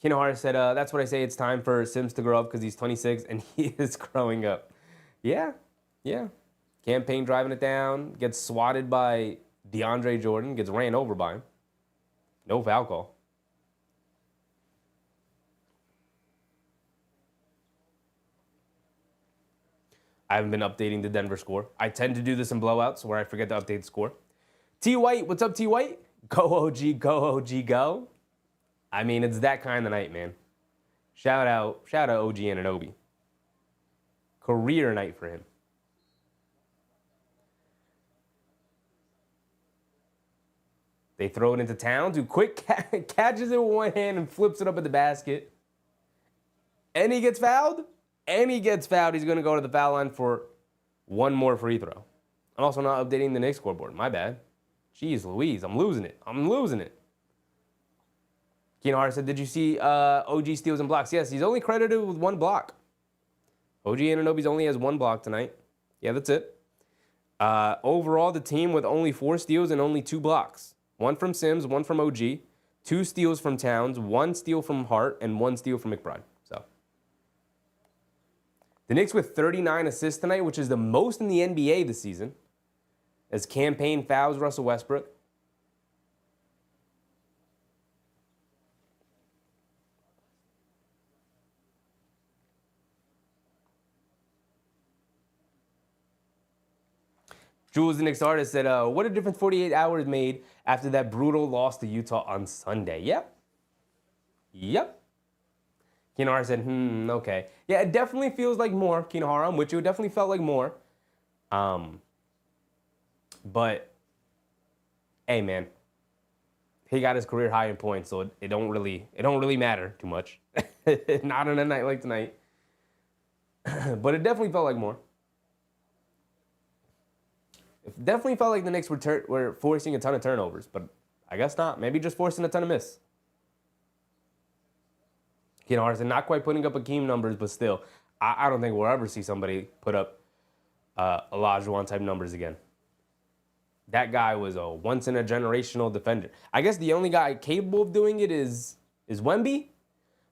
[SPEAKER 1] Kinohara said, that's what I say, it's time for Sims to grow up because he's 26 and he is growing up. Yeah. Campaign driving it down, gets swatted by DeAndre Jordan, gets ran over by him. No foul call. I haven't been updating the Denver score. I tend to do this in blowouts where I forget to update the score. T. White, what's up, T. White? Go OG, go OG, go. I mean, it's that kind of night, man. Shout out OG Anunoby. Career night for him. They throw it into Towns, who quick catches it with one hand and flips it up at the basket. And he gets fouled. He's going to go to the foul line for one more free throw. I'm also not updating the Knicks scoreboard. My bad. Jeez Louise, I'm losing it. Kinohara said, did you see OG steals and blocks? Yes, he's only credited with 1 block. OG Anunoby's only has 1 block tonight. Yeah, that's it. Overall, the team with only 4 steals and only 2 blocks. 1 from Sims, 1 from OG, 2 steals from Towns, 1 steal from Hart, and 1 steal from McBride. So the Knicks with 39 assists tonight, which is the most in the NBA this season, as campaign fouls Russell Westbrook. Jules, the Knicks artist, said, what a difference 48 hours made after that brutal loss to Utah on Sunday. Yep. Kinohara said, okay. Yeah, it definitely feels like more, Kinohara. I'm with you. It definitely felt like more. But, hey, man. He got his career high in points, so it don't really matter too much. Not on a night like tonight. But it definitely felt like more. It definitely felt like the Knicks were forcing a ton of turnovers, but I guess not. Maybe just forcing a ton of miss. Kinohara said, not quite putting up Akeem numbers, but still, I don't think we'll ever see somebody put up Olajuwon type numbers again. That guy was a once-in-a-generational defender. I guess the only guy capable of doing it is Wemby,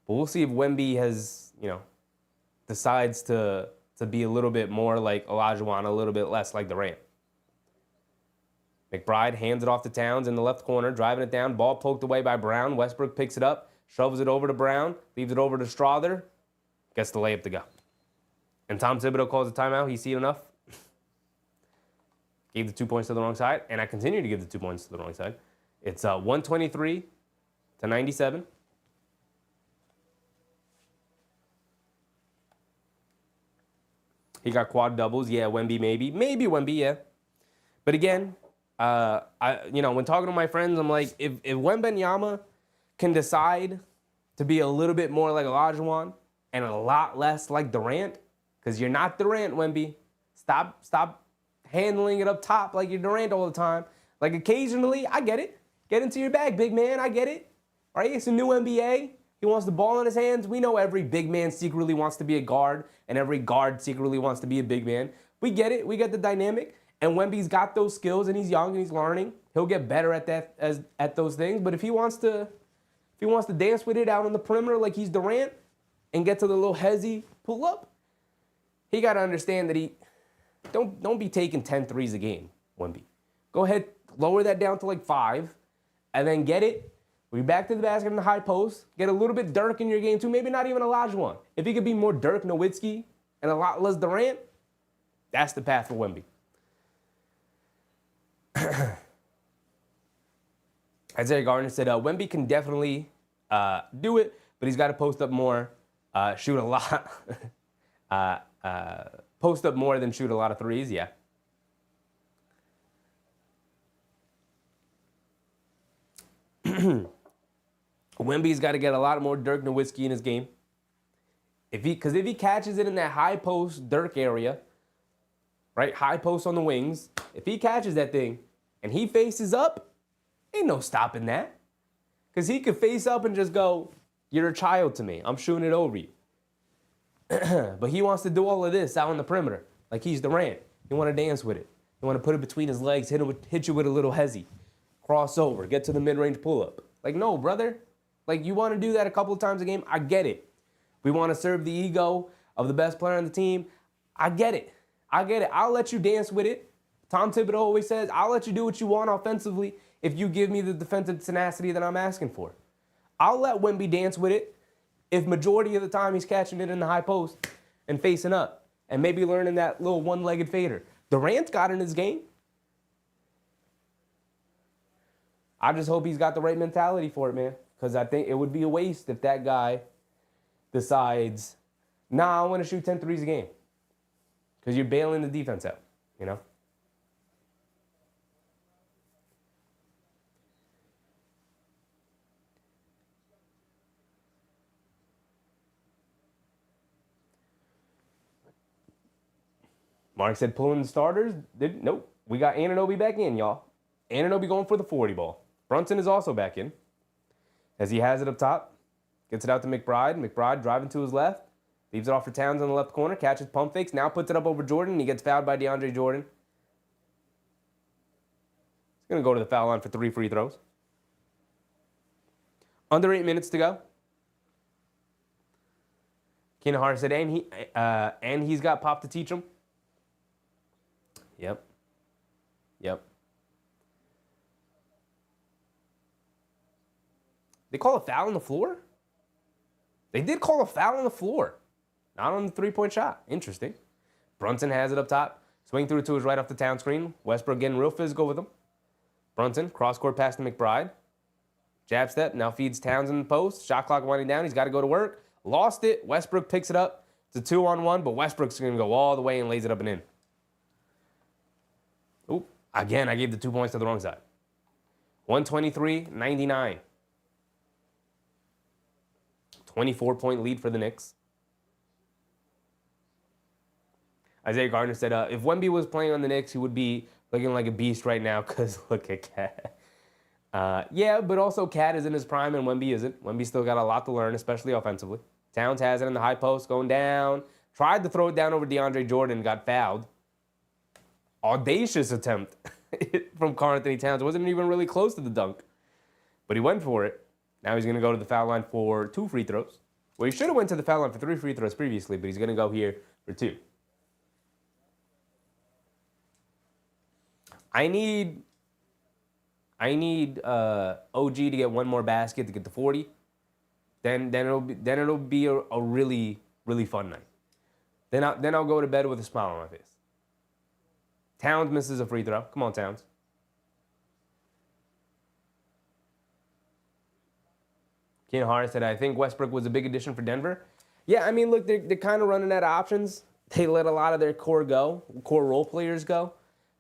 [SPEAKER 1] but we'll see if Wemby has, decides to be a little bit more like Olajuwon, a little bit less like Durant. McBride hands it off to Towns in the left corner, driving it down. Ball poked away by Brown. Westbrook picks it up, shoves it over to Brown, leaves it over to Strother, gets the layup to go. And Tom Thibodeau calls a timeout. He's seen enough. Gave the 2 points to the wrong side, and I continue to give the 2 points to the wrong side. It's 123 to 97. He got quad doubles. Yeah, Wemby maybe. Maybe Wemby, yeah. But again, when talking to my friends, I'm like, if Wembanyama can decide to be a little bit more like Olajuwon and a lot less like Durant, because you're not Durant, Wemby. Stop handling it up top like you're Durant all the time. Like occasionally, I get it. Get into your bag, big man. I get it. All right, it's a new NBA. He wants the ball in his hands. We know every big man secretly wants to be a guard, and every guard secretly wants to be a big man. We get it. We get the dynamic. And Wemby's got those skills, and he's young and he's learning. He'll get better at that at those things. But if he wants to dance with it out on the perimeter like he's Durant and get to the little hezzy pull up, he got to understand that he don't be taking 10 threes a game, Wemby. Go ahead, lower that down to like 5, and then get it. We're back to the basket in the high post. Get a little bit Dirk in your game too. Maybe not even Olajuwon. If he could be more Dirk Nowitzki and a lot less Durant, that's the path for Wemby. Isaiah Gardner said, Wemby can definitely do it, but he's got to post up more, shoot a lot. Post up more than shoot a lot of threes, yeah. Wemby's got to get a lot more Dirk Nowitzki in his game. Because if he catches it in that high post Dirk area, right, high post on the wings, if he catches that thing and he faces up, ain't no stopping that. Because he could face up and just go, you're a child to me. I'm shooting it over you. But he wants to do all of this out on the perimeter, like he's Durant. He want to dance with it. He want to put it between his legs, hit you with a little hezzy, cross over, get to the mid-range pull-up. Like, no, brother. Like, you want to do that a couple of times a game? I get it. We want to serve the ego of the best player on the team. I get it. I get it. I'll let you dance with it. Tom Thibodeau always says, I'll let you do what you want offensively if you give me the defensive tenacity that I'm asking for. I'll let Wemby dance with it if majority of the time he's catching it in the high post and facing up and maybe learning that little one-legged fader. Durant's got in his game. I just hope he's got the right mentality for it, man, because I think it would be a waste if that guy decides, nah, I want to shoot 10 threes a game, because you're bailing the defense out, you know? Mark said pulling the starters. Nope. We got Anunoby back in, y'all. Anunoby going for the 40 ball. Brunson is also back in, as he has it up top. Gets it out to McBride. McBride driving to his left. Leaves it off for Towns on the left corner. Catches pump fakes. Now puts it up over Jordan. And he gets fouled by DeAndre Jordan. He's going to go to the foul line for 3 free throws. Under 8 minutes to go. Keenan Hart said, and he's got Pop to teach him. Yep. They call a foul on the floor? They did call a foul on the floor. Not on the three-point shot. Interesting. Brunson has it up top. Swing through to his right off the Town screen. Westbrook getting real physical with him. Brunson, cross-court pass to McBride. Jab step, now feeds Towns in the post. Shot clock winding down. He's got to go to work. Lost it. Westbrook picks it up. It's a 2-on-1, but Westbrook's going to go all the way and lays it up and in. Oop. Again, I gave the 2 points to the wrong side. 123-99. 24-point lead for the Knicks. Isaiah Gardner said, if Wemby was playing on the Knicks, he would be looking like a beast right now because look at Cat. Yeah, but also Cat is in his prime and Wemby isn't. Wemby still got a lot to learn, especially offensively. Towns has it in the high post, going down. Tried to throw it down over DeAndre Jordan, got fouled. Audacious attempt from Karl-Anthony Towns. It wasn't even really close to the dunk, but he went for it. Now he's going to go to the foul line for 2 free throws. Well, he should have went to the foul line for 3 free throws previously, but he's going to go here for 2. I need OG to get one more basket to get to 40. Then it'll be a really, really fun night. Then I'll go to bed with a smile on my face. Towns misses a free throw. Come on, Towns. Keenan Hart said, I think Westbrook was a big addition for Denver. Yeah, I mean, look, they're kind of running out of options. They let a lot of their core role players go.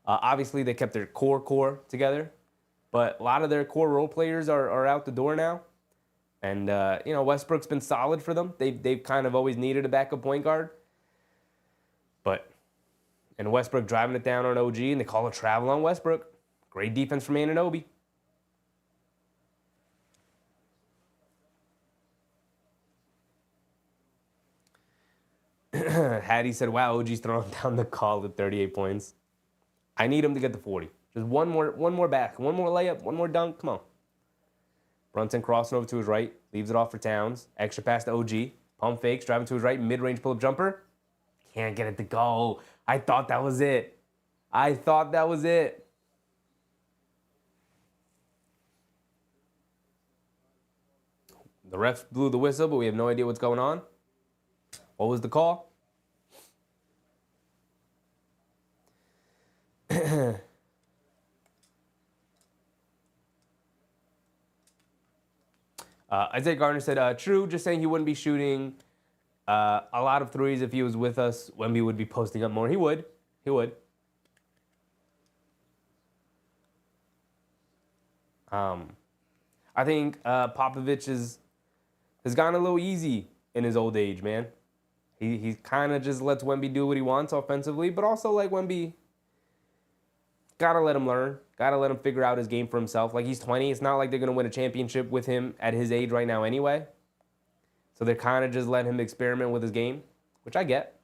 [SPEAKER 1] Obviously, they kept their core together. But a lot of their core role players are out the door now. And, Westbrook's been solid for them. They've kind of always needed a backup point guard. And Westbrook driving it down on OG, and they call a travel on Westbrook. Great defense from Anunoby. Hattie said, wow, OG's throwing down the call at 38 points. I need him to get to 40. Just one more back, one more layup, one more dunk. Come on. Brunson crossing over to his right, leaves it off for Towns. Extra pass to OG. Pump fakes, driving to his right, mid-range pull-up jumper. Can't get it to go. I thought that was it. The ref blew the whistle, but we have no idea what's going on. What was the call? Isaiah Gardner said, true, just saying he wouldn't be shooting A lot of threes. If he was with us, Wemby would be posting up more. He would. He would. I think Popovich has gone a little easy in his old age, man. He kind of just lets Wemby do what he wants offensively, but also like Wemby, gotta let him learn. Gotta let him figure out his game for himself. Like, he's 20. It's not like they're gonna win a championship with him at his age right now anyway. So they're kind of just letting him experiment with his game, which I get.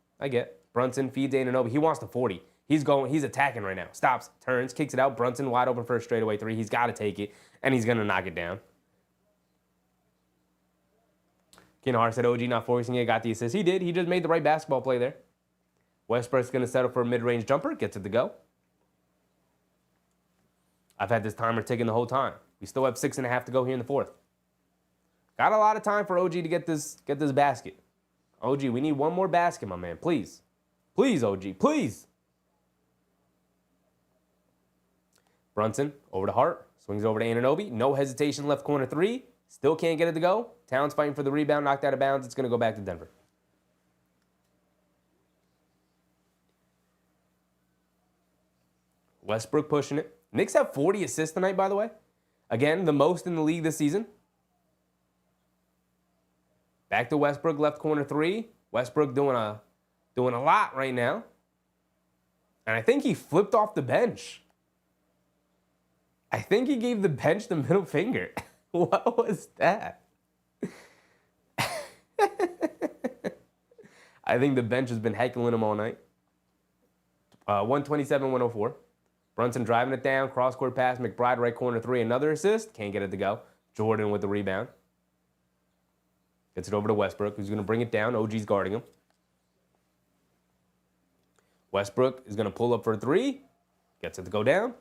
[SPEAKER 1] Brunson feeds Anunoby. He wants the 40. He's attacking right now. Stops, turns, kicks it out. Brunson wide open for a straightaway three. He's got to take it, and he's going to knock it down. Ken Hart said OG not forcing it, got the assist. He did. He just made the right basketball play there. Westbrook's going to settle for a mid-range jumper. Gets it to go. I've had this timer ticking the whole time. We still have 6.5 to go here in the fourth. Got a lot of time for OG to get this basket. OG, we need one more basket, my man. Please. Please, OG. Please. Brunson over to Hart. Swings over to Anunoby. No hesitation, left corner three. Still can't get it to go. Towns fighting for the rebound. Knocked out of bounds. It's going to go back to Denver. Westbrook pushing it. Knicks have 40 assists tonight, by the way. Again, the most in the league this season. Back to Westbrook, left corner three. Westbrook doing a lot right now. And I think he flipped off the bench. I think he gave the bench the middle finger. What was that? I think the bench has been heckling him all night. 127-104. Brunson driving it down. Cross-court pass. McBride, right corner three. Another assist. Can't get it to go. Jordan with the rebound. Gets it over to Westbrook, who's going to bring it down. OG's guarding him. Westbrook is going to pull up for a three. Gets it to go down.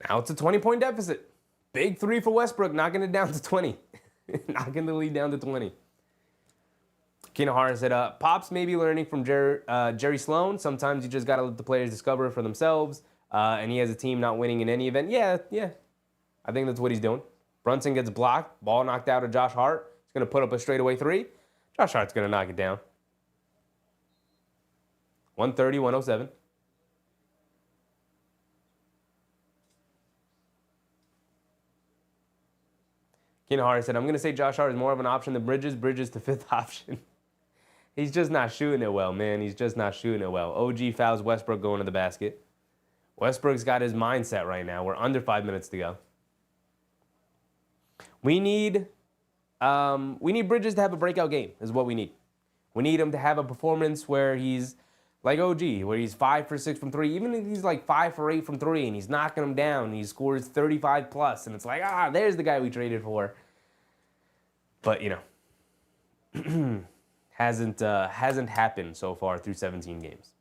[SPEAKER 1] Now it's a 20-point deficit. Big three for Westbrook, knocking it down to 20. Knocking the lead down to 20. Keenan Hart said, Pops may be learning from Jerry Sloan. Sometimes you just got to let the players discover for themselves. And he has a team not winning in any event. Yeah. I think that's what he's doing. Brunson gets blocked. Ball knocked out of Josh Hart. He's going to put up a straightaway three. Josh Hart's going to knock it down. 130-107. Keenan Hart said, I'm going to say Josh Hart is more of an option than Bridges. Bridges to fifth option. He's just not shooting it well, man. He's just not shooting it well. OG fouls Westbrook going to the basket. Westbrook's got his mindset right now. We're under 5 minutes to go. We need Bridges to have a breakout game is what we need. We need him to have a performance where he's like OG, where he's 5 for 6 from 3. Even if he's like 5 for 8 from 3 and he's knocking them down and he scores 35 plus and it's like, there's the guy we traded for. But, hasn't happened so far through 17 games.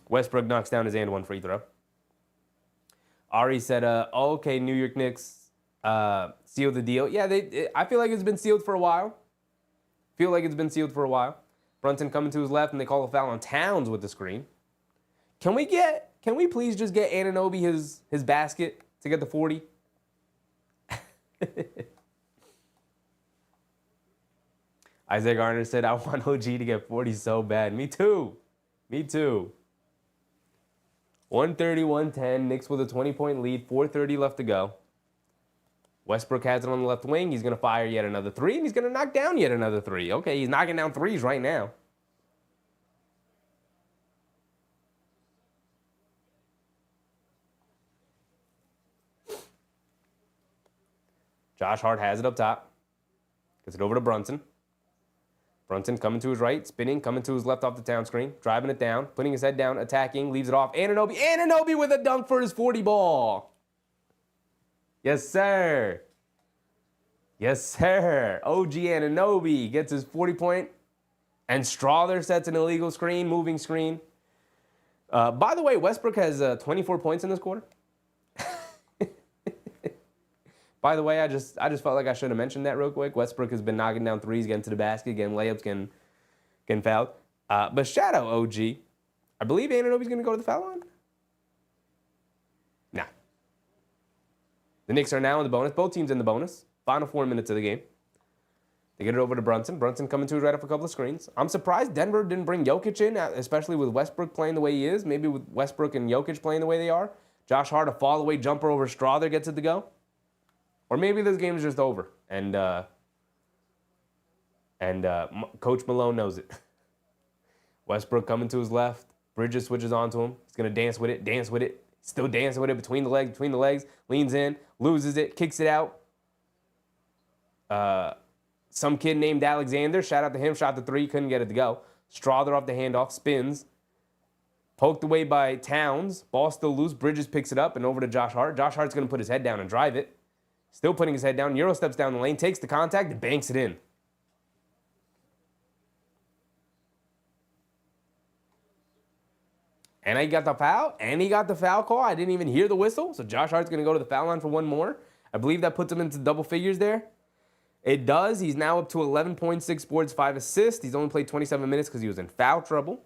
[SPEAKER 1] Westbrook knocks down his and one free throw. Ari said, okay, New York Knicks sealed the deal. Yeah, I feel like it's been sealed for a while. Brunson coming to his left, and they call a foul on Towns with the screen. Can we please just get Anunoby his basket to get the 40? Isaiah Garner said, I want OG to get 40 so bad. Me too. 130-110. Knicks with a 20-point lead. 4:30 left to go. Westbrook has it on the left wing. He's going to fire yet another three, and he's going to knock down yet another three. Okay, he's knocking down threes right now. Josh Hart has it up top. Gets it over to Brunson. Brunson coming to his right, spinning, coming to his left off the Town screen, driving it down, putting his head down, attacking, leaves it off. Anunoby with a dunk for his 40 ball. Yes, sir. OG Anunoby gets his 40-point. And Strawther sets an illegal screen, moving screen. By the way, Westbrook has 24 points in this quarter. By the way, I just felt like I should have mentioned that real quick. Westbrook has been knocking down threes, getting to the basket, getting layups, getting fouled. But shout out OG. I believe Anunoby's going to go to the foul line. Nah. The Knicks are now in the bonus. Both teams in the bonus. Final 4 minutes of the game. They get it over to Brunson. Brunson coming to his right off a couple of screens. I'm surprised Denver didn't bring Jokic in, especially with Westbrook playing the way he is. Maybe with Westbrook and Jokic playing the way they are. Josh Hart, a fall-away jumper over Strawther gets it to go. Or maybe this game is just over. And Coach Malone knows it. Westbrook coming to his left. Bridges switches onto him. He's going to dance with it. Still dancing with it between the legs. Leans in, loses it, kicks it out. Some kid named Alexander, shout out to him, shot the three, couldn't get it to go. Strawther off the handoff, spins. Poked away by Towns. Ball still loose. Bridges picks it up and over to Josh Hart. Josh Hart's going to put his head down and drive it. Still putting his head down. Euro steps down the lane, takes the contact, and banks it in. And he got the foul call. I didn't even hear the whistle. So Josh Hart's going to go to the foul line for one more. I believe that puts him into double figures there. It does. He's now up to 11.6 boards, 5 assists. He's only played 27 minutes because he was in foul trouble.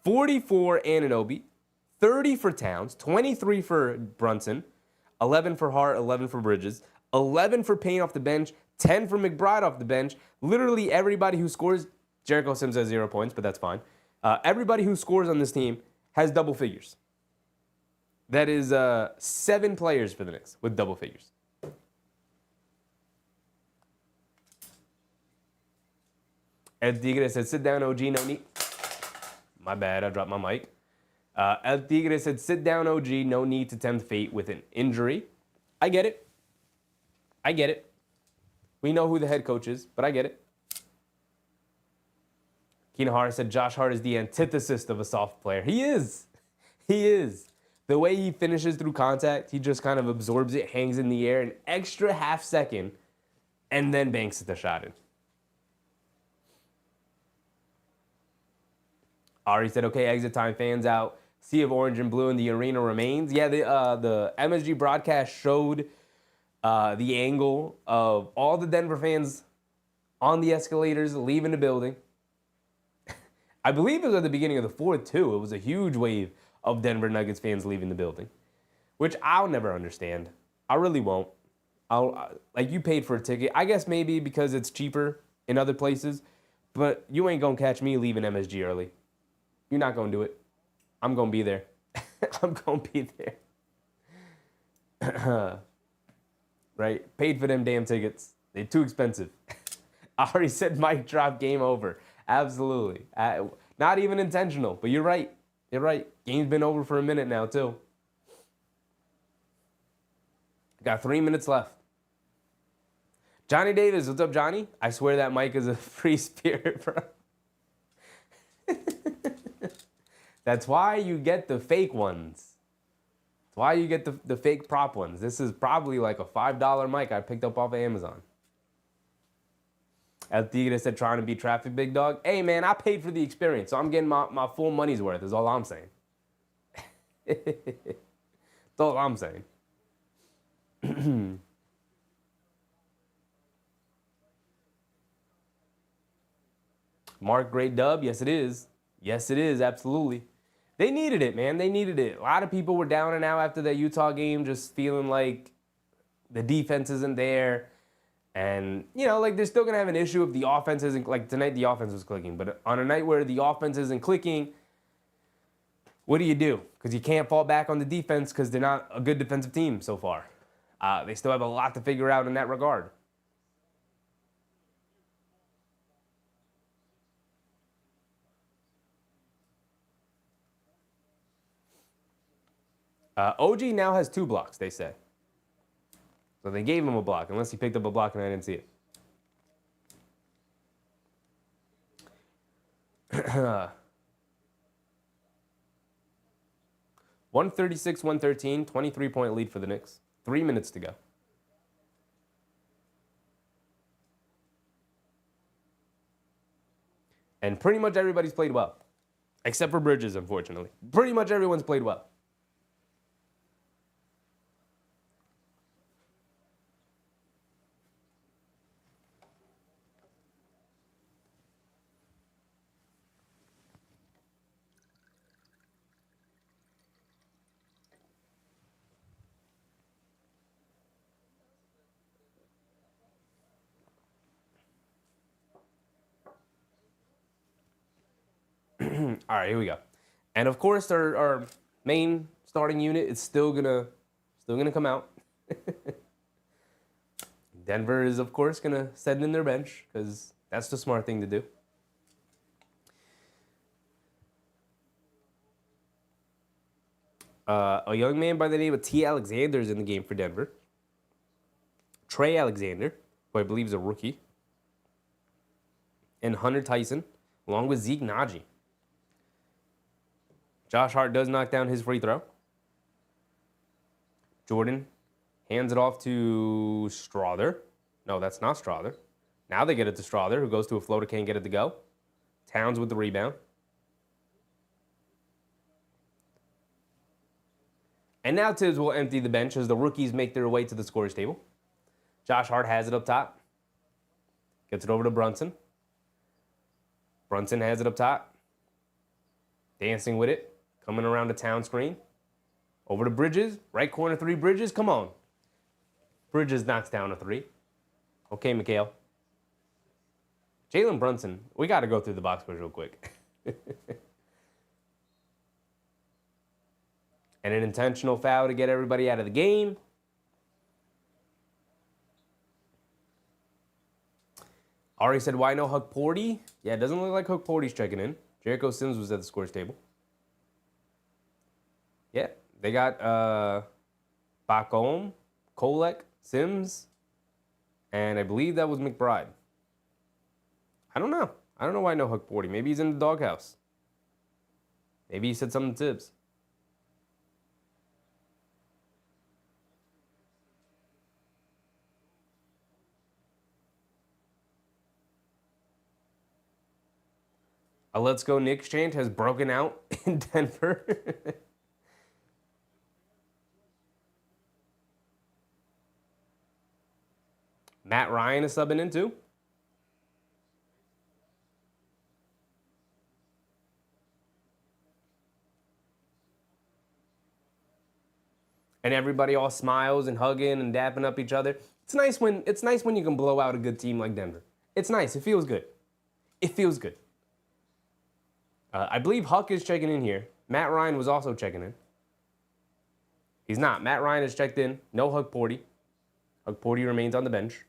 [SPEAKER 1] 44 Anunoby, 30 for Towns, 23 for Brunson, 11 for Hart, 11 for Bridges, 11 for Payne off the bench, 10 for McBride off the bench. Literally everybody who scores, Jericho Sims has 0 points, but that's fine. Everybody who scores on this team has double figures. That is 7 players for the Knicks with double figures. Ed Tigre said, sit down, OG, no need. My bad, I dropped my mic. El Tigre said, sit down, OG, no need to tempt fate with an injury. I get it. We know who the head coach is, but I get it. Keenan Hart said, Josh Hart is the antithesis of a soft player. He is. The way he finishes through contact, he just kind of absorbs it, hangs in the air an extra half second, and then banks the shot in. Ari said, okay, exit time, fans out. Sea of orange and blue in the arena remains. Yeah, the MSG broadcast showed the angle of all the Denver fans on the escalators leaving the building. I believe it was at the beginning of the fourth, too. It was a huge wave of Denver Nuggets fans leaving the building, which I'll never understand. I really won't. Like, you paid for a ticket. I guess maybe because it's cheaper in other places, but you ain't going to catch me leaving MSG early. You're not going to do it. I'm going to be there. I'm going to be there. Right? Paid for them damn tickets. They're too expensive. I already said mic drop, game over. Absolutely. Not even intentional, but you're right. You're right. Game's been over for a minute now, too. Got 3 minutes left. Johnny Davis, what's up, Johnny? I swear that mic is a free spirit, bro. That's why you get the fake ones. That's why you get the fake prop ones. This is probably like a $5 mic I picked up off of Amazon. El Tigre said, trying to beat traffic, big dog. Hey, man, I paid for the experience, so I'm getting my full money's worth, is all I'm saying. That's all I'm saying. Mark, great dub. Yes, it is. Yes, it is. Absolutely. They needed it, man. They needed it. A lot of people were down and out after that Utah game, just feeling like the defense isn't there. And, you know, like, they're still going to have an issue if the offense isn't, like, tonight the offense was clicking. But on a night where the offense isn't clicking, what do you do? Because you can't fall back on the defense because they're not a good defensive team so far. They still have a lot to figure out in that regard. OG now has 2 blocks, they say. So they gave him a block, unless he picked up a block and I didn't see it. 136-113, 23-point lead for the Knicks. 3 minutes to go. And pretty much everybody's played well. Except for Bridges, unfortunately. Pretty much everyone's played well. All right, here we go. And of course, our main starting unit is still gonna come out. Denver is, of course, gonna send in their bench because that's the smart thing to do. A young man by the name of T. Alexander is in the game for Denver. Trey Alexander, who I believe is a rookie. And Hunter Tyson, along with Zeke Naji. Josh Hart does knock down his free throw. Jordan hands it off to Strother. No, that's not Strother. Now they get it to Strother, who goes to a floater, can't get it to go. Towns with the rebound. And now Tibbs will empty the bench as the rookies make their way to the scorer's table. Josh Hart has it up top. Gets it over to Brunson. Brunson has it up top. Dancing with it. Coming around the town screen. Over to Bridges. Right corner three, Bridges. Come on. Bridges knocks down a three. Okay, Mikhail. Jalen Brunson. We got to go through the box score real quick. And an intentional foul to get everybody out of the game. Ari said, why no Huck Porty? Yeah, it doesn't look like Huck Porty's checking in. Jericho Sims was at the scores table. Yeah, they got Bacom, Kolek, Sims, and I believe that was McBride. I don't know. I don't know why no Huck Porty. Maybe he's in the doghouse. Maybe he said something to Tibbs. A Let's Go Knicks chant has broken out in Denver. Matt Ryan is subbing in too. And everybody all smiles and hugging and dapping up each other. It's nice when you can blow out a good team like Denver. It's nice. It feels good. It feels good. I believe Huck is checking in here. Matt Ryan was also checking in. He's not. Matt Ryan is checked in. No Huck Porty. Huck Porty remains on the bench.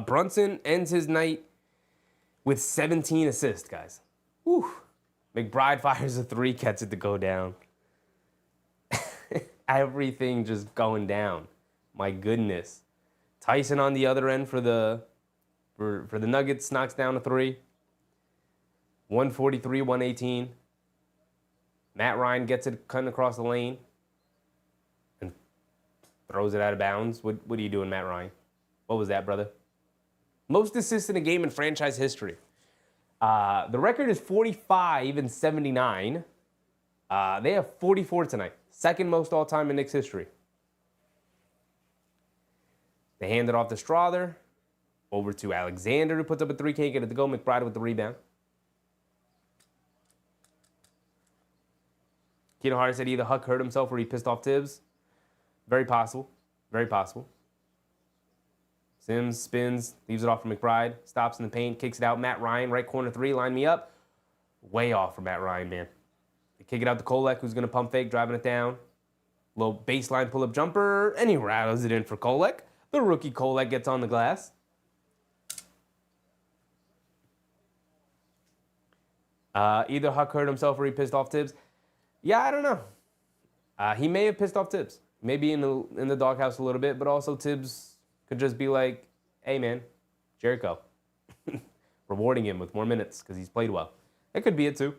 [SPEAKER 1] Brunson ends his night with 17 assists, guys. Whew. McBride fires a three, gets it to go down. Everything just going down. My goodness. Tyson on the other end for the Nuggets knocks down a three. 143, 118. Matt Ryan gets it cutting across the lane and throws it out of bounds. What are you doing, Matt Ryan? What was that, brother? Most assists in a game in franchise history. The record is 45 and 79. They have 44 tonight. Second most all-time in Knicks history. They hand it off to Strother. Over to Alexander, who puts up a three, can't get it to go. McBride with the rebound. Keno Hart said either Huck hurt himself or he pissed off Tibbs. Very possible. Very possible. Sims spins, leaves it off for McBride. Stops in the paint, kicks it out. Matt Ryan, right corner three, line me up. Way off for Matt Ryan, man. They kick it out to Kolek, who's going to pump fake, driving it down. Low baseline pull-up jumper, and he rattles it in for Kolek. The rookie Kolek gets on the glass. Either Huck hurt himself or he pissed off Tibbs. Yeah, I don't know. He may have pissed off Tibbs. Maybe in the doghouse a little bit, but also Tibbs could just be like, hey, man, Jericho. Rewarding him with more minutes because he's played well. That could be it, too.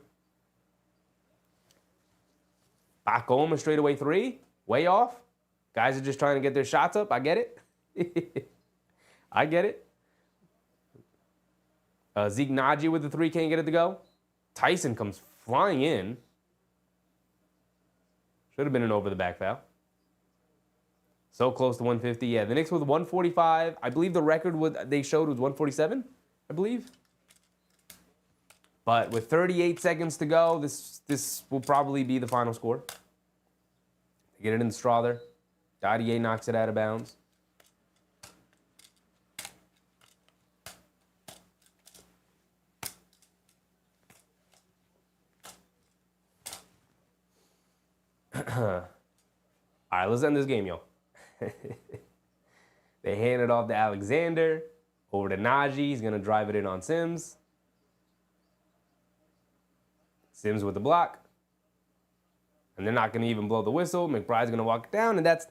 [SPEAKER 1] Back home, a straightaway three. Way off. Guys are just trying to get their shots up. I get it. I get it. Zeke Naji with the three, can't get it to go. Tyson comes flying in. Should have been an over-the-back foul. So close to 150. Yeah, the Knicks with 145. I believe the record they showed was 147, I believe. But with 38 seconds to go, this will probably be the final score. They get it in the Strother. Dadier knocks it out of bounds. right, let's end this game, yo. They hand it off to Alexander. Over to Najee. He's going to drive it in on Sims. Sims with the block. And they're not going to even blow the whistle. McBride's going to walk it down, and that's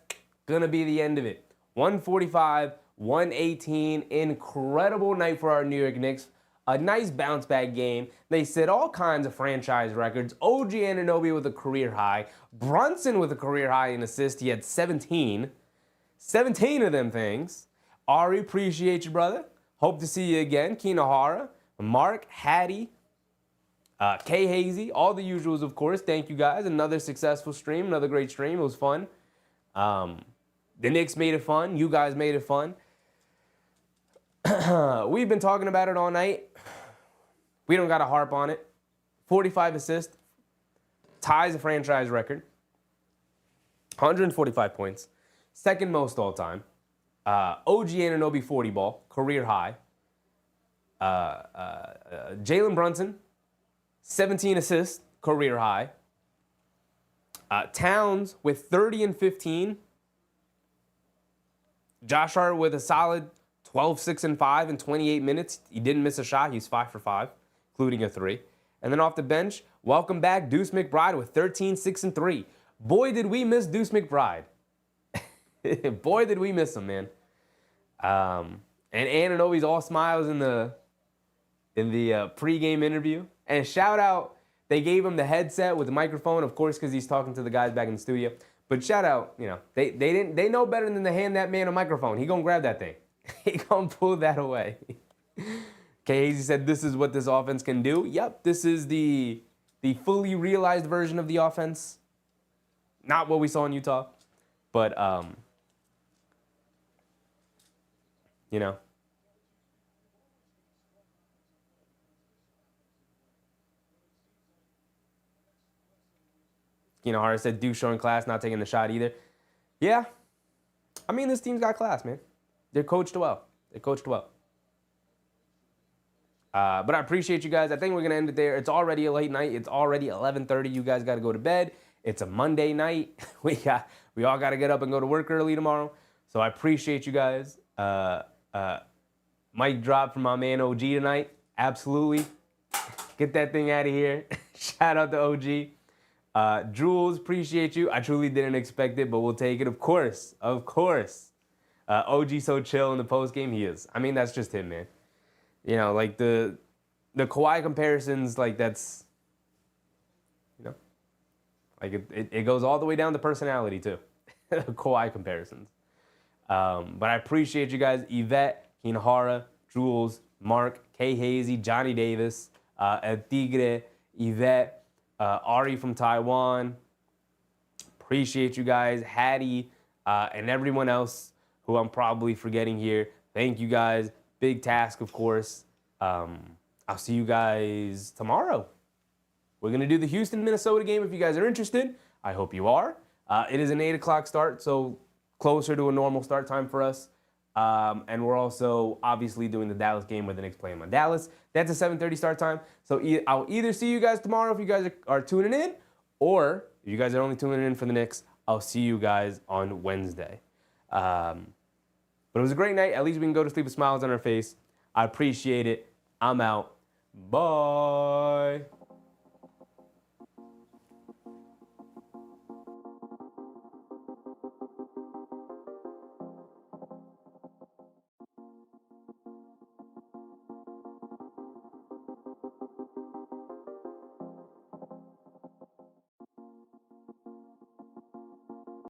[SPEAKER 1] going to be the end of it. 145, 118. Incredible night for our New York Knicks. A nice bounce back game. They set all kinds of franchise records. OG Anunoby with a career high. Brunson with a career high in assists. He had 17. 17 of them things. Ari, appreciate you, brother. Hope to see you again. Kinahara, Mark, Hattie, K Hazy, all the usuals, of course. Thank you guys. Another successful stream, another great stream. It was fun. The Knicks made it fun. You guys made it fun. We've been talking about it all night. We don't got to harp on it. 45 assists. Ties a franchise record. 145 points. Second most all time. OG Anunoby 40 ball. Career high. Jalen Brunson. 17 assists. Career high. Towns with 30 and 15. Josh Hart with a solid 12, 6, and 5 in 28 minutes. He didn't miss a shot. He's 5 for 5, including a 3. And then off the bench, welcome back Deuce McBride with 13, 6, and 3. Boy, did we miss Deuce McBride. Boy, did we miss him, man. And Anunoby's all smiles in the pregame interview. And shout out, they gave him the headset with the microphone, of course, because he's talking to the guys back in the studio. But shout out, they know better than to hand that man a microphone. He gonna grab that thing. He gonna pull that away. Hazy said, this is what this offense can do. Yep, this is the fully realized version of the offense. Not what we saw in Utah. But, Hara said, Duke showing class, not taking the shot either. Yeah. I mean, this team's got class, man. They're coached well. But I appreciate you guys. I think we're going to end it there. It's already a late night. It's already 11:30. You guys got to go to bed. It's a Monday night. We all got to get up and go to work early tomorrow. So I appreciate you guys. Mic drop from my man OG tonight. Absolutely. Get that thing out of here. Shout out to OG. Jules, appreciate you. I truly didn't expect it, but we'll take it. Of course. OG so chill in the post game. He is. I mean, that's just him, man. Like the Kawhi comparisons, like that's, like it goes all the way down to personality too. The Kawhi comparisons. But I appreciate you guys. Yvette, Kinahara, Jules, Mark, K Hazy, Johnny Davis, El Tigre, Yvette, Ari from Taiwan. Appreciate you guys. Hattie, and everyone else who I'm probably forgetting here. Thank you guys. Big task, of course. I'll see you guys tomorrow. We're going to do the Houston-Minnesota game if you guys are interested. I hope you are. It is an 8 o'clock start, so closer to a normal start time for us. And we're also obviously doing the Dallas game where the Knicks play in Dallas. That's a 7:30 start time. So I'll either see you guys tomorrow if you guys are tuning in, or if you guys are only tuning in for the Knicks, I'll see you guys on Wednesday. But it was a great night. At least we can go to sleep with smiles on our face. I appreciate it. I'm out. Bye.